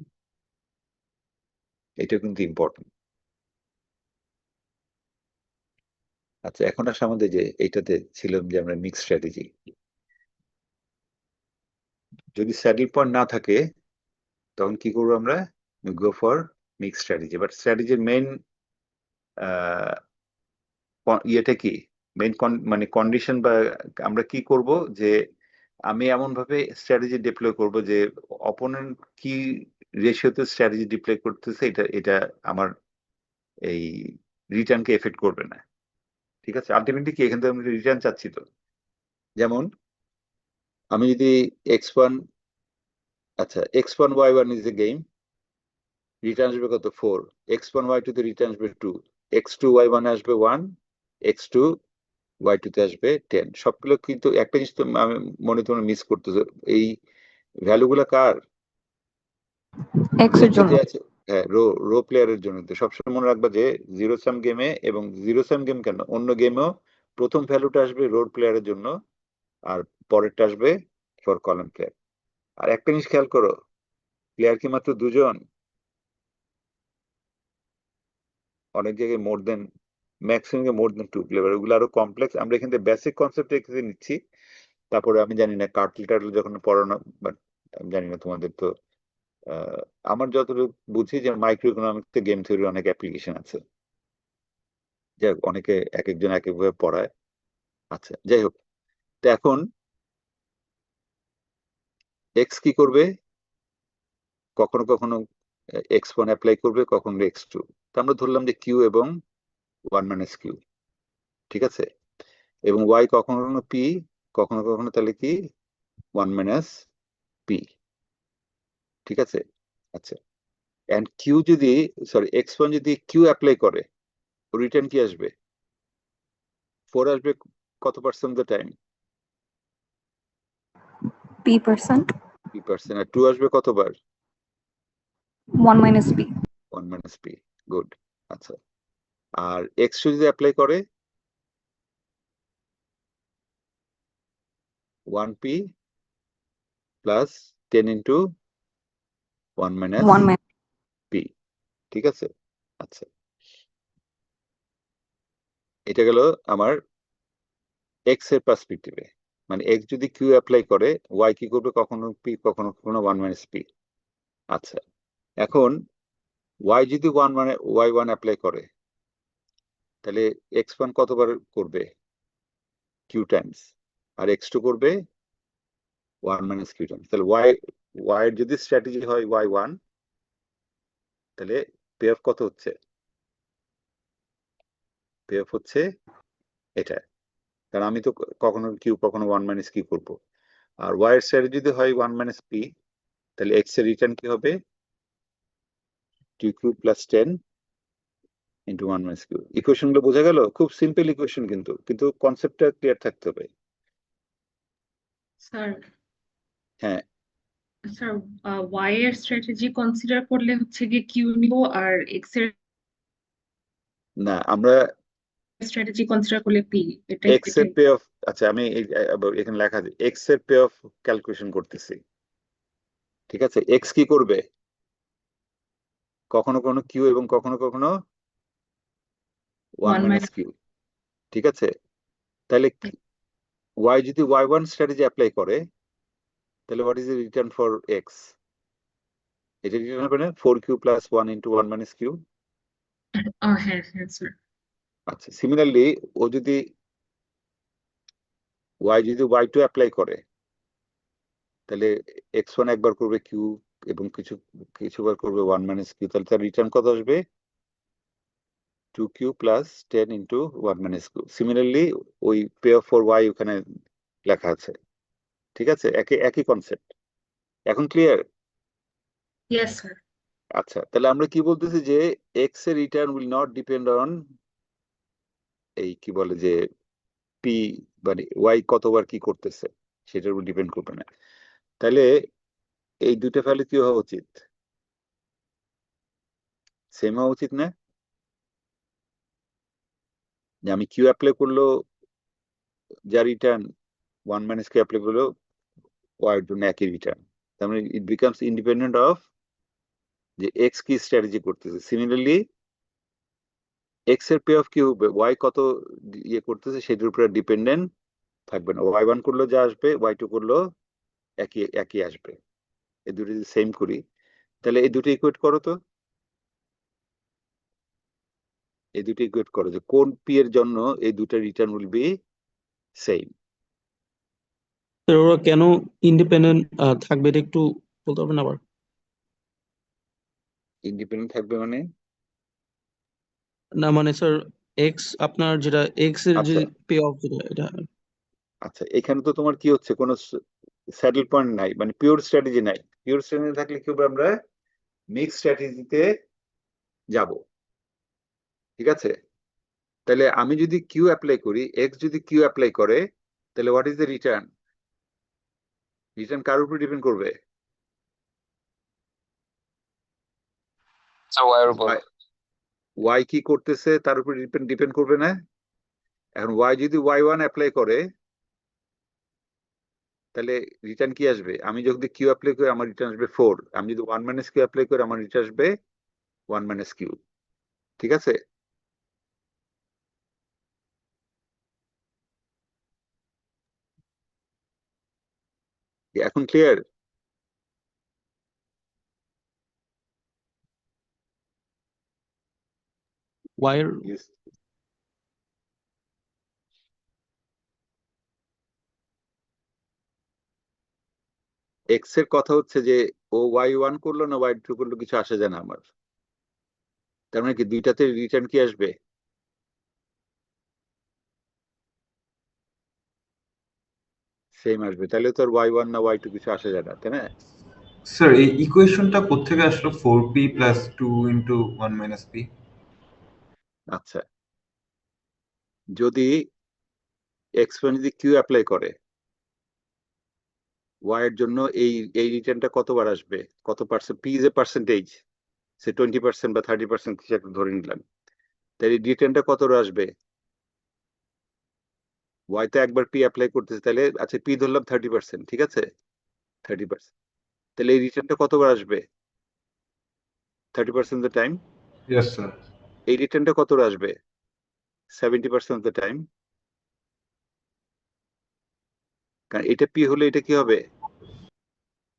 এটা কিন্তু ইম্পর্টেন্ট। আচ্ছা, এখন আসে আমাদের যে এইটাতে ছিলাম যে আমরা মিক্স স্ট্র্যাটেজি, যদি স্যাডেল পয়েন্ট না থাকে তখন কি করবো আমরা, go for mix strategy. But স্ট্র্যাটেজির মেইন ইয়েটা কি, মেইন মানে কন্ডিশন বা আমরা কি করব, যে আমি এমন ভাবে স্ট্র্যাটেজি ডিপ্লয় করব যে অপোনেন্ট কি রেশিওতে স্ট্র্যাটেজি ডিপ্লয় করতেছে এটা এটা আমার এই রিটার্নকে এফেক্ট করবে না। ঠিক আছে, আলটিমেটলি কি এখান থেকে আমি রিটার্ন চাচ্ছি তো। যেমন আমি যদি x1, আচ্ছা x1 y1 is a game, return আসবে কত 4, x1 y2 তে রিটার্ন আসবে 2, x2 y1 আসবে 1, x2 y2 তে আসবে 10। সবগুলো কিন্তু একটা জিনিস তো আমি মনে তোমরা মিস করতেছো, এই ভ্যালু গুলা কার, এক্স এর জন্য। যেতে আছে, হ্যাঁ রো রো প্লেয়ারের জন্য। তো সবসময় মনে রাখবা যে জিরো সাম গেমে, এবং জিরো সাম গেম কেন অন্য গেমেও প্রথম ভ্যালুটা আসবে রো প্লেয়ারের জন্য, আর পরেরটা আসবে ফর কলাম প্লেয়ার। আর একটা জিনিস খেয়াল করো, প্লেয়ার কি মাত্র দুজন, অনেক জায়গায় মোর দেন, ম্যাক্সিমাম মোর দেন 2 প্লেয়ার, ওগুলো আরো কমপ্লেক্স। আমরা এখান থেকে বেসিক কনসেপ্ট এখানে নিচ্ছি। তারপরে আমি জানি না কার্টল টার্টল যখন পড়ানো, বাট আমি জানি না তোমাদের তো আমার যতটুকু বুঝি যে মাইক্রো ইকোনমিক্সে গেম থিওরি অনেক অ্যাপ্লিকেশন আছে, যাই হোক অনেকে এক একজন এক একভাবে পড়ায়। আচ্ছা যাই হোক, তো এখন এক্স কি করবে, কখনো কখনো x1 অ্যাপ্লাই করবে, কখনো x2। তো আমরা ধরলাম যে কিউ এবং 1 মাইনাস কিউ, ঠিক আছে, এবং y কখনো কখনো পি, কখনো কখনো তাহলে কি 1 মাইনাস পি, ঠিক আছে। আচ্ছা, এন্ড কিউ যদি, সরি x1 যদি কিউ অ্যাপ্লাই করে, রিটার্ন কি আসবে, 4 আসবে কত percent the time, p%, p%, আর 2 আসবে কতবার, 1 minus p, 1 minus P, good. আচ্ছা, আর x2 যদি অ্যাপ্লাই করে 1p plus 10 into 1 minus 1 minus P, ঠিক আছে। আচ্ছা, এটা গেল আমার এক্স এর পার্সপেক্টিভে, মানে এক্স যদি কিউ অ্যাপ্লাই করে ওয়াই কি করবে, কখনো পি কখনো কখনো 1 মাইনাস পি। আচ্ছা, এখন ওয়াই যদি 1 মানে y1 অ্যাপ্লাই করে, তাহলে x1 কতবার করবে, কিউ টাইমস, আর x2 করবে 1 মাইনাস কিউ টাইমস। তাহলে ওয়াই এর যদি স্ট্র্যাটেজি হয় y1, তাহলে পে অফ কত হচ্ছে, পে অফ হচ্ছে এটা। কারণ আমি তো কখনো কিউ কখনো 1 মাইনাস কিউ করবো। আর ওয়াই এর স্ট্র্যাটেজি যদি হয় 1 মাইনাস পি, তাহলে এক্স এর রিটার্ন কি হবে 2q plus 10 into 1 minus Q. Equation গুলো বোঝা গেল? খুব সিম্পল ইকুয়েশন, কিন্তু কনসেপ্টটা ক্লিয়ার থাকতে হবে। স্যার হ্যাঁ, স্যার ওয়াই এর স্ট্র্যাটেজি কনসিডার করলে হচ্ছে গিয়ে কিউ নিব, আর এক্স এর না আমরা স্ট্র্যাটেজি কনসিডার করলে পি। এক্স এর পে অফ, আচ্ছা আমি এখানে লেখা আছে এক্স এর পে অফ ক্যালকুলেশন করতেছি। ঠিক আছে, এক্স কি করবে, কখনো কখনো কিউ এবং কখনো কখনো 1 1 মাইনাস কিউ। ঠিক আছে, তাহলে ওয়াই যদি y1 স্ট্র্যাটেজি অ্যাপ্লাই করে, তাহলে what is the return for x? এটা রিটার্ন হবে না 4q plus 1 into 1 minus Q. হ্যাঁ হ্যাঁ স্যার। আচ্ছা, সিমিলারলি ও যদি y2 অ্যাপ্লাই করে, তাহলে x1 একবার করবে কিউ এবং কিছুবার করবে 1 মাইনাস কিউ, তাহলে তার রিটার্ন কত আসবে 2q plus 10 into 1 minus Q. Similarly ওই পে অফ ফর y ওখানে লেখা আছে। ঠিক আছে, একই কনসেপ্ট। এখন ক্লিয়ার? Yes sir. আচ্ছা, তাহলে আমরা কি বলতেছি যে এক্স এর return will not depend on এই কি বলে যে পি, মানে ওয়াই কতবার কি করতেছে সেটার উপর ডিপেন্ড করবে না। তাহলে এই দুটো ভ্যালু কি হওয়া উচিত? সেম হওয়া উচিত না? যে আমি কিউ অ্যাপ্লাই করলো, যা রিটার্ন 1 মাইনাস কিউ অ্যাপ্লাই করলো ওয়াই জন্য একই রিটার্ন। তার মানে ইট বিকামস ইন্ডিপেন্ডেন্ট অফ যে এক্স কি স্ট্র্যাটেজি করতেছে। সিমিলারলি এক্স এর পে অফ কি হবে, ওয়াই কত ইয়ে করতেছে সেটার উপরে ডিপেন্ডেন্ট থাকবে না। y1 করলো যা আসবে y2 করলো একই আসবে। এই দুটো যদি সেম করি, তাহলে এই দুটো ইকুয়েট করো তো, এই দুটো ইকুয়েট করো যে কোন পি এর জন্য এই দুটো রিটার্ন উইল বি সেম। ওরা কেন ইন্ডিপেন্ডেন্ট থাকবে এটা একটু বলতে পারবেন আবার? ইন্ডিপেন্ডেন্ট থাকবে মানে? না মানে স্যার, এক্স আপনার যেটা এক্স এর যে আচ্ছা পে অফ যেটা এটা। আচ্ছা, এখানে তো তোমার কি হচ্ছে, কোনো স্যাডেল পয়েন্ট নাই, মানে পিওর স্ট্র্যাটেজি নাই। পিওর স্ট্র্যাটেজি থাকলে কি হবে, আমরা মিক্স স্ট্র্যাটেজিতে যাব। ঠিক আছে, তাহলে আমি যদি কিউ অ্যাপ্লাই করি, এক্স যদি কিউ অ্যাপ্লাই করে, তাহলে what is the return? Return কার উপর ডিপেন্ড করবে? স্যার ওয়াই এর উপর। ওয়াই কি করতেছে তার উপর ডিপেন্ড করবে না? এখন ওয়াই যদি y1 অ্যাপ্লাই করে, তাহলে রিটার্ন কি আসবে? আমি যদি কিউ অ্যাপ্লাই করি আমার রিটার্ন আসবে 4। আমি যদি 1 মাইনাস কিউ অ্যাপ্লাই করি আমার রিটার্ন আসবে 1 মাইনাস কিউ। ঠিক আছে, এখন ক্লিয়ার? ওয়াই এর এক্স এর কথা হচ্ছে যে ও y1 করলো না y2 করলো কিছু আসে যায় না আমার। তার মানে কি দুইটাতে রিটার্ন কি আসবে? সেম আসবে। তাহলে তো আর y1 না y2 কিছু আসে যায় না, তাই না? স্যার এই ইকুয়েশনটা কোত্থেকে আসলো 4p plus 2 into 1 minus p? আচ্ছা, যদি x1 যদি কিউ অ্যাপ্লাই করে, y এর জন্য এই রিটার্নটা কতবার আসবে, কত percent? P is a percentage, সে 20% বা 30% কিছু একটা ধরে নিলাম। তাহলে রিটার্নটা কতবার আসবে? ওয়াই তে একবার পি অ্যাপ্লাই করতেছে, তাহলে আচ্ছা পি ধরলাম 30%, ঠিক আছে 30%, তাহলে এই রিটার্নটা কতবার আসবে 30% of the time? Yes sir. এই রিটার্নটা কতবার আসবে 70% অফ দ্য টাইম? কারণ এটা পি হলে এটা কি হবে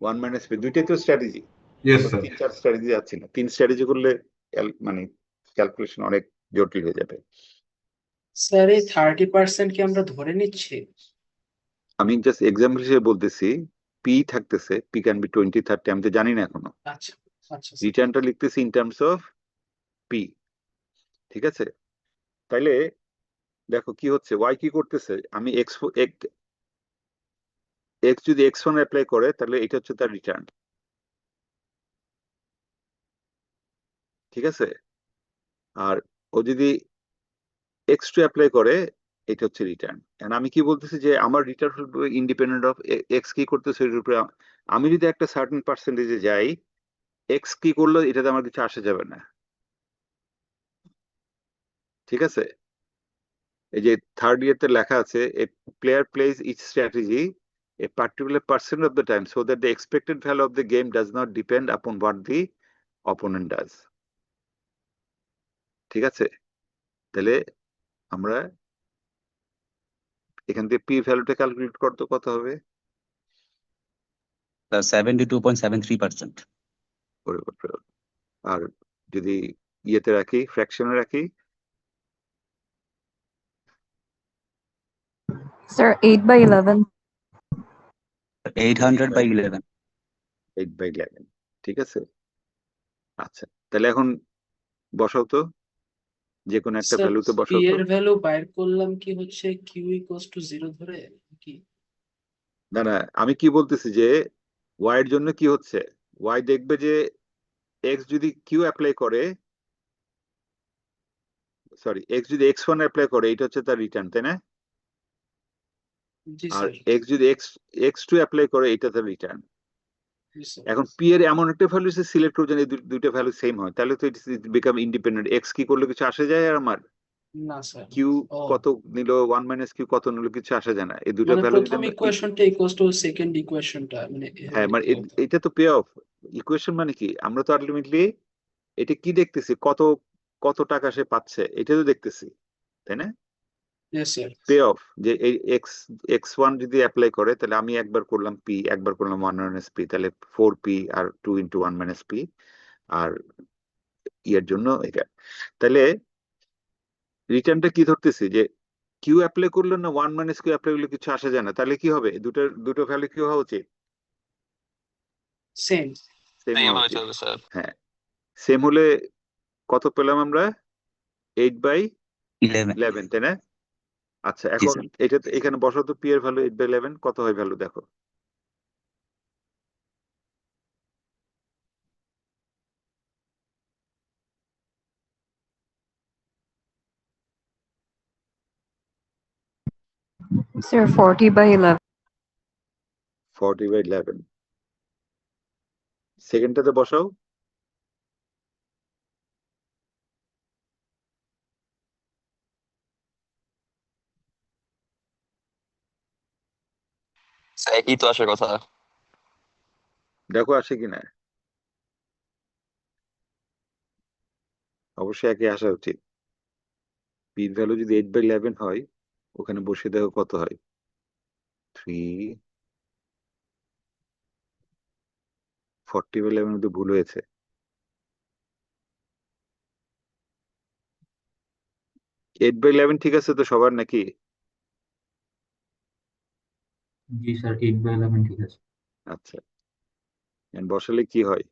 1 মাইনাস পি। দুইটাই তো স্ট্র্যাটেজি, ইয়েস আমরা স্যার। 3-4 স্ট্র্যাটেজি যাচ্ছি না। 3 স্ট্র্যাটেজি করলে মানে ক্যালকুলেশন অনেক জটিল হয়ে যাবে। স্যার এই 30% কি আমরা ধরে নিচ্ছি? আমি জাস্ট এক্সাম্পল হিসেবে বলতেছি, পি থাকতেছে, পি ক্যান বি 20-30, আমি তো জানি না এখনো। আচ্ছা আচ্ছা স্যার। রিটার্নটা লিখতেছি ইন টার্মস অফ পি। ঠিক আছে, তাইলে দেখো কি হচ্ছে, ওয়াই কি করতেছে, আমি এক্স যদি x1 অ্যাপ্লাই করে তাহলে এটা হচ্ছে তার রিটার্ন, ঠিক আছে? আর ও যদি x2 অ্যাপ্লাই করে এটা হচ্ছে রিটার্ন। এন্ড আমি কি বলতেছি যে আমার রিটার্ন হবে ইন্ডিপেন্ডেন্ট অফ এক্স কি করতেছে এর উপরে। আমি যদি একটা সার্টেন পার্সেন্টেজে যাই, এক্স কি করলো এটাতে আমার কিছু আসে যাবে না, ঠিক আছে? এই যে থার্ড ইয়ারতে লেখা আছে, a player plays each strategy a particular percent of the time so that the expected value of the game does not depend upon what the opponent does, ঠিক আছে? তাহলে আমরা এখান থেকে পি ভ্যালুটা ক্যালকুলেট করতে কত হবে? 72.73%। ওরে বাপরে। আর যদি ইয়েতে রাখি, ফ্র্যাকশনে রাখি, Sir, 8/11. 800/11। 8/11, ঠিক আছে? আচ্ছা, তাহলে এখন বসাও তো, যে কোনো একটা স্যার ভ্যালুতে পি বসাও তো। এর ভ্যালু বাইর করলাম কি হচ্ছে কিউ ইকুয়ালস টু 0 ধরে কি? না না, আমি কি বলতেছি যে ওয়াই এর জন্য কি হচ্ছে, ওয়াই দেখবে যে এক্স যদি কিউ অ্যাপ্লাই করে, সরি এক্স যদি x1 অ্যাপ্লাই করে এটা হচ্ছে তার রিটার্ন, তাই না? জি আর স্যার, এক্স যদি x2 অ্যাপ্লাই করে এটা তার রিটার্ন। জি স্যার। এখন পি এর এমন একটা ভ্যালু সিলেক্ট করছেন এই দুইটা ভ্যালু সেম হয়, তাহলে তো ইট বিকাম ইন্ডিপেন্ডেন্ট। এক্স কি করলে কিছু আসে যায় আর আমার না স্যার। কিউ ও, কত নিল, 1 - কিউ কত নিল, কিছু আসে যায় না। এই দুটো মানে ভ্যালু যদি প্রথম আমরা ইকুয়েশনটা ইকুয়ালস টু সেকেন্ড ইকুয়েশনটা মানে এভাবে হ্যাঁ মানে লিখলে হতো। এটা তো পে অফ ইকুয়েশন, মানে কি আমরা তো আলটিমেটলি এটা কি দেখতেছি, কত কত টাকা সে পাচ্ছে এটা তো দেখতেছি, তাই না? Yes sir. পে অফ যে এই x1 যদি অ্যাপ্লাই করে তাহলে আমি একবার করলাম পি, একবার করলাম 1 - পি, তাহলে 4p আর 2 × 1 - পি, আর ইয়ের জন্য এটা। তাহলে রিটার্নটা কি ধরতেছি যে কিউ অ্যাপ্লাই করলো না 1 - কিউ অ্যাপ্লাই করলে কিছু আসা যায় না, তাহলে কি হবে, দুটো ভ্যালু কি হওয়া উচিত? সেম। সেম এই হওয়া হয়ে উচিত। যাবে স্যার। হ্যাঁ, সেম হলে কত পেলাম আমরা? 11। 8/11, তাই না? আচ্ছা, জি এখন স্যার। এটা এখানে বসাও তো, পি এর ভ্যালু 8/11 কত হয় ভ্যালু দেখো। Sir, 40/11. 40/11, সেকেন্ডটাতে বসাও। স্যার একই তো আসার কথা। দেখো আসে কিনা, অবশ্যই একই আসা উচিত। পি ভ্যালু যদি 8/11 হয়, ওখানে বসে দেখো কত হয়। 3 40/11 মধ্যে ভুল হয়েছে। 8/11 ঠিক আছে তো সবার নাকি? জি স্যার, 8/11 ঠিক আছে। আচ্ছা, and বসালে কি হয়?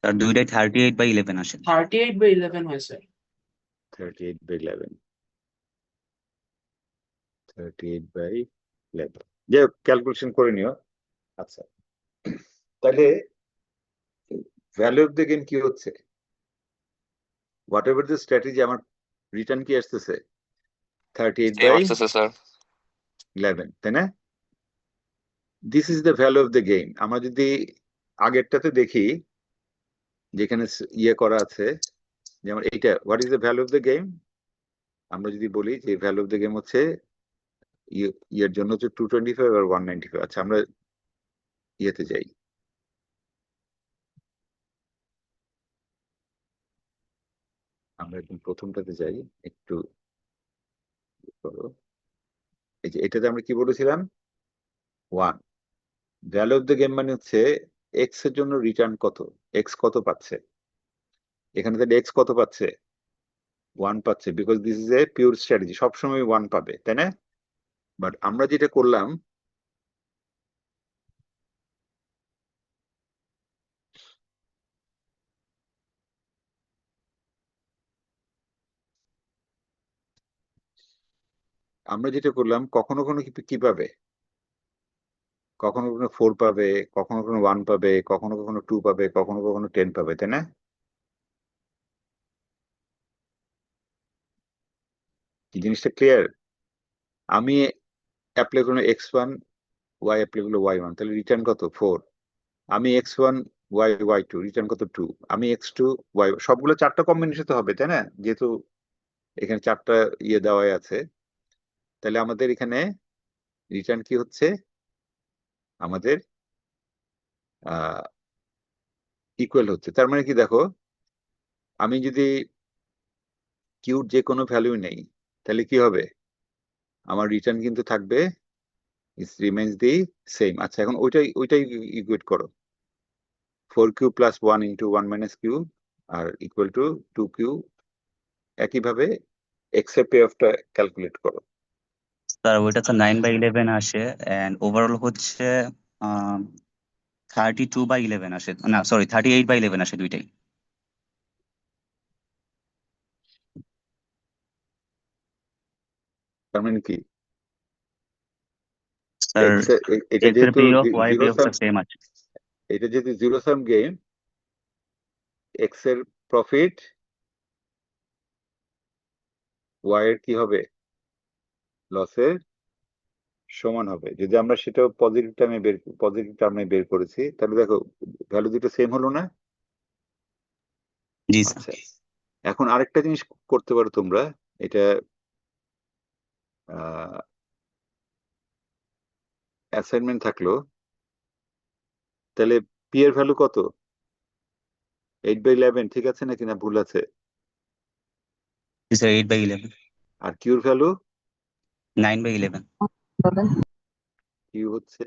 আর দুইটাই 38/11 আসে। 38/11 হয় স্যার। 38/11, 38/11, যে ক্যালকুলেশন করে নিও। আচ্ছা, তাহলে ভ্যালু অফ দ্য গেম কি হচ্ছে, হোয়াট এভার দ্য স্ট্র্যাটেজি, আমার রিটার্ন কি আসতেছে? সেম আসতেছে স্যার। 38/11, তাই না? This is the value of the game. আমরা যদি আগেরটাতে দেখি, যেখানে ইয়ে করা আছে, যেমন এইটা, what is the value of the game, আমরা যদি বলি যে ভ্যালু অফ দ্য গেম হচ্ছে ইয়ের জন্য হচ্ছে 225 আর 195। আচ্ছা, আমরা ইয়েতে যাই, আমরা একদম প্রথমটাতে যাই, একটু করো। এই যে এটাতে আমরা কি বলেছিলাম, 1। ভ্যালু অফ দ্য গেম মানে হচ্ছে এক্স এর জন্য রিটার্ন কত, এক্স কত পাচ্ছে। এখানে তাহলে এক্স কত পাচ্ছে? 1 পাচ্ছে, because this is a pure strategy, সবসময় 1 পাবে, তাই না? বাট আমরা যেটা করলাম, আমরা যেটা করলাম, কখনো কোনো কি পাবে, কখনো কখনো 4 পাবে, কখনো কখনো 1 পাবে, কখনো কখনো 2 পাবে, কখনো কখনো 10 পাবে, তাই না? কি জিনিসটা ক্লিয়ার? আমি অ্যাপ্লাই করলাম x1, y অ্যাপ্লাই করলো y1, তাহলে রিটার্ন কত? 4। আমি x1 y2 রিটার্ন কত? 2। আমি x2 y, সবগুলো 4টা কম্বিনেশন তো হবে, তাই না? যেহেতু এখানে 4টা ইয়ে দেওয়াই আছে, তাহলে আমাদের এখানে রিটার্ন কি হচ্ছে? আমাদের ইকুয়াল হচ্ছে। তার মানে কি দেখো, আমি যদি কিউর যে কোনো ভ্যালু নেই, তাহলে কি হবে? আমার রিটার্ন কিন্তু থাকবে, ইট রিমেইনস দি সেম। আচ্ছা, এখন ওইটাই ইকুয়েট করো, 4q plus 1 into 1 minus Q আর ইকুয়াল টু 2q। একইভাবে এক্স এর পে অফটা ক্যালকুলেট করো। স্যার ওইটা তো 9/11 আসে, এন্ড ওভারঅল হচ্ছে 32/11 আসে, না সরি 38/11 আসে দুইটাই। তার মানে কি, স্যার এটা এক্স এর যেহেতু pay off Y pay zero of sum, same আছে। এটা যেহেতু জিরো সাম গেম, এক্স এর প্রফিট ওয়াই এর কি হবে? লসের সমান হবে। যদি আমরা সেটা পজিটিভ টার্মে বের করেছি, তাহলে দেখো ভ্যালু দুটো সেম হলো না? জি স্যার। আচ্ছা, এখন আরেকটা জিনিস করতে পারো তোমরা, এটা অ্যাসাইনমেন্ট থাকলো। তাহলে পি এর ভ্যালু কত? 8/11, ঠিক আছে নাকি, না ভুল আছে? জি স্যার 8/11, আর কিউর ভ্যালু 9/11। 11. কিউ হচ্ছে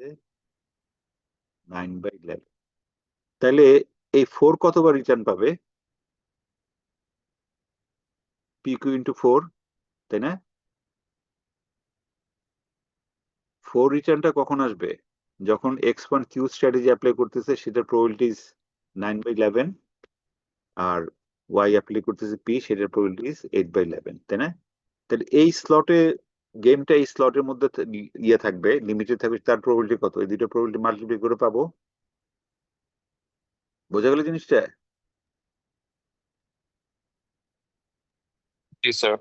9/11। তাহলে এই 4 কতবার রিটার্ন পাবে? পি কিউ ইন্টু 4, তাই না? 4 রিটার্নটা কখন আসবে? যখন x1 কিউ স্ট্র্যাটেজি অ্যাপ্লাই করতেছে, সেটার প্রবাবিলিটি 9/11, আর y অ্যাপ্লাই করতেছে p, সেটার প্রবাবিলিটি 8/11, তাই না? তাহলে এই স্লটে, গেমটা এই স্লটের মধ্যে ইয়ে থাকবে, লিমিটেড থাকবে, তার প্রবাবিলিটি কত? এই দুটো প্রবাবিলিটি মাল্টিপ্লাই করে পাবো। বোঝা গেল জিনিসটা? জি স্যার।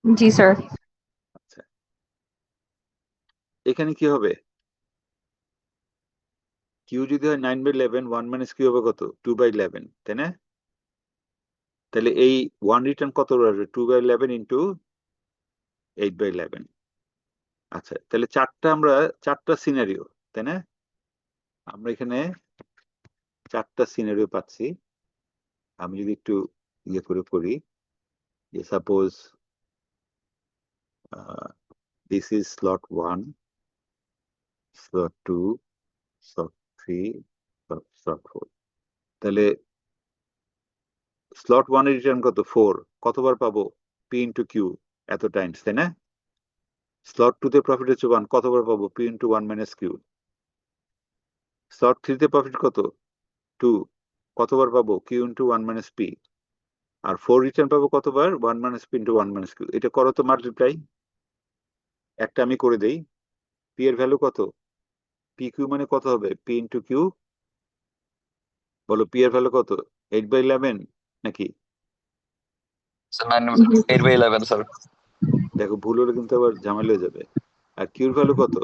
Ji sir. আচ্ছা, এখানে কি হবে? কিউ যদি হয় 9/11, 1 মাইনাস কিউ হবে কত? 2/11, তাই না? তাহলে এই 1 রিটার্ন কত আসবে? 2/11 ইন্টু 8/11। আচ্ছা, তাহলে আমরা 4টা সিনারিও, তাই না? আমরা এখানে 4টা সিনারিও পাচ্ছি। আমি যদি একটু ইয়ে করে করি, যে suppose this is slot 1, slot 2, slot 3, slot 4। তাহলে স্লট 1 এর রিটার্ন কত? 4। কতবার পাবো? পি ইন্টু কিউ এত টাইমস, তাই না? স্লট 2 তে প্রফিট হচ্ছে 1, কতবার পাবো? P into 1 minus Q. Slot 3 তে প্রফিট কত? 2, কতবার পাবো? Q into 1 minus P. আর 4 রিটার্ন পাবো কতবার? 1 minus P into 1 minus Q. এটা করো তো মাল্টিপ্লাই। একটা আমি করে দেই। পি এর ভ্যালু কত? পি কিউ মানে কত হবে? P into Q. বলো, পি এর ভ্যালু কত? 8/11 নাকি? Sir Mhm. 8/11 স্যার। দেখো, ভুল হলে কিন্তু আবার ঝামেলা হয়ে যাবে। আর কিউর ভ্যালু কত?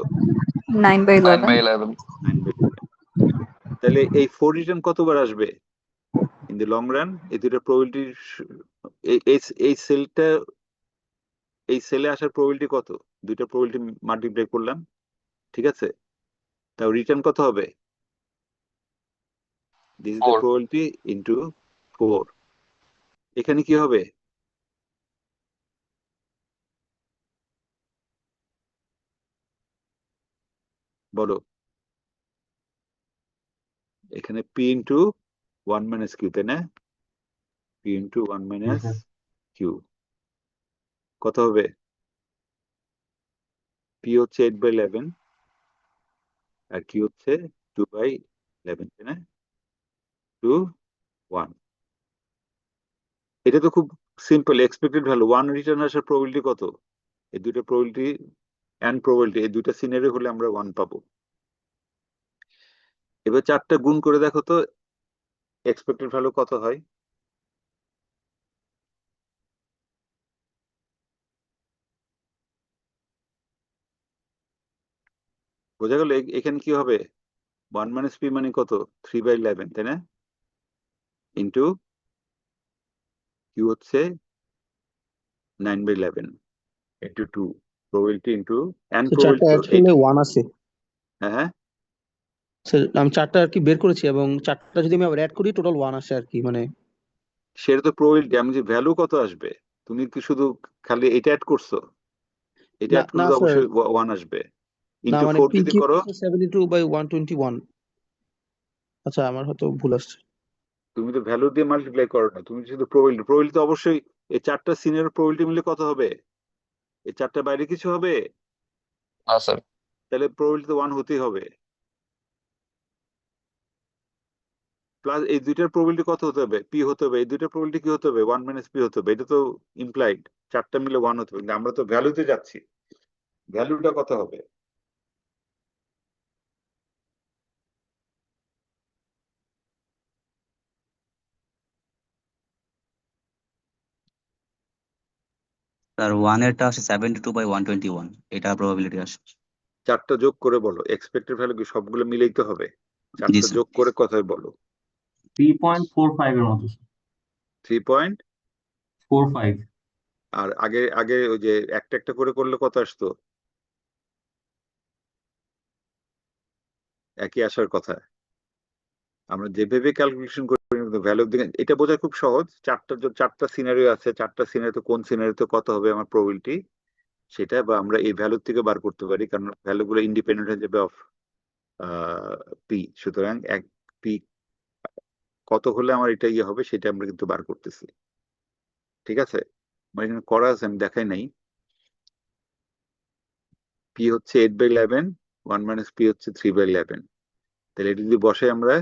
9/11. 9/11। 9/11। তাহলে এই 4 রিটার্ন কতবার আসবে ইন দ্য লং রান? এই দুটো প্রবাবিলিটি, এই সেলটা, এই সেলে আসার প্রবাবিলিটি কত? দুইটা প্রবাবিলিটি মাল্টিপ্লাই করলাম, ঠিক আছে? তাও রিটার্ন কত হবে? This is the 4। Probability into 4। এখানে কি হবে? বলো, এখানে পি ইন্টু 1 মাইনাস কিউ, তাই না? পি ইন্টু 1 জি মাইনাস স্যার। কিউ কত হবে? পি হচ্ছে 8/11 আর কিউ হচ্ছে 2/11, তাই না? 2, 1। এটা তো খুব সিম্পল। এক্সপেক্টেড ভ্যালু 1 রিটার্ন আসার প্রবাবিলিটি কত? এই দুইটা প্রবাবিলিটি অ্যান্ড প্রবাবিলিটি, এই দুইটা সিনারি হলে আমরা 1 পাবো। এবার 4টা গুণ করে দেখো তো এক্সপেক্টেড ভ্যালু কত হয়। বোঝা গেল? এখানে কি হবে? 1 মাইনাস পি মানে কত? 3/11, তাই না? ইন্টু কিউ হচ্ছে 9/11 into 2 probability into and sir চারটা প্রবাবিলিটি তো অ্যাকচুয়ালি 8। 1 আছে হ্যাঁ, স্যার, আমি চারটা আর কি বের করেছি এবং চারটা যদি আমি আবার অ্যাড করি টোটাল 1 আসে আর কি, মানে সেটা তো প্রবাবিলিটি। আমি যে ভ্যালু কত আসবে, তুমি কি শুধু খালি এটা অ্যাড করছো? এটা না অ্যাড করলে না তো স্যার, অবশ্যই 1 আসবে। না ইন্টু মানে 4 পি যদি কিউ করো, 72/121। আচ্ছা, আমার হয়তো ভুল আসছে। তুমি তো ভ্যালু দিয়ে মাল্টিপ্লাই করো না, তুমি শুধু প্রবাবিলিটি। প্রবাবিলিটি তো অবশ্যই এই 4টা সিনের প্রবাবিলিটি মিলে কত হবে? এই 4টার বাইরে কিছু হবে? না স্যার। তাহলে প্রবাবিলিটি তো 1 হতেই হবে। প্লাস এই দুইটার প্রবাবিলিটি কত হতে হবে? পি হতে হবে। এই দুইটার প্রবাবিলিটি কি হতে হবে? 1 মাইনাস পি হতে হবে। এটা তো ইমপ্লাইড 4টা মিলে 1 হতে হবে, কিন্তু আমরা তো ভ্যালুতে যাচ্ছি। ভ্যালুটা কত হবে? তার 1 এরটা আসে 72/121, এটা প্রবাবিলিটি আসে। 4টা যোগ করে বলো। এক্সপেক্টেড ভ্যালু কি সবগুলো মিলেই তো হবে? জি 4টা স্যার। যোগ করে কথাই বলো। 3.45 এর মতো, 3 45। আর আগে আগে ওই যে একটা একটা করে করলে কত আসতো? একই আসার কথা। আমরা যেভাবে ক্যালকুলেশন করি ভ্যালুর দিকে, এটা বোঝা খুব সহজ। 4টা সিনারিও আছে, 4টা সিনারিতে কোন সিনারিতে কত হবে আমার প্রবাবিলিটি, সেটা বা আমরা এই ভ্যালুর থেকে বার করতে পারি, কারণ ভ্যালুগুলো ইন্ডিপেন্ডেন্ট হয়ে যাবে অফ পি। সুতরাং এক পি কত হলে আমার এটা ইয়ে হবে, সেটা আমরা কিন্তু বার করতেছি। ঠিক আছে, আমার এখানে করা আছে, আমি দেখাই নাই। পি হচ্ছে 8/11, 1 মাইনাস পি হচ্ছে 3/11। তাহলে এটা যদি বসাই আমরা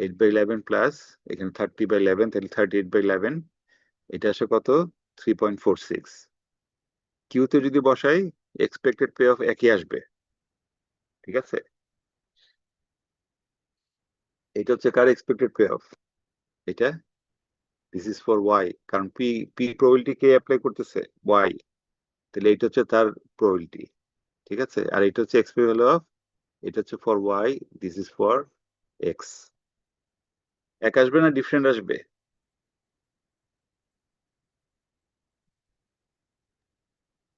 8/11 প্লাস এখানে 30/11, তাহলে 38/11, এটা আসে কত? 3.46। কিউতে যদি বসাই এক্সপেক্টেড পে অফ একই আসবে। ঠিক আছে, এটা হচ্ছে কার এক্সপেক্টেড পে অফ? এটা দিস ইজ ফর ওয়াই, কারণ পি পি প্রবাবিলিটি কে অ্যাপ্লাই করতেছে? ওয়াই। তাহলে এটা হচ্ছে তার প্রবাবিলিটি। ঠিক আছে, আর এটা হচ্ছে এক্সপেক্টেড ভ্যালু অফ, এটা হচ্ছে for Y, this is for X. এক আসবে না ডিফারেন্ট আসবে?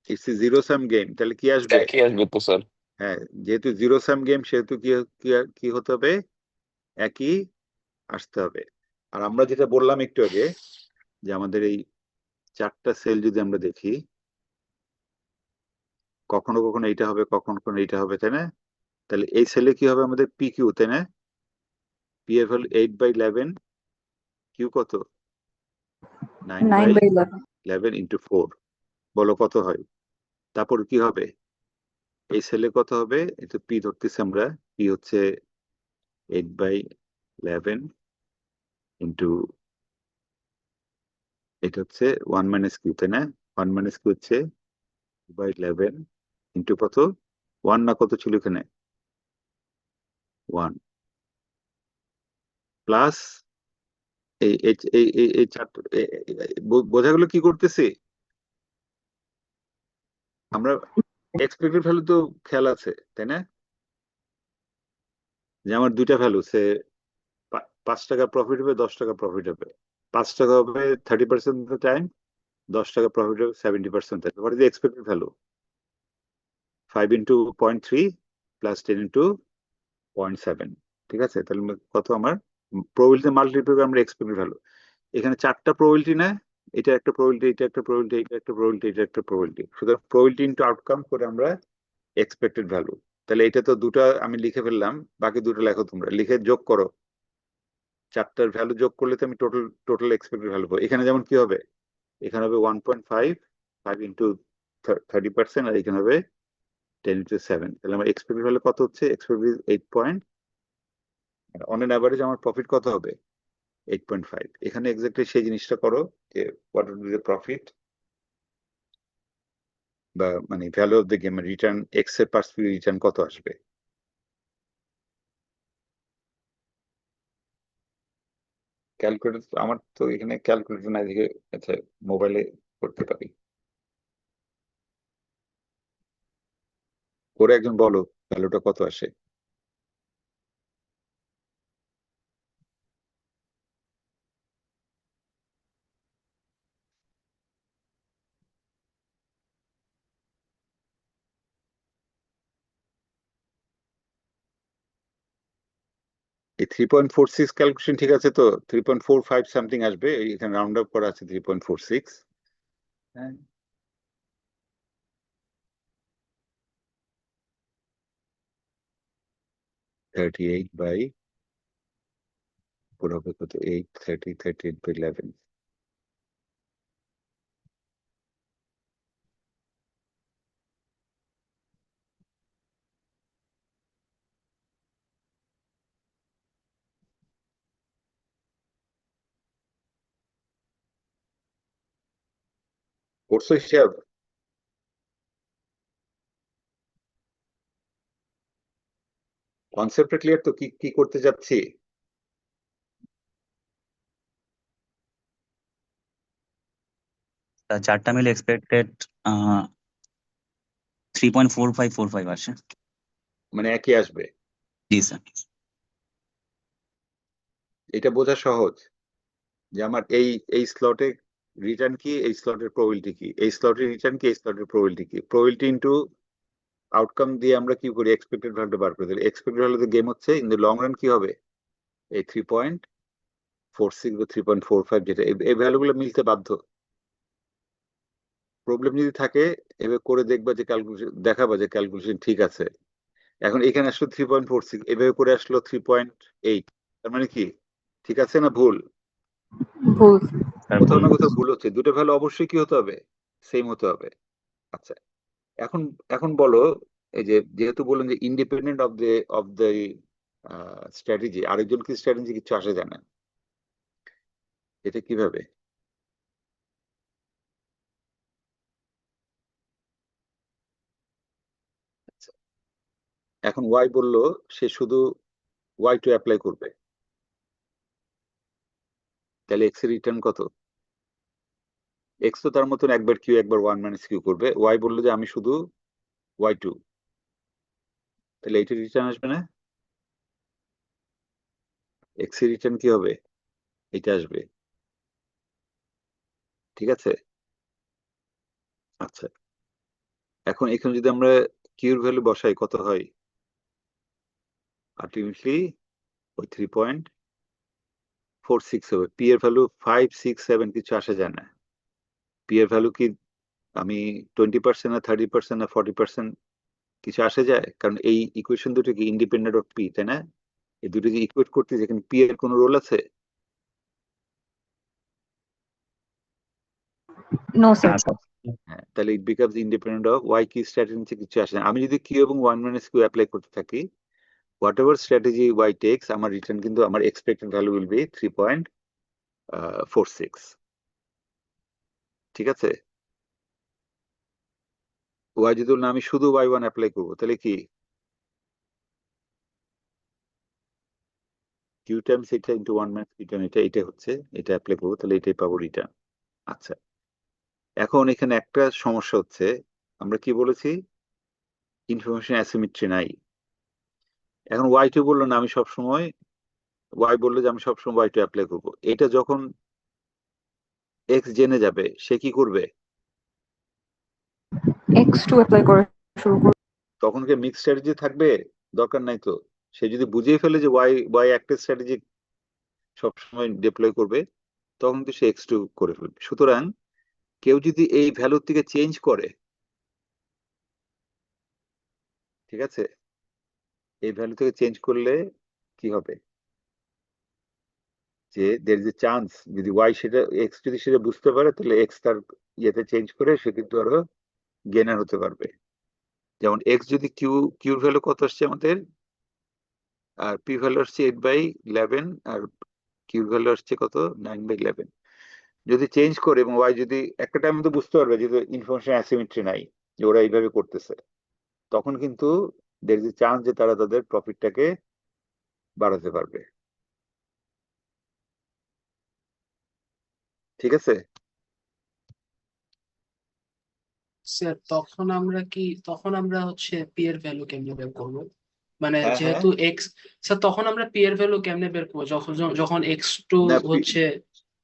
It's a zero sum game, তাহলে কি আসবে? একই আসবে তো স্যার। হ্যাঁ, যেহেতু জিরো সাম গেম সেহেতু কি কি কি হতে হবে? একই আসতে হবে। আর আমরা যেটা বললাম একটু আগে, যে আমাদের এই 4টা সেল যদি আমরা দেখি, কখনো কখনো এইটা হবে, কখনো কখনো এইটা হবে, তাই না? তাহলে এই সেলে কি হবে আমাদের? পি কিউ, তাই না? পি এর ভ্যালু 8/11, কিউ কত? 9/11. 9/11 ইন্টু 4, বলো কত হয়? তারপর কি হবে? এই সেলে কত হবে? এটা পি ধরতেছি আমরা। পি হচ্ছে 8/11 ইন্টু, এটা হচ্ছে 1 মাইনাস কিউ, তাই না? 1 মাইনাস কিউ হচ্ছে 2/11 ইন্টু কত? 1 না কত ছিল এখানে? 1 প্লাস এই এই এই এই এই চারটা বোঝা গেল কি করতেছি আমরা? এক্সপেক্টেড ভ্যালু তো খেয়াল আছে, তাই না? যে আমার দুইটা ভ্যালু, সে 5 টাকা প্রফিট হবে, 10 টাকা প্রফিট হবে। 5 টাকা হবে 30% অফ দ্য টাইম, 10 টাকা প্রফিট হবে 70% time. What is the expected value? 5 into 0.3 plus 10 into 0.7। ঠিক আছে, তাহলে কত আমার প্রবাবিলিটি মাল্টিপ্লাই করে আমরা এক্সপেক্টেড ভ্যালু। এখানে 4টা প্রবাবিলিটি না, এটা একটা প্রবাবিলিটি, এটা একটা প্রবাবিলিটি, এটা একটা প্রবাবিলিটি, এটা একটা প্রবাবিলিটি। সুতরাং প্রবাবিলিটি ইন্টু আউটকাম করে আমরা এক্সপেক্টেড ভ্যালু। তাহলে এটা তো দুটা আমি লিখে ফেললাম, বাকি দুটো লেখো তোমরা, লিখে যোগ করো। 4টার ভ্যালু যোগ করলে তো আমি টোটাল এক্সপেক্টেড ভ্যালু পাবো। এখানে যেমন কি হবে? এখানে হবে 1.5, 5 ইন্টু 30%, আর এখানে হবে 10 ইন্টু 7। তাহলে আমার এক্সপেক্টেড ভ্যালু কত হচ্ছে? এক্সপেক্টেড 8 অন এন অ্যাভারেজ আমার প্রফিট কত হবে? 8.5। এখানে এক্স্যাক্টলি সেই জিনিসটা করো, যে what will be the profit. বা মানে value of the game return x এর পার্সপেক্টিভ রিটার্ন কত আসবে? ক্যালকুলেটর আমার তো এখানে ক্যালকুলেটর না দেখে আচ্ছা মোবাইলে করতে পারি। করে একজন বলো ভ্যালুটা কত আসে। এই 3.46 ক্যালকুলেশন ঠিক আছে তো? 3.45 সামথিং আসবে, এখানে রাউন্ড আপ করা আছে 3.46। হ্যাঁ, থার্টি এইট বাই পুরো হবে কত? 38 বাই 11। করছো হিসাব? কনসেপ্টটা ক্লিয়ার তো? কি কি করতে যাচ্ছি? চারটা মিলে এক্সপেক্টেড 3.4545 আসে। মানে একই আসবে? জি স্যার। এটা বোঝা সহজ যে আমার এই স্লটে রিটার্ন কি, এই স্লটের প্রবাবিলিটি কি, এই স্লটের রিটার্ন কি, এই স্লটের প্রবাবিলিটি কি, প্রবাবিলিটি ইনটু আউটকাম দিয়ে আমরা কি করি এক্সপেক্টেড ভ্যালুটা বার করে দিই। এক্সপেক্টেড ভ্যালু গেম হচ্ছে ইন দ্য লং রান কি হবে এই 3.46 বা 3.45 যেটা এই ভ্যালুগুলো মিলতে বাধ্য। প্রবলেম যদি থাকে এভাবে করে দেখবা যে ক্যালকুলেশন দেখাবা যে ক্যালকুলেশন ঠিক আছে। এখন এখানে আসলো 3.46, এভাবে করে আসলো 3.8, তার মানে কি ঠিক আছে না ভুল? ভুল। কোথাও না কোথাও ভুল হচ্ছে। দুটো ভ্যালু অবশ্যই কি হতে হবে? সেম হতে হবে। আচ্ছা, এখন এখন বলো এই যে যেহেতু বললেন যে ইন্ডিপেন্ডেন্ট অফ দ্য স্ট্র্যাটেজি, আরেকজন কি স্ট্র্যাটেজি কিছু আসে যায় না, এটা কিভাবে? আচ্ছা, এখন ওয়াই বললো সে শুধু ওয়াই টু অ্যাপ্লাই করবে, তাহলে এক্স এর রিটার্ন কত? এক্স তো তার মতন একবার কিউ একবার ওয়ান মাইনাস কিউ করবে। ওয়াই বললো যে আমি শুধু ওয়াই টু, তাহলে এইটা রিটার্ন আসবে না? এক্স এর রিটার্ন কি হবে? এটা আসবে। ঠিক আছে? আচ্ছা, এখন এখানে যদি আমরা কিউর ভ্যালু বসাই কত হয়? আলটিমেটলি ওই 3.46 হবে। পি এর ভ্যালু 5, 6, 7 কিছু আসা যায় না। পি এর ভ্যালু কি আমি 20% না 30% না 40% কিছু আসে যায়? কারণ এই ইকুয়েশন দুটো কি ইন্ডিপেন্ডেন্ট অফ পি, তাই না? এই দুটো যে ইকুয়েট করতে যেখানে পি এর কোনো রোল আছে? No sir. হ্যাঁ, তাহলে it becomes independent of Y কি স্ট্র্যাটেজি কিছু আসে না। আমি যদি কিউ এবং ওয়ান মাইনাস কিউ অ্যাপ্লাই করতে থাকি, whatever strategy Y takes, আমার রিটার্ন কিন্তু আমার এক্সপেক্টেড ভ্যালু উইল বি 3.46। ঠিক আছে? ওয়াই যদি না আমি শুধু ওয়াই ওয়ান অ্যাপ্লাই করবো, তাহলে কি কিউ টাইমস এটা into one minus Q time এটা হচ্ছে, এটা অ্যাপ্লাই করবো, তাহলে এটাই পাবো রিটার্ন। আচ্ছা, এখন এখানে একটা সমস্যা হচ্ছে, আমরা কি বলেছি ইনফরমেশন অ্যাসিমেট্রি নাই। এখন ওয়াই টু বললো না আমি সবসময়, ওয়াই বললো যে আমি সবসময় ওয়াই টু অ্যাপ্লাই করবো। এটা যখন এক্স জেনে যাবে সে কি করবে? X2 অ্যাপ্লাই করা শুরু করব। তখন কি মিক্স স্ট্র্যাটেজি থাকবে? দরকার নাই তো। সে যদি বুঝিয়ে ফেলে যে ওয়াই ওয়াই একটা স্ট্র্যাটেজি সবসময় ডিপ্লয় করবে, তখন কিন্তু সে এক্স টু করে ফেলবে। সুতরাং কেউ যদি এই ভ্যালুর থেকে চেঞ্জ করে, ঠিক আছে, এই ভ্যালু থেকে চেঞ্জ করলে কি হবে যে দের ইজ এ চান্স যদি ওয়াই সেটা এক্স যদি সেটা বুঝতে পারে, তাহলে এক্স তার ইয়েতে চেঞ্জ করে সে কিন্তু আরো গেনার হতে পারবে। যেমন এক্স যদি কিউর ভ্যালু কত আসছে আমাদের, আর পি ভ্যালু আসছে 8/11, আর কিউর ভ্যালু আসছে কত 9/11। যদি চেঞ্জ করে এবং ওয়াই যদি একটা টাইম তো বুঝতে পারবে যেহেতু ইনফরমেশন অ্যাসিমেট্রি নাই, যে ওরা এইভাবে করতেছে, তখন কিন্তু দের ইজ চান্স যে তারা তাদের প্রফিটটাকে বাড়াতে পারবে। ঠিক আছে? স্যার তখন আমরা হচ্ছে পি এর ভ্যালু কেমনে বের করবো? মানে হ্যাঁ, হ্যাঁ। যেহেতু এক্স, স্যার তখন আমরা পি এর ভ্যালু কেমনে বের করবো যখন x2 না, হচ্ছে?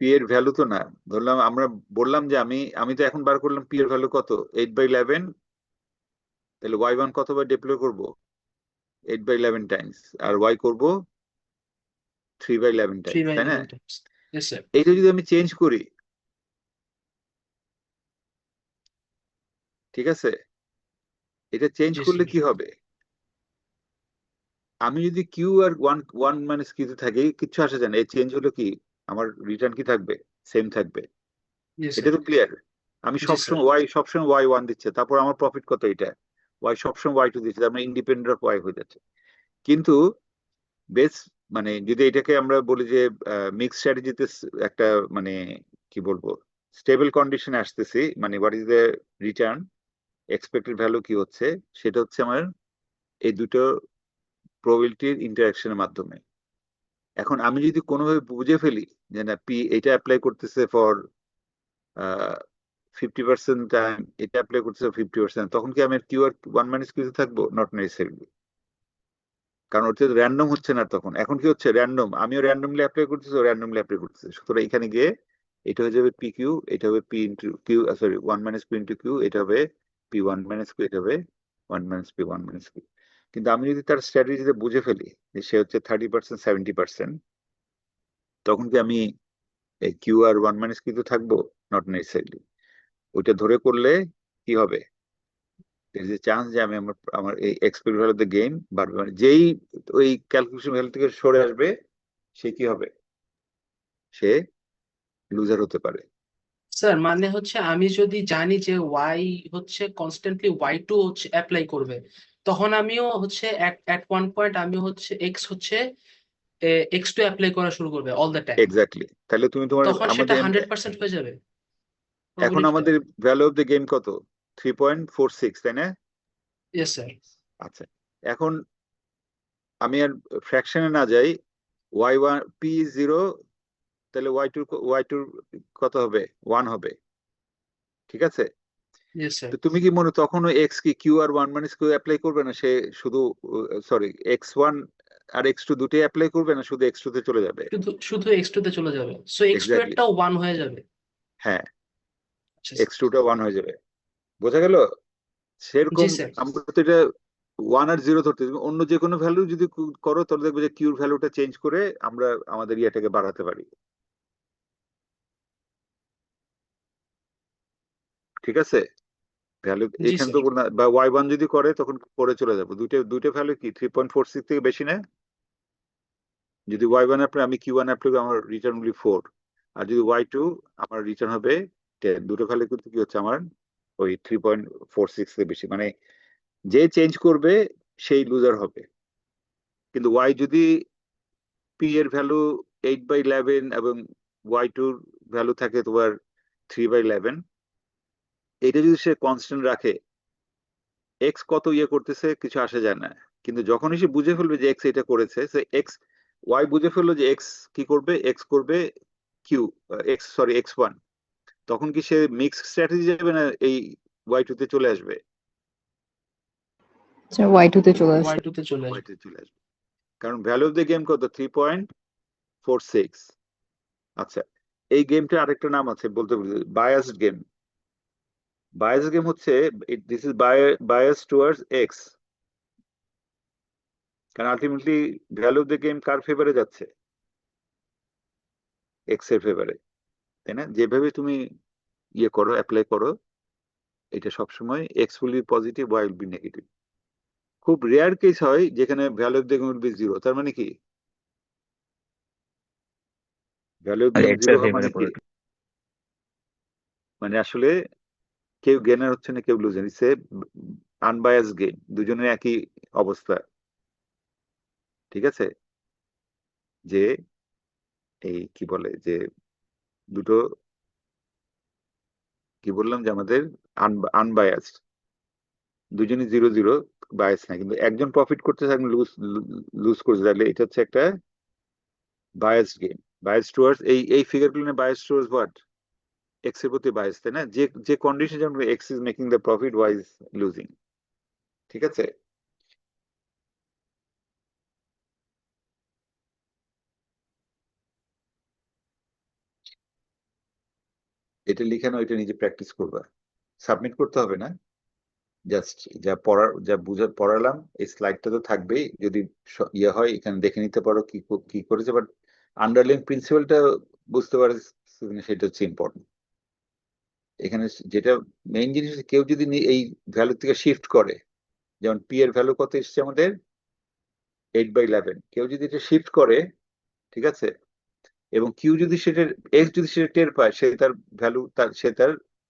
পি এর ভ্যালু তো না, ধরলাম আমরা বললাম যে আমি তো এখন বার করলাম পি এর ভ্যালু কত, 8/11, তাহলে y1 কতবার ডিপ্লয় করব, 8/11 টাইমস, আর y করব 3/11 3 টাইমস, বাই তাই না? 11 টাইমস। Yes sir. এইটা যদি আমি চেঞ্জ করি, ঠিক আছে, এটা চেঞ্জ জি করলে স্যার। কি হবে, আমি যদি Q R one one minus কিউতে থাকি, কিচ্ছু আসে যায় না, এই চেঞ্জ হলো কি, আমার রিটার্ন কি থাকবে, সেম থাকবে। জি এটা স্যার। তো ক্লিয়ার। আমি জি স্যার। সবসময় y1 দিচ্ছে, তারপর আমার প্রফিট কত, এটা y সবসময় y2 দিচ্ছে, তার মানে ইন্ডিপেন্ডেন্ট অফ y হয়ে যাচ্ছে। কিন্তু বেস মানে যদি এটাকে আমরা বলি যে মিক্স স্ট্র্যাটেজিতে একটা মানে কি বলবো, স্টেবল কন্ডিশনে আসতেছি, মানে what is the return, expected value কি হচ্ছে, সেটা হচ্ছে আমার এই দুটো প্রবাবিলিটির ইন্টারাকশনের মাধ্যমে। এখন আমি যদি কোনোভাবে বুঝে ফেলি যে না পি এটা অ্যাপ্লাই করতেছে ফর 50% টাইম, এটা অ্যাপ্লাই করতেছে 50%, তখন কি আমি কিউ আর ওয়ান মাইনাস কিউতে থাকবো? নট নেসেসারিলি, কারণ ওটা র্যান্ডম হচ্ছে না তখন। এখন কি হচ্ছে, র্যান্ডম, আমিও র্যান্ডমলি অ্যাপ্লাই করতেছি, র্যান্ডমলি অ্যাপ্লাই করতেছি, সুতরাং এখানে গিয়ে এটা হয়ে যাবে পি কিউ, এটা হবে P into Q, sorry one minus P into Q, এটা হবে পি ওয়ান মাইনাস কিউ, এটা হবে one minus P one minus Q. কিন্তু আমি যদি তার স্ট্র্যাটেজিতে বুঝে ফেলি যে সে হচ্ছে 30% 70%, তখন কি আমি এই Q R one minus Q থাকবো? Not necessarily. ওইটা ধরে করলে কি হবে, there is a chance যে আমি আমার আমার এই expect value of the game বাড়বে, মানে যেই ওই ক্যালকুলেশন ভ্যালু থেকে সরে আসবে, সে কি হবে, সে লুজার হতে পারে। স্যার মানে হচ্ছে আমি যদি জানি যে ওয়াই হচ্ছে কনস্ট্যান্টলি y2 হচ্ছে অ্যাপ্লাই করবে, তখন আমিও হচ্ছে এট ওয়ান পয়েন্ট আমি হচ্ছে x2 অ্যাপ্লাই করা শুরু করবে অল দ্য টাইম, এক্স্যাক্টলি। তাহলে তুমি তোমার তখন সেটা আমাদের 100% হয়ে যাবে এখন প্রবাবিলিটিটা। আমাদের ভ্যালু অফ দ্য গেম কত, 3.46, তাই না? Yes sir. আচ্ছা, এখন আমি আর ফ্র্যাকশনে না যাই, y1 p0, তাহলে y2 কত হবে, 1 হবে, ঠিক আছে? Yes sir. তো তুমি কি মনে তখন এক্স কি Q R one minus Q apply করবে না, সে শুধু সরি x1 আর x2 দুটোই অ্যাপ্লাই করবে না, শুধু x2 তে চলে যাবে? শুধু x2 তে চলে যাবে, সো x2 এক্স্যাক্টলি, এরটাও 1 হয়ে যাবে। হ্যাঁ, আচ্ছা স্যার। x2 টা 1 হয়ে যাবে, বোঝা গেল? জি সেরকম স্যার। আমরা তো এটা 1 আর 0 ধরতে, তুমি অন্য যে কোনো ভ্যালু যদি করো, তাহলে দেখবে যে কিউর ভ্যালুটা চেঞ্জ করে আমরা আমাদের ইয়েটাকে বাড়াতে পারি। ঠিক আছে? ভ্যালু জি এখানে তো স্যার। না, বা y1 যদি করে তখন পরে চলে যাবো, দুইটা ভ্যালু কি 3.46 থেকে বেশি না? যদি y1 অ্যাপ্লাই, আমি q1 অ্যাপ্লাই করি, আমার রিটার্ন উইল বি 4, আর যদি y2 আমার রিটার্ন হবে 10, দুটো ভ্যালু কিন্তু কি হচ্ছে আমার ওই 3.46 থেকে বেশি, মানে যে চেঞ্জ করবে সেই লুজার হবে। কিন্তু y যদি p এর ভ্যালু 8/11 এবং y2 ভ্যালু থাকে তোমার 3/11, এটা যদি সে কনস্ট্যান্ট রাখে, x কত ইয়ে করতেছে কিছু আসে যায় না, কিন্তু যখনই সে বুঝে ফেলবে যে x এটা করেছে, সে y বুঝে ফেললো যে x কি করবে, x করবে কিউ, x1, তখন কি সে মিক্স স্ট্র্যাটেজি যাবে না এই y2 তে চলে আসবে? আচ্ছা y2 তে চলে আসবে। y2 তে চলে আসবে। y2 তে চলে আসবে, কারণ ভ্যালু অফ দ্য গেম কত, 3.46। আচ্ছা, এই গেমটা আরেকটা নাম আছে, বলতে বায়াসড গেম। বায়াসড গেম হচ্ছে this is bias towards X, কারণ ultimately value of the game কার ফেভারে যাচ্ছে, এক্স এর ফেভারে, তাই না? যেভাবে তুমি ইয়ে করো, অ্যাপ্লাই করো, এটা সবসময় x will be positive, why will be negative. খুব রেয়ার কেস হয় যেখানে value of the game will be zero, তার মানে কি, value of the game x zero এর হওয়া মানে ফেভারে কি, পড়ে। মানে আসলে কেউ গেনার হচ্ছে না, কেউ loser, it's a unbiased game, দুজনের একই অবস্থা। ঠিক আছে? যে এই কি বলে যে দুটো কি বললাম যে আমাদের আনবায়াসড, দুজনই 0-0 বায়াস না, কিন্তু একজন প্রফিট করতেছে একজন লুজ করছে, তাহলে এটা হচ্ছে একটা বায়াস গেম। বায়াস টুয়ার্ডস এই ফিগার গুলো বায়াস টুয়ার্ডস হোয়াট, এক্স এর প্রতি বায়াস, তাই না? যে কন্ডিশন যেমন X is making the profit, Y is losing. ঠিক আছে, এটা লিখে নাও, এটা নিজে প্র্যাকটিস করবা, সাবমিট করতে হবে না, জাস্ট যা পড়ালাম এই স্লাইডটা তো থাকবেই, যদি ইয়ে হয় এখানে দেখে নিতে পারো কি করেছে, বাট আন্ডারলাইন প্রিন্সিপালটা বুঝতে পারে সেটা হচ্ছে ইম্পর্টেন্ট। এখানে যেটা মেইন জিনিস, কেউ যদি এই ভ্যালু থেকে শিফট করে, যেমন পি এর ভ্যালু কত এসছে আমাদের 8/11, কেউ যদি এটা শিফট করে, ঠিক আছে, এবং কিউ যদি সেটা এক্স যদি সেটা টের পায়, সে তার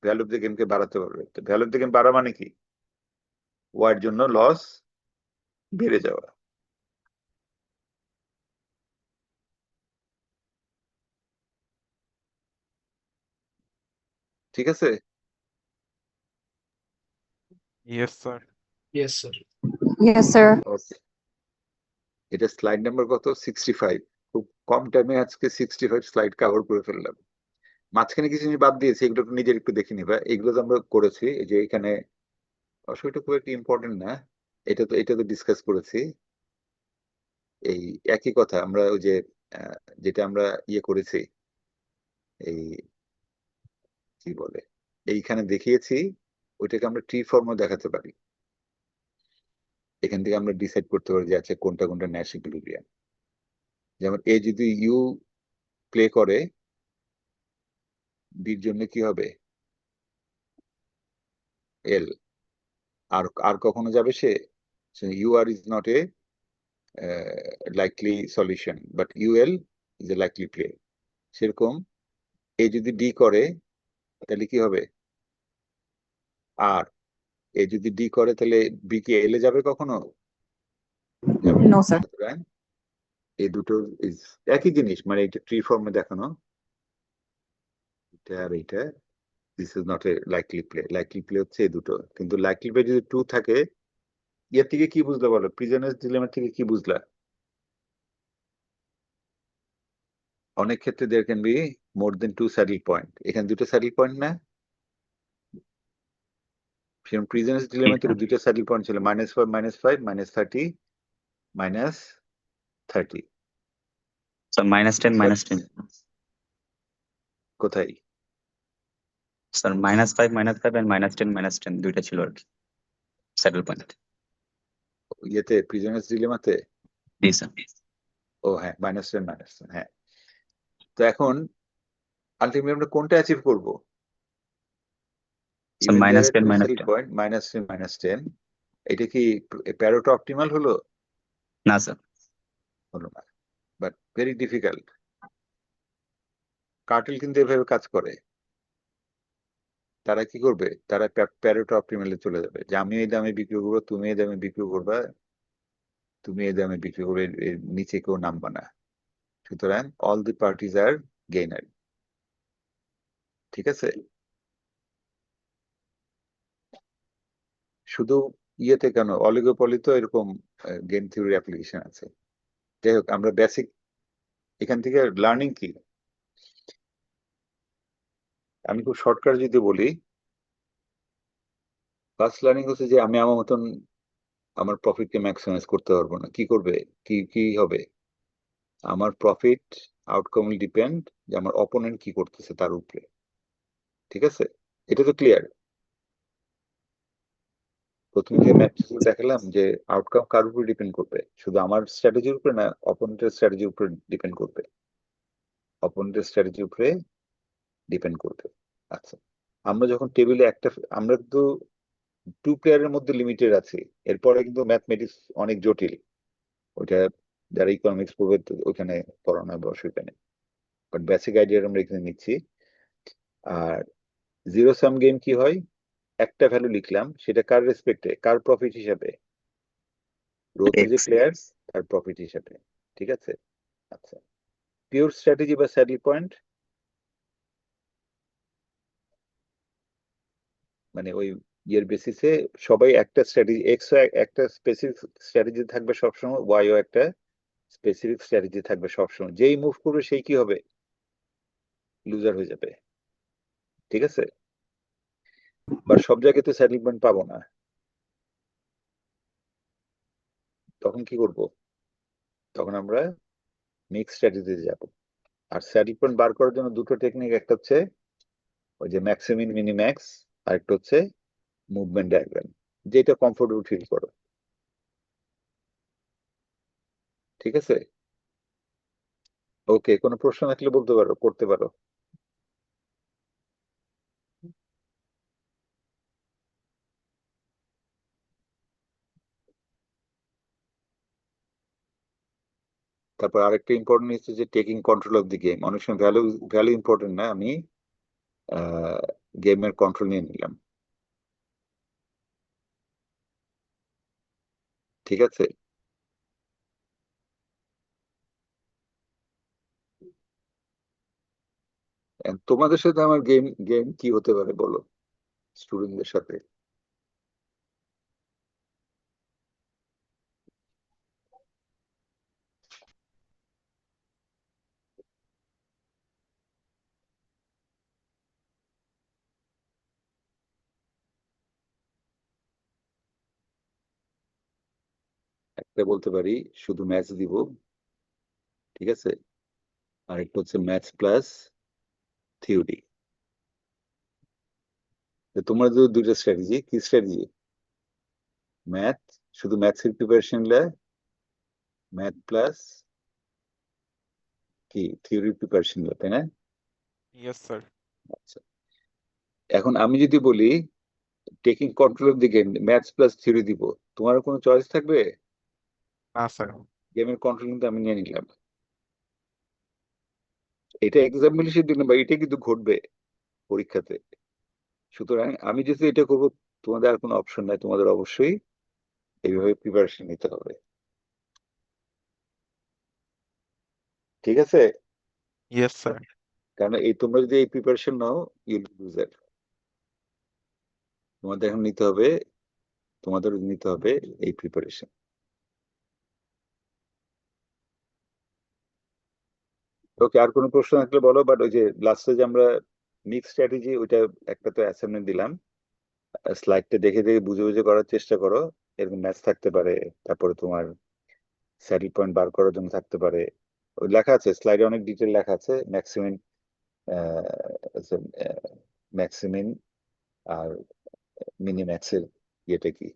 ভ্যালু অফ দ্য গেমকে বাড়াতে পারবে। ভ্যালু অফ দ্য গেম বাড়া মানে কি, ওয়ার জন্য লস বেড়ে যাওয়া। ঠিক আছে, Yes, sir. Yes sir. Yes, sir. ওকে, এটা স্লাইড নাম্বার কত, 65। খুব কম টাইমে আজকে 65 স্লাইড কভার করে ফেললাম। মাঝখানে কিছু জিনিস বাদ দিয়েছি, এগুলো একটু নিজের একটু দেখে নিবা। এগুলো তো আমরা করেছি, এই যে এখানে অবশ্যই খুব একটা ইম্পর্টেন্ট না, এটা তো ডিসকাস করেছি। এই একই কথা আমরা ওই যে যেটা আমরা ইয়ে করেছি, এই কি বলে, এইখানে দেখিয়েছি, ওইটাকে আমরা ট্রি ফর্মে দেখাতে পারি। এখান থেকে আমরা ডিসাইড করতে পারি যে আচ্ছা কোনটা কোনটা ন্যাশ ইকুইলিব্রিয়াম। যেমন এ যদি ইউ প্লে করে, বির জন্য কি হবে এল, আর কখনো যাবে সে, U R is not a likely solution, but UL is a likely play. সেরকম এ যদি ডি করে তাহলে কি হবে আর, এ যদি ডি করে তাহলে বি কি এল এ যাবে কখনো, যাবে না। No, sir. সুতরাং এই দুটো একই জিনিস, মানে এটা ট্রি ফর্মে দেখানো, এটা আর এটা, this is not a likely play. Likely play হচ্ছে এই দুটো, কিন্তু লাইকলি প্লে যদি 2 থাকে, এর থেকে কি বুঝলা বলো, প্রিজনার্স ডিলেমা থেকে কি বুঝলা? অনেক ক্ষেত্রে there can be more than 2 saddle point, এখানে দুটো স্যাডেল পয়েন্ট না, সেরকম প্রিজনার্স ডিলেমাতে দুটো স্যাডেল পয়েন্ট ছিল, -5 -5 -30 -30। স্যার -10 -10 কোথায়? স্যার -5 -5 এন্ড -10 -10 দুইটা ছিল আর কি স্যাডেল পয়েন্ট। ইয়েতে প্রিজনার্স ডিলেমাতে, জি স্যার। ও হ্যাঁ, -10 -10, হ্যাঁ। তো এখন আলটিমেটলি আমরা কোনটা অ্যাচিভ করব? Sir Even there are -10 two -10 saddle point, -10 -10, এটা কি প্যারোট অপটিমাল হলো? না স্যার। হলো না, বাট ভেরি ডিফিকাল্ট। কার্টেল কিন্তু এভাবে কাজ করে, তারা কি করবে, তারা প্যারোট অপটিমালে চলে যাবে, যে আমি এই দামে বিক্রি করবো, তুমি এই দামে বিক্রি করবা, তুমি এই দামে বিক্রি করবে, এর নিচে কেউ নামবা না। সুতরাং অল দি পার্টিজ আর গেইনার। ঠিক আছে, শুধু ইয়েতে কেন, অলিগোপলি তো এরকম গেম থিওরি অ্যাপ্লিকেশন আছে। যাই হোক, আমরা বেসিক এখান থেকে লার্নিং কি, আমি খুব শর্টকাট যদি বলি, ফার্স্ট লার্নিং হচ্ছে যে আমি আমার মতন আমার প্রফিটকে ম্যাক্সিমাইজ করতে পারবো না। কি করবে, কি হবে, আমার প্রফিট আউটকাম উইল ডিপেন্ড যে আমার অপোনেন্ট কি করতেছে তার উপরে। ঠিক আছে, এটা তো ক্লিয়ার। প্রথমে যে ম্যাট্রিক্স দেখালাম যে আউটকাম কার উপরে ডিপেন্ড করবে, শুধু আমার স্ট্র্যাটেজির উপরে না, অপোনেন্টের স্ট্র্যাটেজির উপরে ডিপেন্ড করবে, অপোনেন্টের স্ট্র্যাটেজির উপরে ডিপেন্ড করবে। আচ্ছা, আমরা যখন টেবিলে আমরা তো 2 প্লেয়ারের মধ্যে লিমিটেড আছি, এরপরে কিন্তু ম্যাথমেটিক্স অনেক জটিল, ওইটা যারা ইকোনমিক্স পড়বে ওইখানে পড়ানো হবে, অসুবিধা নেই, বাট বেসিক আইডিয়া আমরা এখানে নিচ্ছি। আর জিরো সাম গেম কি হয়, একটা ভ্যালু লিখলাম, সেটা কার রেসপেক্টে, কার প্রফিট হিসাবে, রোতে যে প্লেয়ার তার প্রফিট হিসাবে। ঠিক আছে, আচ্ছা, পিওর স্ট্র্যাটেজি বা স্যাডেল পয়েন্ট, মানে ওই এর বেসিসে সবাই একটা স্ট্র্যাটেজি, এক্সও একটা স্পেসিফিক স্ট্র্যাটেজি থাকবে সবসময়, ওয়াইও একটা স্পেসিফিক স্ট্র্যাটেজি থাকবে সবসময়। যেই মুভ করবে সেই কি হবে, লুজার হয়ে যাবে। ঠিক আছে, বা সব জায়গায় তো সেটেলমেন্ট পাবো না, তখন কি করব? তখন আমরা মিক্স স্ট্র্যাটেজিতে যাব। আর সেটেলমেন্ট বার করার জন্য দুটো টেকনিক, একটা হচ্ছে ওই যে ম্যাক্সিমিন মিনিম্যাক্স, আর একটা হচ্ছে মুভমেন্ট ডায়াগ্রাম, যেটা কমফোর্টেবল ফিল করো। ঠিক আছে, ওকে, কোনো প্রশ্ন থাকলে বলতে পারো, করতে পারো। তারপর আরেকটা ইম্পর্টেন্ট হচ্ছে যে taking control of the game. অনেক সময় ভ্যালু ভ্যালু ইম্পর্টেন্ট না, আমি গেমের কন্ট্রোল নিয়ে নিলাম। ঠিক আছে, And তোমাদের সাথে আমার গেম গেম কি হতে পারে বলো, স্টুডেন্টদের সাথে? একটা বলতে পারি শুধু ম্যাচ দিব, ঠিক আছে, আর একটা হচ্ছে ম্যাথ প্লাস থিওরি। তোমার যে দুইটা স্ট্র্যাটেজি, কি স্ট্র্যাটেজি? ম্যাথ, শুধু ম্যাথের প্রিপারেশন নিলে, ম্যাথ প্লাস কি থিওরি প্রিপারেশন নিলে, তাই না? Yes, sir. আচ্ছা, এখন আমি যদি বলি taking control of the game, maths plus theory দিব, তোমার কোনো চয়েস থাকবে? না, স্যার। গেমের কন্ট্রোল কিন্তু আমি নিয়ে নিলাম। এটা এক্সাম্পল হিসেবে দিলাম, বা এটা কিন্তু ঘটবে পরীক্ষাতে। সুতরাং আমি যদি এটা করবো, তোমাদের আর কোনো অপশন নাই, তোমাদের অবশ্যই এইভাবে প্রিপারেশন নিতে হবে। ঠিক আছে, Yes, sir. কারণ এই তোমরা যদি এই প্রিপারেশন নাও, ইউল লুজার। তোমাদের এখন নিতে হবে, তোমাদের নিতে হবে এই প্রিপারেশন। ওকে, আর কোনো প্রশ্ন থাকলে বলো। বাট ওই যে লাস্টে যে আমরা মিক্স স্ট্র্যাটেজি, ওইটা একটা তো অ্যাসাইনমেন্ট দিলাম, স্লাইডটা দেখে দেখে বুঝে বুঝে করার চেষ্টা করো। এরকম ম্যাথ থাকতে পারে, তারপরে তোমার স্যাডেল পয়েন্ট বার করার জন্য থাকতে পারে। ওই লেখা আছে স্লাইডে, অনেক ডিটেল লেখা আছে, ম্যাক্সিমিন ম্যাক্সিমিন আর মিনিম্যাক্সের ইয়েটা কি,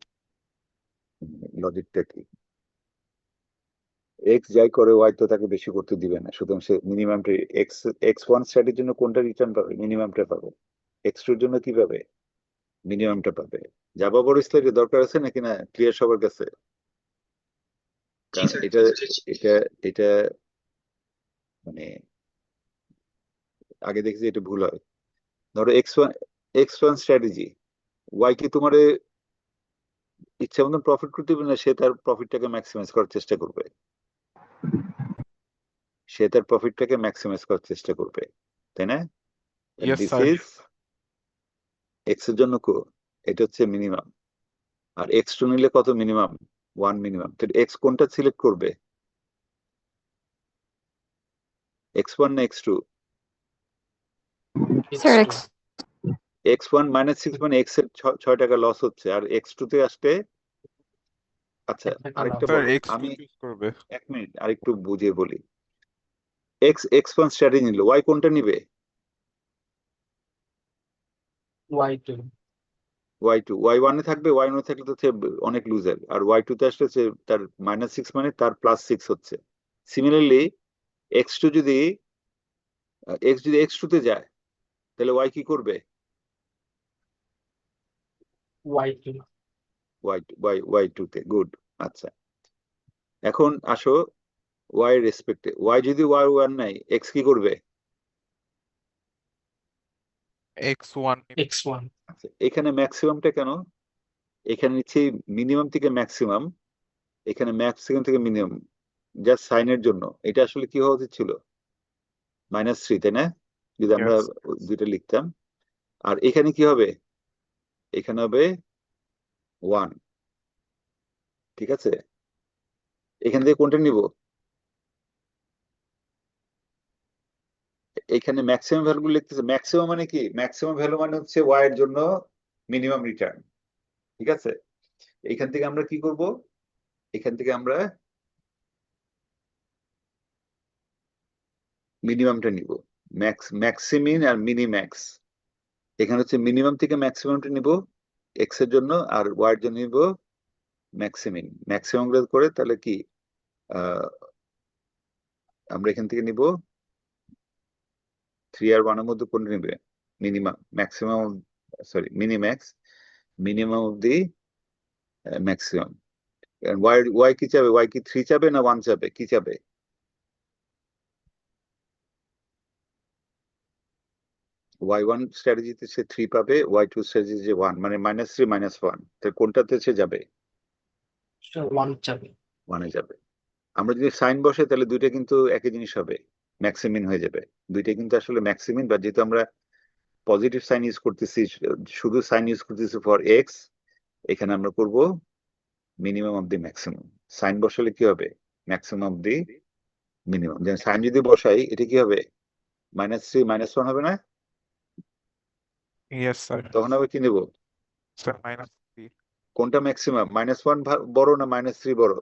লজিকটা কি। এক্স যাই করে ওয়াই তো তাকে বেশি করতে দিবে না, সুতরাং সে মিনিমামটা এক্স এক্স ওয়ান স্ট্র্যাটেজির জন্য কোনটা রিটার্ন পাবে, মিনিমামটা পাবে। এক্স টুর জন্য কি পাবে, মিনিমামটা পাবে। যাবা বড় স্লাইডে দরকার আছে নাকি না, ক্লিয়ার সবার কাছে? কারণ এটা এটা এটা মানে আগে দেখছি এটা ভুল হয়। ধরো এক্স ওয়ান স্ট্র্যাটেজি, ওয়াই কি তোমার ইচ্ছা মতন প্রফিট করতে দিবে না, সে তার প্রফিটটাকে ম্যাক্সিমাইজ করার চেষ্টা করবে, সে তার প্রফিটটাকে ম্যাক্সিমাইজ করার চেষ্টা করবে, তাই না? Yes, this sir. Is x এর জন্য এটা হচ্ছে মিনিমাম। আর এক্স টু নিলে কত মিনিমাম, ওয়ান মিনিমাম। এক্স কোনটা সিলেক্ট করবে, এক্স ওয়ান না X two? Sir X2. X X one minus six মানে এক্স এর 6 টাকা লস হচ্ছে, আর এক্স টু তে আসতে। আচ্ছা, একটা আরেকটা স্যার বলো, এক্স টু আমি চুজ করবে। 1 মিনিট আরেকটু বুঝিয়ে বলি। এক্স ওয়ান স্ট্র্যাটেজি নিল, ওয়াই কোনটা নিবে, Y2. Y two. ওয়াই ওয়ানে থাকবে, ওয়াই ওয়ানে থাকলে তো সে অনেক লুজার, আর ওয়াই টু তে আসলে সে তার মাইনাস সিক্স মানে তার প্লাস সিক্স হচ্ছে। সিমিলারলি এক্স টু যদি এক্স টু তে যায়, তাহলে ওয়াই কি করবে, Y2. ওয়াই টু তে। গুড। আচ্ছা, এখন আসো ওয়াই রেসপেক্টে, ওয়াই যদি ওয়াই ওয়ান নাই, এক্স কি করবে? X1. X1. আচ্ছা, এখানে ম্যাক্সিমামটা কেন, এখানে নিচ্ছি মিনিমাম থেকে ম্যাক্সিমাম, এখানে ম্যাক্সিমাম থেকে মিনিমাম, জাস্ট সাইনের জন্য। এটা আসলে কি হওয়া উচিত ছিল, -3, তাই না? যদি আমরা Yes. দুইটা লিখতাম। আর এখানে কি হবে, এখানে হবে 1, ঠিক আছে? এখান থেকে কোনটা নিব? এখানে ম্যাক্সিমাম ভ্যালু লিখতেছে। ম্যাক্সিমাম মানে কি? ম্যাক্সিমাম ভ্যালু মানে হচ্ছে y এর জন্য মিনিমাম রিটার্ন, ঠিক আছে? এখান থেকে আমরা কি করব? এখান থেকে আমরা মিনিমামটা নিব, ম্যাক্সিমিন আর মিনিম্যাক্স। এখানে হচ্ছে মিনিমাম থেকে ম্যাক্সিমামটা নিব এক্স এর জন্য, আর ওয়াই এর জন্য নিব ম্যাক্সিমিন। ম্যাক্সিমাম করে তাহলে কি আমরা এখান থেকে নিব 3 আর 1 এর মধ্যে কোনটা নিবে? Minimum, maximum, sorry minimax, minimum of the maximum. Y কি চাবে? ওয়াই কি 3 চাবে না 1 চাবে? কি চাবে? y1 স্ট্র্যাটেজিতে সে 3 পাবে, y2 স্ট্র্যাটেজিতে 1, মানে -3 -1। তাহলে কোনটাতে সে যাবে? 1 যাবে। 1 এ যাবে। আমরা যদি সাইন বসে তাহলে দুইটা কিন্তু একই জিনিস হবে, ম্যাক্সিমিন হয়ে যাবে। দুইটা কিন্তু আসলে ম্যাক্সিমিন, বা যেহেতু আমরা পজিটিভ সাইন ইউজ করতেছি, শুধু সাইন ইউজ করতেছি ফর এক্স, এখানে আমরা করব minimum of the maximum. Sign বসালে কি হবে? Maximum of the minimum. যেন সাইন যদি বসাই, এটা কি হবে? -3 -1 হবে না? Yes, sir. তখন আবার কি নেব? Sir, -3. কোনটা ম্যাক্সিমাম? -1 বড় না -3 বড়?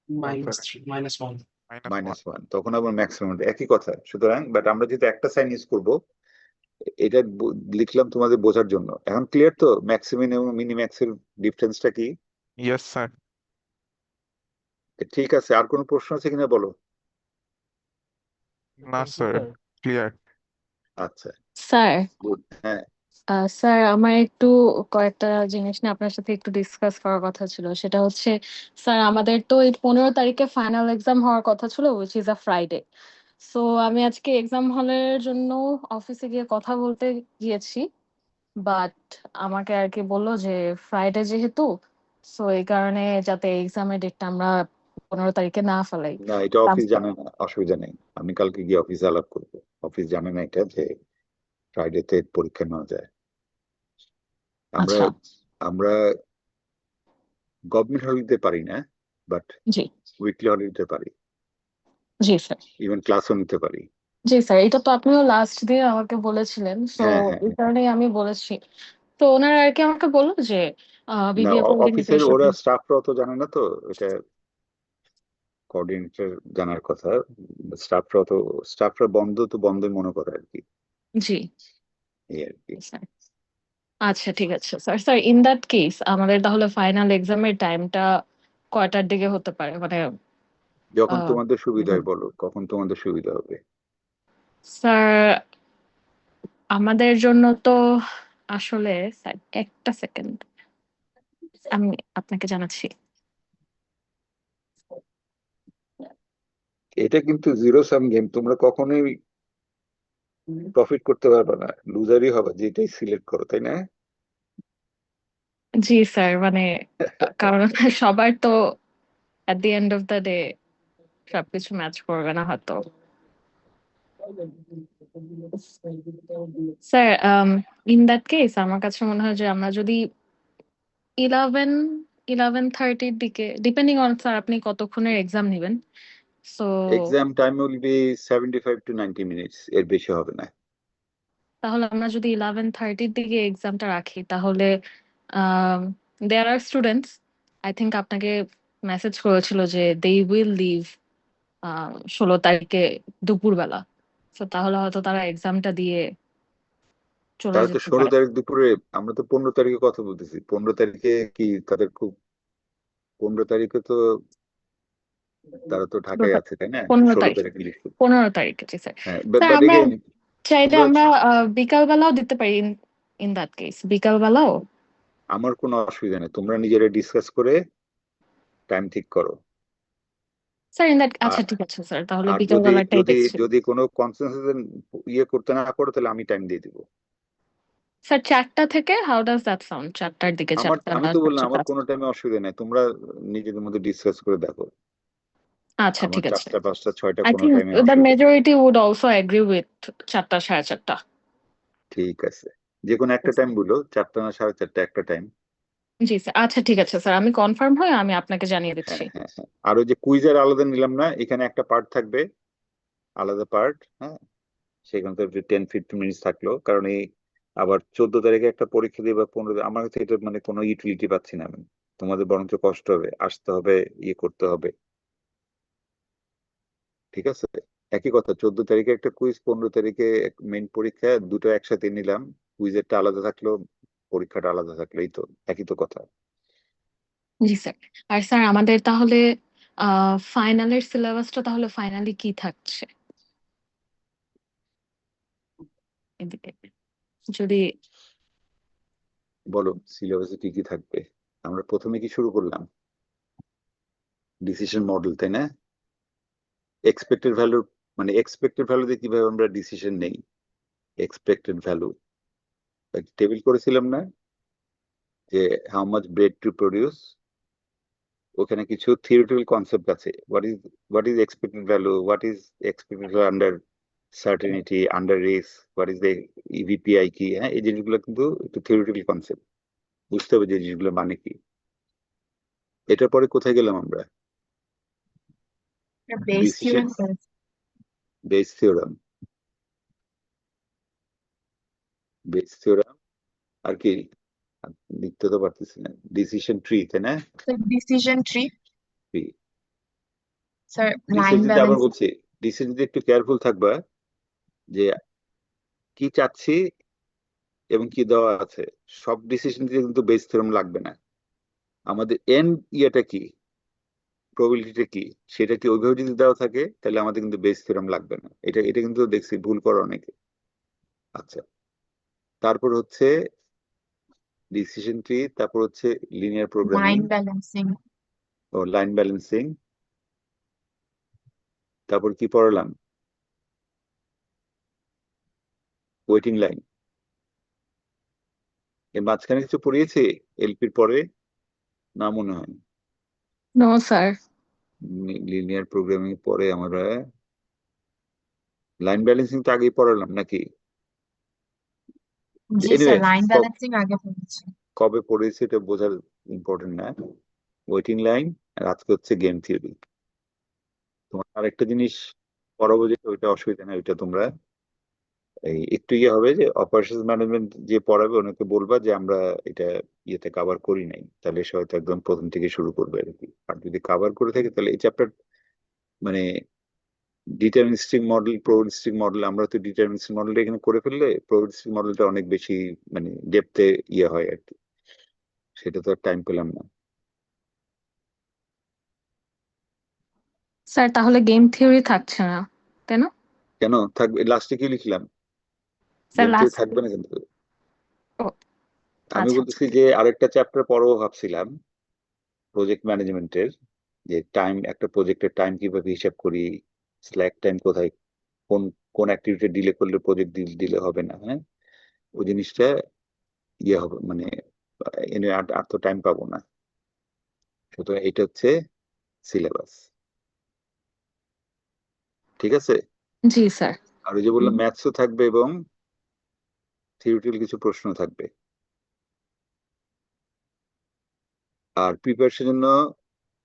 -3 -1 -1, তখন আবার ম্যাক্সিমাম, একই কথা। সুতরাং বাট আমরা যেহেতু একটা সাইন ইউজ করব, এটা লিখলাম তোমাদের বোঝার জন্য। এখন ক্লিয়ার তো ম্যাক্সিমিন এবং মিনিম্যাক্সের ডিফারেন্সটা কি? Yes, sir. ঠিক আছে, আর কোনো প্রশ্ন আছে কিনা বলো। না, sir. Clear. আচ্ছা, স্যার গুড। হ্যাঁ, স্যার আমার একটু কয়েকটা জিনিস নিয়ে আপনার সাথে একটু ডিসকাস করার কথা ছিল। সেটা হচ্ছে স্যার আমাদের তো এই 15 তারিখে ফাইনাল এক্সাম হওয়ার কথা ছিল, which is a Friday. So আমি আজকে এক্সাম হলের জন্য অফিসে গিয়ে কথা বলতে গিয়েছি, বাট আমাকে আর কি বললো যে ফ্রাইডে যেহেতু, সো এই কারণে যাতে এক্সামের ডেটটা আমরা 15 তারিখে না ফেলাই। না এটা অফিস জানে না, অসুবিধা নেই। আমি কালকে গিয়ে অফিসে আলাপ করবো। অফিস জানে না এটা যে ফ্রাইডেতে পরীক্ষা নেওয়া যায়। আমরা আচ্ছা, আমরা গভর্নমেন্ট হলিডে পারি না, বাট জি উইকলি হলিডে পারি, জি স্যার। ইভেন ক্লাসও নিতে পারি। জি স্যার, এটা তো আপনিও লাস্ট দিয়ে আমাকে বলেছিলেন, সো হ্যাঁ হ্যাঁ এই হ্যাঁ। কারণেই আমি বলেছি। তো ওনারা আর কি আমাকে বললো যে না বিবিএ অফিসের কোঅর্ডিনেটর ওরা সাথে। স্টাফরাও তো জানে না, তো এটা কোঅর্ডিনেটর জানার কথা। স্টাফরা বন্ধ তো বন্ধই মনে করে আর কি, জি এই আর কি। স্যার। আচ্ছা ঠিক আছে sir. Sir in that case আমাদের তাহলে ফাইনাল এক্সামের টাইমটা কয়টার দিকে হতে পারে, মানে যখন আহ, তোমাদের সুবিধা হয় বলো, কখন তোমাদের সুবিধা হবে। স্যার আমাদের জন্য তো আসলে, স্যার একটা সেকেন্ড আমি আপনাকে জানাচ্ছি। এটা কিন্তু জিরো সাম গেম, তোমরা কখনোই প্রফিট করতে পারবে না, লুজারই হবে যেটাই সিলেক্ট করো, তাই না? জি স্যার, মানে কারণ সবার তো at the end of the day সবকিছু ম্যাচ করবে না হয়তো। স্যার ইন দ্যাট কেস আমার কাছে মনে হয় যে আমরা যদি 11 11:30-র দিকে, ডিপেন্ডিং অন স্যার আপনি কতক্ষণের এক্সাম নেবেন, so exam time will be 75 to 90 minutes, এর বেশি হবে না। তাহলে আমরা যদি 11:30-র দিকে এক্সামটা রাখি তাহলে দেয়ার আর স্টুডেন্টস, আই থিঙ্ক আপনাকে মেসেজ করেছিল যে দে উইল লিভ 16 তারিখে দুপুরবেলা। তো তাহলে হয়তো তারা এক্সামটা দিয়ে চলে তাহলে তো যেতে 16 পারে। তারিখ দুপুরে, আমরা তো 15 তারিখে কথা বলতেছি। 15 তারিখে কি তাদের খুব, 15 তারিখে তো তারা তো 15 ঢাকায় আছে, তাই না? 15 16 তারিখ, তারিখে লিস্ট। 15 তারিখে জি স্যার। হ্যাঁ, স্যার বাট আমরা এগেইন চাইলে তোমরা, আমরা বিকালবেলাও দিতে পারি। ইন দ্যাট কেস বিকালবেলাও আমার কোনো অসুবিধা নেই, তোমরা নিজেরা ডিসকাস করে টাইম ঠিক করো। স্যার ইন দ্যাট, আচ্ছা আর ঠিক আছে স্যার, তাহলে আর যদি বিকালবেলাটাই যদি দেখছি। যদি কোনো কনসেনসাস ইয়ে করতে না পারো, তাহলে আমি টাইম দিয়ে দিব। স্যার 4টা থেকে, হাউ ডাজ দ্যাট সাউন্ড? 4টার দিকে, 4টা আমি না তো বললাম 4:30? আমার কোনো টাইমে অসুবিধা নেই, তোমরা নিজেদের মধ্যে ডিসকাস করে দেখো। আচ্ছা আমার ঠিক আছে। 4টা 5টা 6টা আই কোনো থিঙ্ক টাইমে দ্য অসুবিধা নেই। Majority would also agree with 4টা 4:30। ঠিক আছে, যে কোনো একটা টাইম বলো, 4টা না 4:30 একটা টাইম। জি স্যার, আচ্ছা ঠিক আছে স্যার, আমি কনফার্ম হয়ে আমি আপনাকে জানিয়ে দিচ্ছি। হ্যাঁ হ্যাঁ হ্যাঁ, আর ওই যে কুইজের আলাদা নিলাম না, এখানে একটা পার্ট থাকবে, আলাদা পার্ট। হ্যাঁ, সেখানে তো 10-15 মিনিট থাকলো, কারণ এই আবার 14 তারিখে একটা পরীক্ষা দিয়ে বা 15, আমার কাছে এটা মানে কোনো ইউটিলিটি পাচ্ছি না আমি। তোমাদের বরঞ্চ কষ্ট হবে, আসতে হবে, ইয়ে করতে হবে। ঠিক আছে, একই কথা, 14 তারিখে একটা কুইজ, 15 তারিখে মেইন পরীক্ষা, দুটো একসাথে নিলাম, কুইজেরটা আলাদা থাকলো, পরীক্ষাটা আলাদা থাকলো, এই তো একই তো কথা। জি স্যার। আর স্যার আমাদের তাহলে ফাইনালের সিলেবাসটা তাহলে ফাইনালি কি থাকছে এদিকে যদি বলো সিলেবাসে কি কি থাকবে। আমরা প্রথমে কি শুরু করলাম, ডিসিশন মডেল, তাই না? এক্সপেক্টেড ভ্যালু, মানে এক্সপেক্টেড ভ্যালু দিয়ে কিভাবে আমরা ডিসিশন নেই, এক্সপেক্টেড ভ্যালু টেবিল করেছিলাম না, যে how much bread to produce. ওখানে কিছু থিওরিটিক্যাল কনসেপ্ট আছে, what is expected value, what is expected value under certainty, under risk, what is the EVPI কি। হ্যাঁ, এই জিনিসগুলো কিন্তু একটু থিওরিটিক্যাল কনসেপ্ট, বুঝতে হবে যে জিনিসগুলো মানে কি। এটার পরে কোথায় গেলাম আমরা, Bayes decision theorem. Bayes theorem, Bayes theorem, আর কি লিখতে তো পারতেছি না, ডিসিশন ট্রি, তাই না? Decision tree tree, sir, line decision ট্রিতে আবার ব্যালেন্স। বলছি, ডিসিশন ট্রিতে একটু কেয়ারফুল থাকবা, যে কি চাচ্ছি এবং কি দেওয়া আছে। সব ডিসিশন দিয়ে কিন্তু বেস থিওরাম লাগবে না। আমাদের এন্ড ইয়েটা কি, প্রবাবিলিটিটা কি, সেটা কি ওইভাবে যদি দেওয়া থাকে, তাহলে আমাদের কিন্তু বেস থিওরাম লাগবে না। এটা এটা কিন্তু দেখছি ভুল করে অনেকে। আচ্ছা, তারপর হচ্ছে ডিসিশন ট্রি, তারপর হচ্ছে লিনিয়ার প্রোগ্রামিং লাইন ব্যালেন্সিং। ও লাইন ব্যালেন্সিং, তারপর কি পড়ালাম, ওয়েটিং লাইন। এর মাঝখানে কিছু পড়িয়েছি এলপির পরে, না মনে হয়। No sir. লিনিয়ার প্রোগ্রামিং পরে আমরা লাইন ব্যালেন্সিং তো আগেই পড়ালাম নাকি? জি এনিওয়ে, স্যার, লাইন ব্যালেন্সিং আগে পড়েছি। কবে পড়েছি এটা বোঝার ইম্পর্টেন্ট না। ওয়েটিং লাইন, আর আজকে হচ্ছে গেম থিওরি। তোমার আরেকটা জিনিস পড়াবো, যেটা ওইটা অসুবিধা নেই, ওইটা তোমরা এই একটু ইয়ে হবে, যে অপারেশন ম্যানেজমেন্ট যে পড়াবে ওনাকে বলবা যে আমরা এটা ইয়েতে কভার করি নাই, তাহলে সে হয়তো একদম প্রথম থেকে শুরু করবে আর কি। আর যদি কভার করে থাকে, তাহলে এই চ্যাপ্টার মানে ডিটারমিনিস্টিক মডেল, প্রবাবিলিস্টিক মডেল, আমরা তো ডিটারমিনিস্টিক মডেলটা এখানে করে ফেললে প্রবাবিলিস্টিক মডেলটা অনেক বেশি মানে ডেপথে ইয়ে হয় আর কি, সেটা তো আর টাইম পেলাম না। স্যার তাহলে গেম থিওরি থাকছে না, তাই না? কেন থাকবে, লাস্টে কি লিখলাম, স্যার গেম থিওরি লাস্ট। থাকবে না কিন্তু। ও আমি আচ্ছা আচ্ছা। বলতেছি যে আরেকটা চ্যাপ্টার পড়বো ভাবছিলাম, প্রজেক্ট ম্যানেজমেন্টের, যে টাইম, একটা প্রজেক্টের টাইম কিভাবে হিসাব করি, স্ল্যাক টাইম কোথায়, কোন কোন অ্যাক্টিভিটি ডিলে করলে প্রজেক্ট ডিলে হবে না। হ্যাঁ, ওই জিনিসটা ইয়ে হবে মানে এনে আর তো টাইম পাবো না। সুতরাং এটা হচ্ছে সিলেবাস, ঠিক আছে। জি স্যার। আর ওই যে বললাম ম্যাথসও থাকবে এবং থিওরিটিক্যাল কিছু প্রশ্ন থাকবে। আর প্রিপারেশনের জন্য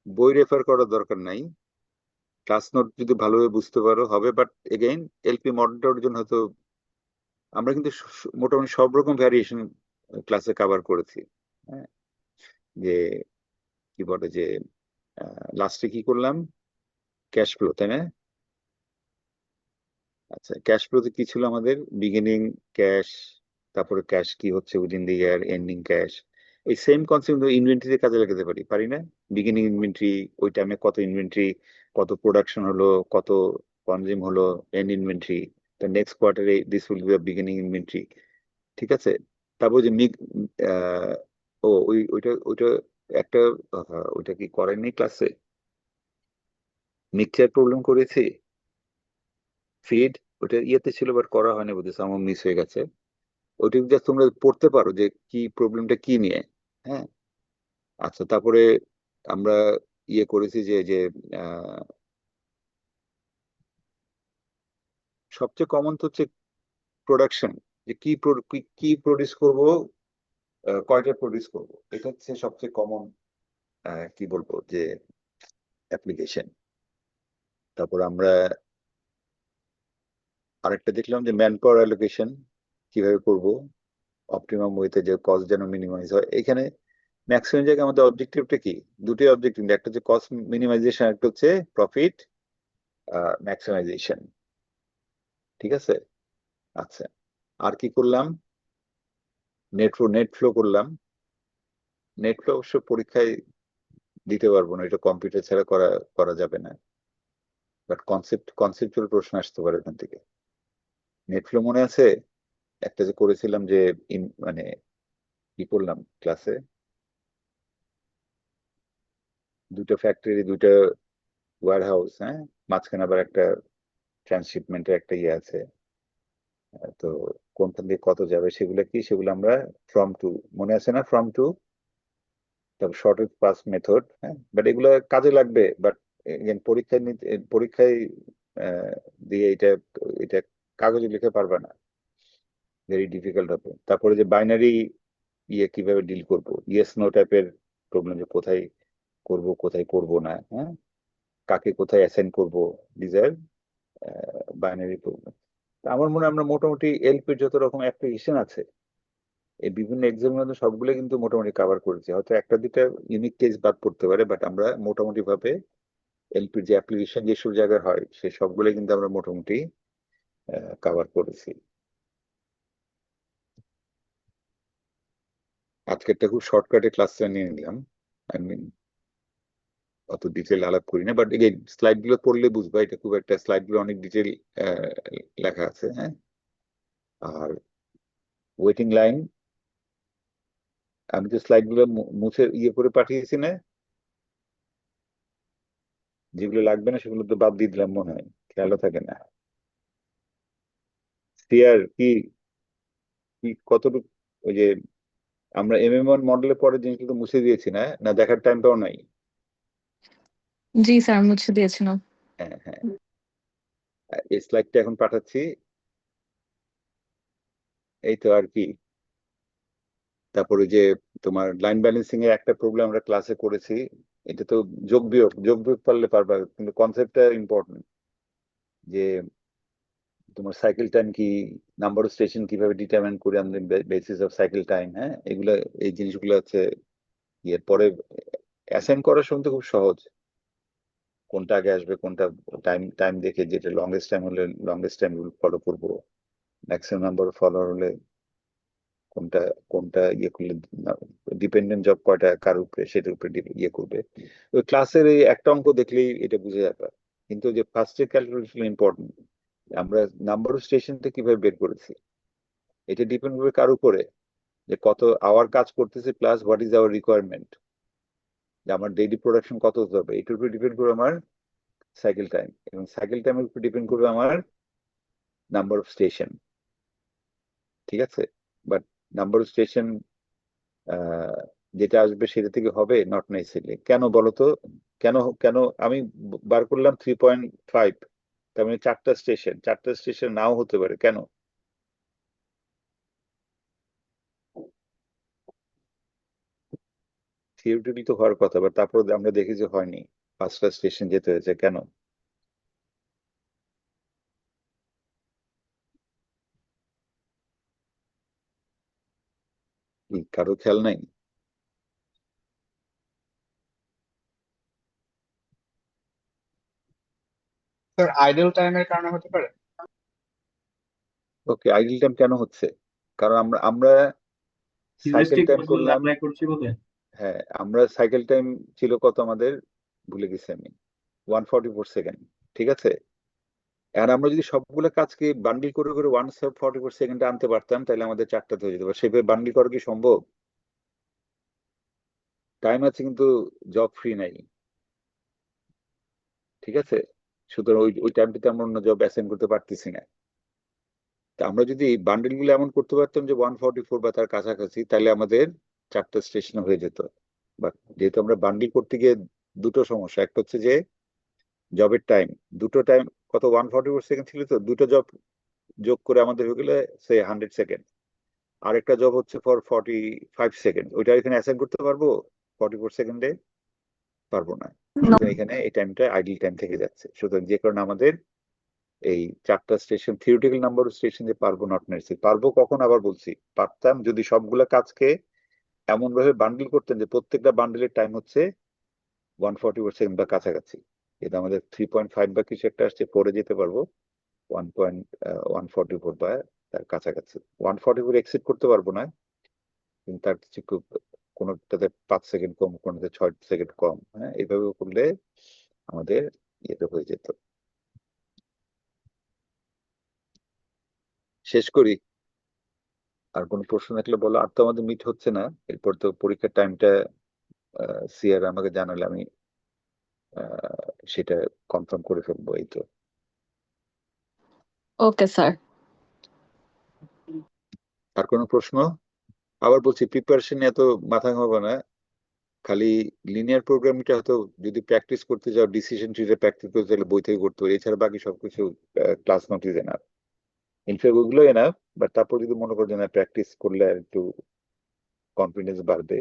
বই রেফার করার দরকার নাই, ক্লাস নোট যদি ভালোভাবে বুঝতে পারো হবে। বাট এগেইন এলপি মডেলটার জন্য হয়তো আমরা কিন্তু মোটামুটি সব রকম ভ্যারিয়েশন ক্লাসে কভার করেছি। হ্যাঁ, যে কি বলে যে লাস্টে কি করলাম, ক্যাশ ফ্লো, তাই না? আচ্ছা, ক্যাশ ফ্লোতে কি ছিল আমাদের, বিগিনিং ক্যাশ, তারপরে ক্যাশ কি হচ্ছে within the year, ending cash. এই সেম কনসেপ্ট ইনভেন্টরিতে কাজে লাগাতে পারি না? বিগিনিং ইনভেন্টরি, ওই টাইমে কত ইনভেন্টরি, কত প্রোডাকশন হলো, কত কনজিউম হলো, এন্ড ইনভেন্টরি, তো নেক্সট কোয়ার্টারে this will be beginning inventory. ঠিক আছে, তারপর যে ও ওইটা ওইটা একটা, ওইটা কি করেননি ক্লাসে, মিক্সচার প্রবলেম করেছি, ফিড, ওটা ইয়েতে ছিল বাট করা হয়নি বুঝেছি, আমার মিস হয়ে গেছে। ওইটা জাস্ট তোমরা পড়তে পারো যে কি প্রবলেমটা কি নিয়ে। হ্যাঁ, আচ্ছা, তারপরে আমরা ইয়ে করেছি যে যে সবচেয়ে কমন তো হচ্ছে প্রোডাকশন, যে কি প্রডিউস করব, কয়টা প্রডিউস করব, এটা হচ্ছে সবচেয়ে কমন কি বলবো যে অ্যাপ্লিকেশন। তারপর আমরা আরেকটা দেখলাম যে ম্যান পাওয়ার অ্যালোকেশন কিভাবে করব অপটিমাম ওয়েতে, যে কস্ট যেন মিনিমাইজ হয়। এখানে ম্যাক্সিমাম জায়গায় আমাদের অবজেক্টিভটা কি, দুটি অবজেক্টিভ, একটা হচ্ছে কস্ট মিনিমাইজেশন, একটা হচ্ছে প্রফিট ম্যাক্সিমাইজেশন। ঠিক আছে, আচ্ছা আর কি করলাম, নেট ফ্লো করলাম। নেট ফ্লো অবশ্য পরীক্ষায় দিতে পারবো না, এটা কম্পিউটার ছাড়া করা যাবে না, বাট কনসেপ্টুয়াল প্রশ্ন আসতে পারে ওখান থেকে। নেট ফ্লো মনে আছে একটা যে করেছিলাম, যে মানে কি করলাম ক্লাসে, দুটো ফ্যাক্টরি, দুটো ওয়্যার হাউস, হ্যাঁ, মাঝখানে আবার একটা ট্রান্সশিপমেন্টের একটা ইয়ে আছে, তো কোনখান দিয়ে কত যাবে সেগুলো কি, সেগুলো আমরা ফ্রম টু, মনে আছে না, ফ্রম টু, তারপর শর্টেজ পাস মেথড, হ্যাঁ, বাট এগুলো কাজে লাগবে, বাট পরীক্ষায় দিয়ে এটা কাগজে লিখে পারবে না, ভেরি ডিফিকাল্ট হবে। তারপরে যে বাইনারি ইয়ে কিভাবে ডিল করব, ইয়েস নো টাইপের প্রবলেম, যে কোথায় করব কোথায় করব না, হ্যাঁ, কাকে কোথায় অ্যাসাইন করব, দিস আর বাইনারি প্রবলেম। আমার মনে হয় আমরা মোটামুটি এলপির যত রকম অ্যাপ্লিকেশন আছে এই বিভিন্ন এক্সামের মধ্যে সবগুলো কিন্তু মোটামুটি কভার করেছি, হয়তো একটা দুটা ইউনিক কেস বাদ পড়তে পারে, বাট আমরা মোটামুটি ভাবে এলপির যে অ্যাপ্লিকেশন যেসব জায়গায় হয় সে সবগুলো কিন্তু আমরা মোটামুটি কভার করেছি। আজকেরটা খুব শর্টকাটে ক্লাসটা নিয়ে নিলাম, আই মিন অত ডিটেল আলাপ করি না, বাট এই স্লাইড গুলো পড়লে বুঝবা এটা খুব একটা, স্লাইড গুলো অনেক ডিটেল লেখা আছে, হ্যাঁ। আর ওয়েটিং লাইন আমি তো স্লাইড গুলো মুছে ইয়ে করে পাঠিয়েছি না, যেগুলো লাগবে না সেগুলো তো বাদ দিয়ে দিলাম মনে হয়, খেয়ালও থাকে না। সিআর কি কতটুকু, ওই যে আমরা MM1 মডেলের পরে জিনিসগুলো মুছে দিয়েছি না, না দেখার টাইমটাও নাই? জি স্যার, মুছে দিয়েছিলাম। হ্যাঁ হ্যাঁ, এই স্লাইডটা এখন পাঠাচ্ছি, এই তো আর কি। তারপরে যে তোমার লাইন ব্যালেন্সিং এর একটা প্রবলেম আমরা ক্লাসে করেছি, এটা তো যোগ বিয়োগ পারলে পারবা, কিন্তু কনসেপ্টটা ইম্পর্টেন্ট, যে তোমার সাইকেল টাইম কি, নাম্বার অফ স্টেশন কিভাবে ডিটারমাইন করে আমাদের বেসিস অফ সাইকেল টাইম, হ্যাঁ, এগুলা এই জিনিসগুলো আছে। এরপরে অ্যাসাইন করার সময় তো খুব সহজ, কোনটা আগে আসবে, কোনটা টাইম দেখে, যেটা লংগেস্ট টাইম হলে লংগেস্ট টাইম ফলো করবো, ম্যাক্সিমাম নাম্বার ফলোয়ার হলে কোনটা কোনটা ইয়ে করলে, ডিপেন্ডেন্ট জব কয়টা কার উপরে, সেটার উপরে ইয়ে করবে। ওই ক্লাসের এই একটা অঙ্ক দেখলেই এটা বুঝে যাবে, কিন্তু যে ফার্স্টের ক্যালকুলেশন ইম্পর্টেন্ট, আমরা নাম্বার অফ স্টেশনটা কিভাবে বের করেছি, এটা ডিপেন্ড করবে কার উপরে, যে কত আওয়ার কাজ করতেছে, plus what is our requirement, যে আমার ডেইলি প্রোডাকশন কত হতে হবে, এটার উপরে ডিপেন্ড করবে আমার সাইকেল টাইম, এবং সাইকেল টাইমের উপর ডিপেন্ড করবে আমার নাম্বার অফ স্টেশন। ঠিক আছে, বাট নাম্বার অফ স্টেশন যেটা আসবে সেটা থেকে হবে নট নেসেসারিলি। কেন বলতো, কেন কেন আমি বার করলাম 3.5, তার মানে চারটা স্টেশন নাও হতে পারে, কেন? থিওরিটিক্যালি তো হওয়ার কথা, বাট তারপর আমরা দেখি যে হয়নি, 5টা স্টেশন যেতে হয়েছে, কেন? কারো খেয়াল নাই? স্যার আইডল টাইমের কারণে হতে পারে। ওকে, আইডল টাইম কেন হচ্ছে? কারণ আমরা সাইকেল হিউরিস্টিক টাইম মেথড করলাম, অ্যাপ্লাই করছি বলে। হ্যাঁ আমরা সাইকেল টাইম ছিল কত আমাদের, ভুলে গেছি আমি, 144 সেকেন্ড, ঠিক আছে। আর আমরা যদি সবগুলো কাজকে বান্ডিল করে করে 144 সেকেন্ডে আনতে পারতাম, তাহলে আমাদের 4টাতে হয়ে যেত। সেভাবে বান্ডিল করা কি সম্ভব? টাইম আছে কিন্তু জব ফ্রি নাই, ঠিক আছে। সুতরাং ওই টাইমটাতে আমরা অন্য জব অ্যাসাইন করতে পারতেছি না। তা আমরা যদি বান্ডিল গুলো এমন করতে পারতাম যে 144 বা তার কাছাকাছি, তাহলে আমাদের 4টা স্টেশন হয়ে যেত। বাট যেহেতু আমরা বান্ডিল করতে গিয়ে দুটো সমস্যা, একটা হচ্ছে যে জবের টাইম, দুটো টাইম কত 144 সেকেন্ড ছিল, তো দুটো জব যোগ করে আমাদের হয়ে গেলে সে 100 সেকেন্ড, আরেকটা জব হচ্ছে ফর 45 সেকেন্ড, ওইটা এখানে অ্যাসাইন করতে পারবো 44 সেকেন্ডে? পারবো না। সুতরাং এখানে এই টাইমটা আইডল টাইম থেকে যাচ্ছে। সুতরাং যে কারণে আমাদের এই 4টা station, theoretical number of station যে পারবো নট নেসেসারি। পারবো কখন? আবার বলছি, পারতাম যদি সবগুলা কাজকে এমন ভাবে বান্ডেল করতেন যে প্রত্যেকটা বান্ডেলের টাইম হচ্ছে 144 সেকেন্ড বা কাছাকাছি। এটা আমাদের 3.5 বা কিছু একটা আসছে, পরে যেতে পারবো 1.144 বা তার কাছাকাছি। 144 এক্সিড করতে পারবো না, কিন্তু তার কিছু কোনোটাতে 5 সেকেন্ড কম, কোনোটাতে 6 সেকেন্ড কম। হ্যাঁ, এইভাবে করলে আমাদের ইয়েতে হয়ে যেত। শেষ করি, আর কোনো প্রশ্ন থাকলে বলো। আর তো আমাদের মিট হচ্ছে না, এরপর তো পরীক্ষার টাইমটা সিআর আমাকে জানালে আমি সেটা কনফার্ম করে ফেলবো। এই তো। Okay sir. আর কোনো প্রশ্ন? আবার বলছি, প্রিপারেশন এত মাথা ঘামাবো না, খালি লিনিয়ার প্রোগ্রামিংটা হয়তো যদি প্র্যাকটিস করতে যাও, ডিসিশন ট্রিতে প্র্যাকটিস করতে চাইলে বই থেকে করতে পারি, এছাড়া বাকি সবকিছু class note is enough. In fact ওগুলো এনাফ, বাট তারপর যদি মনে করো যে না প্র্যাকটিস করলে আর একটু কনফিডেন্স বাড়বে,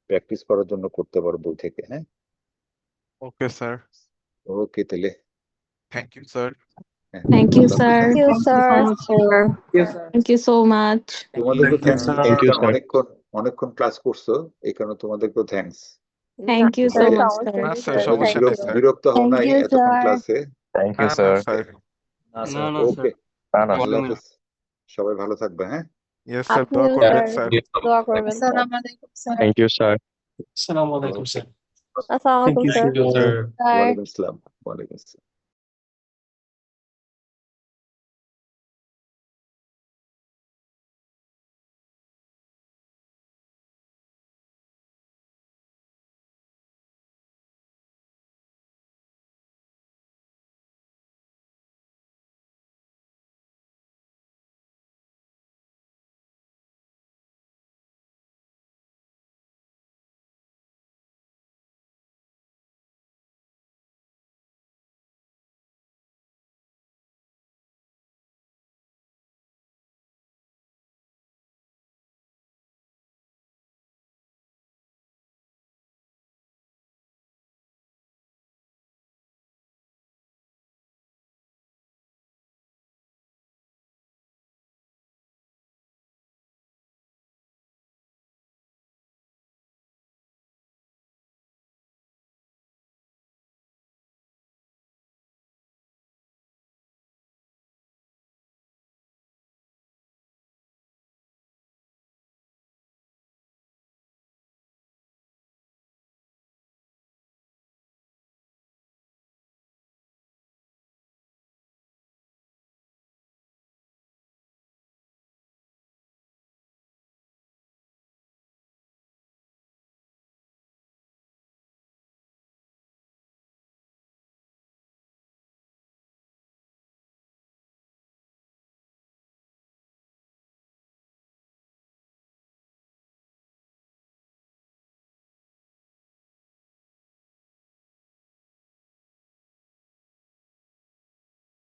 প্র্যাকটিস করার জন্য করতে পারো বই থেকে। হ্যাঁ, ওকে স্যার, ওকে তাহলে থ্যাংক ইউ স্যার। হ্যাঁ, থ্যাংক ইউ আল্লাহ স্যার। হাফেজ। Thank you, sir. Thank you so much. তোমাদেরকেও Thank you, থ্যাংকস, sir. কারণ অনেকক্ষণ ক্লাস করছো, এই কারণে তোমাদেরকেও thanks. Thank you so okay, much সমস্যা স্যার। না নেই, স্যার, sir. সমস্যা Thank নেই you. স্যার। বিরক্ত হও Thank নাই you, এতক্ষণ sir. ক্লাসে? থ্যাংক ইউ না না স্যার। স্যার। ওকে, আল্লাহ হাফেজ, সবাই ভালো থাকবে। হ্যাঁ, ইয়েস স্যার, দোয়া আপনিও, করবেন sir. স্যার। দোয়া করবেন, sir. আসসালামু আলাইকুম স্যার। Thank you sir. আসসালামু আলাইকুম okay, sir. Assalamu alaikum, Thank sir. you, sir. Bye. ওয়ালাইকুম আসসালাম। ওয়ালাইকুম আসসালাম।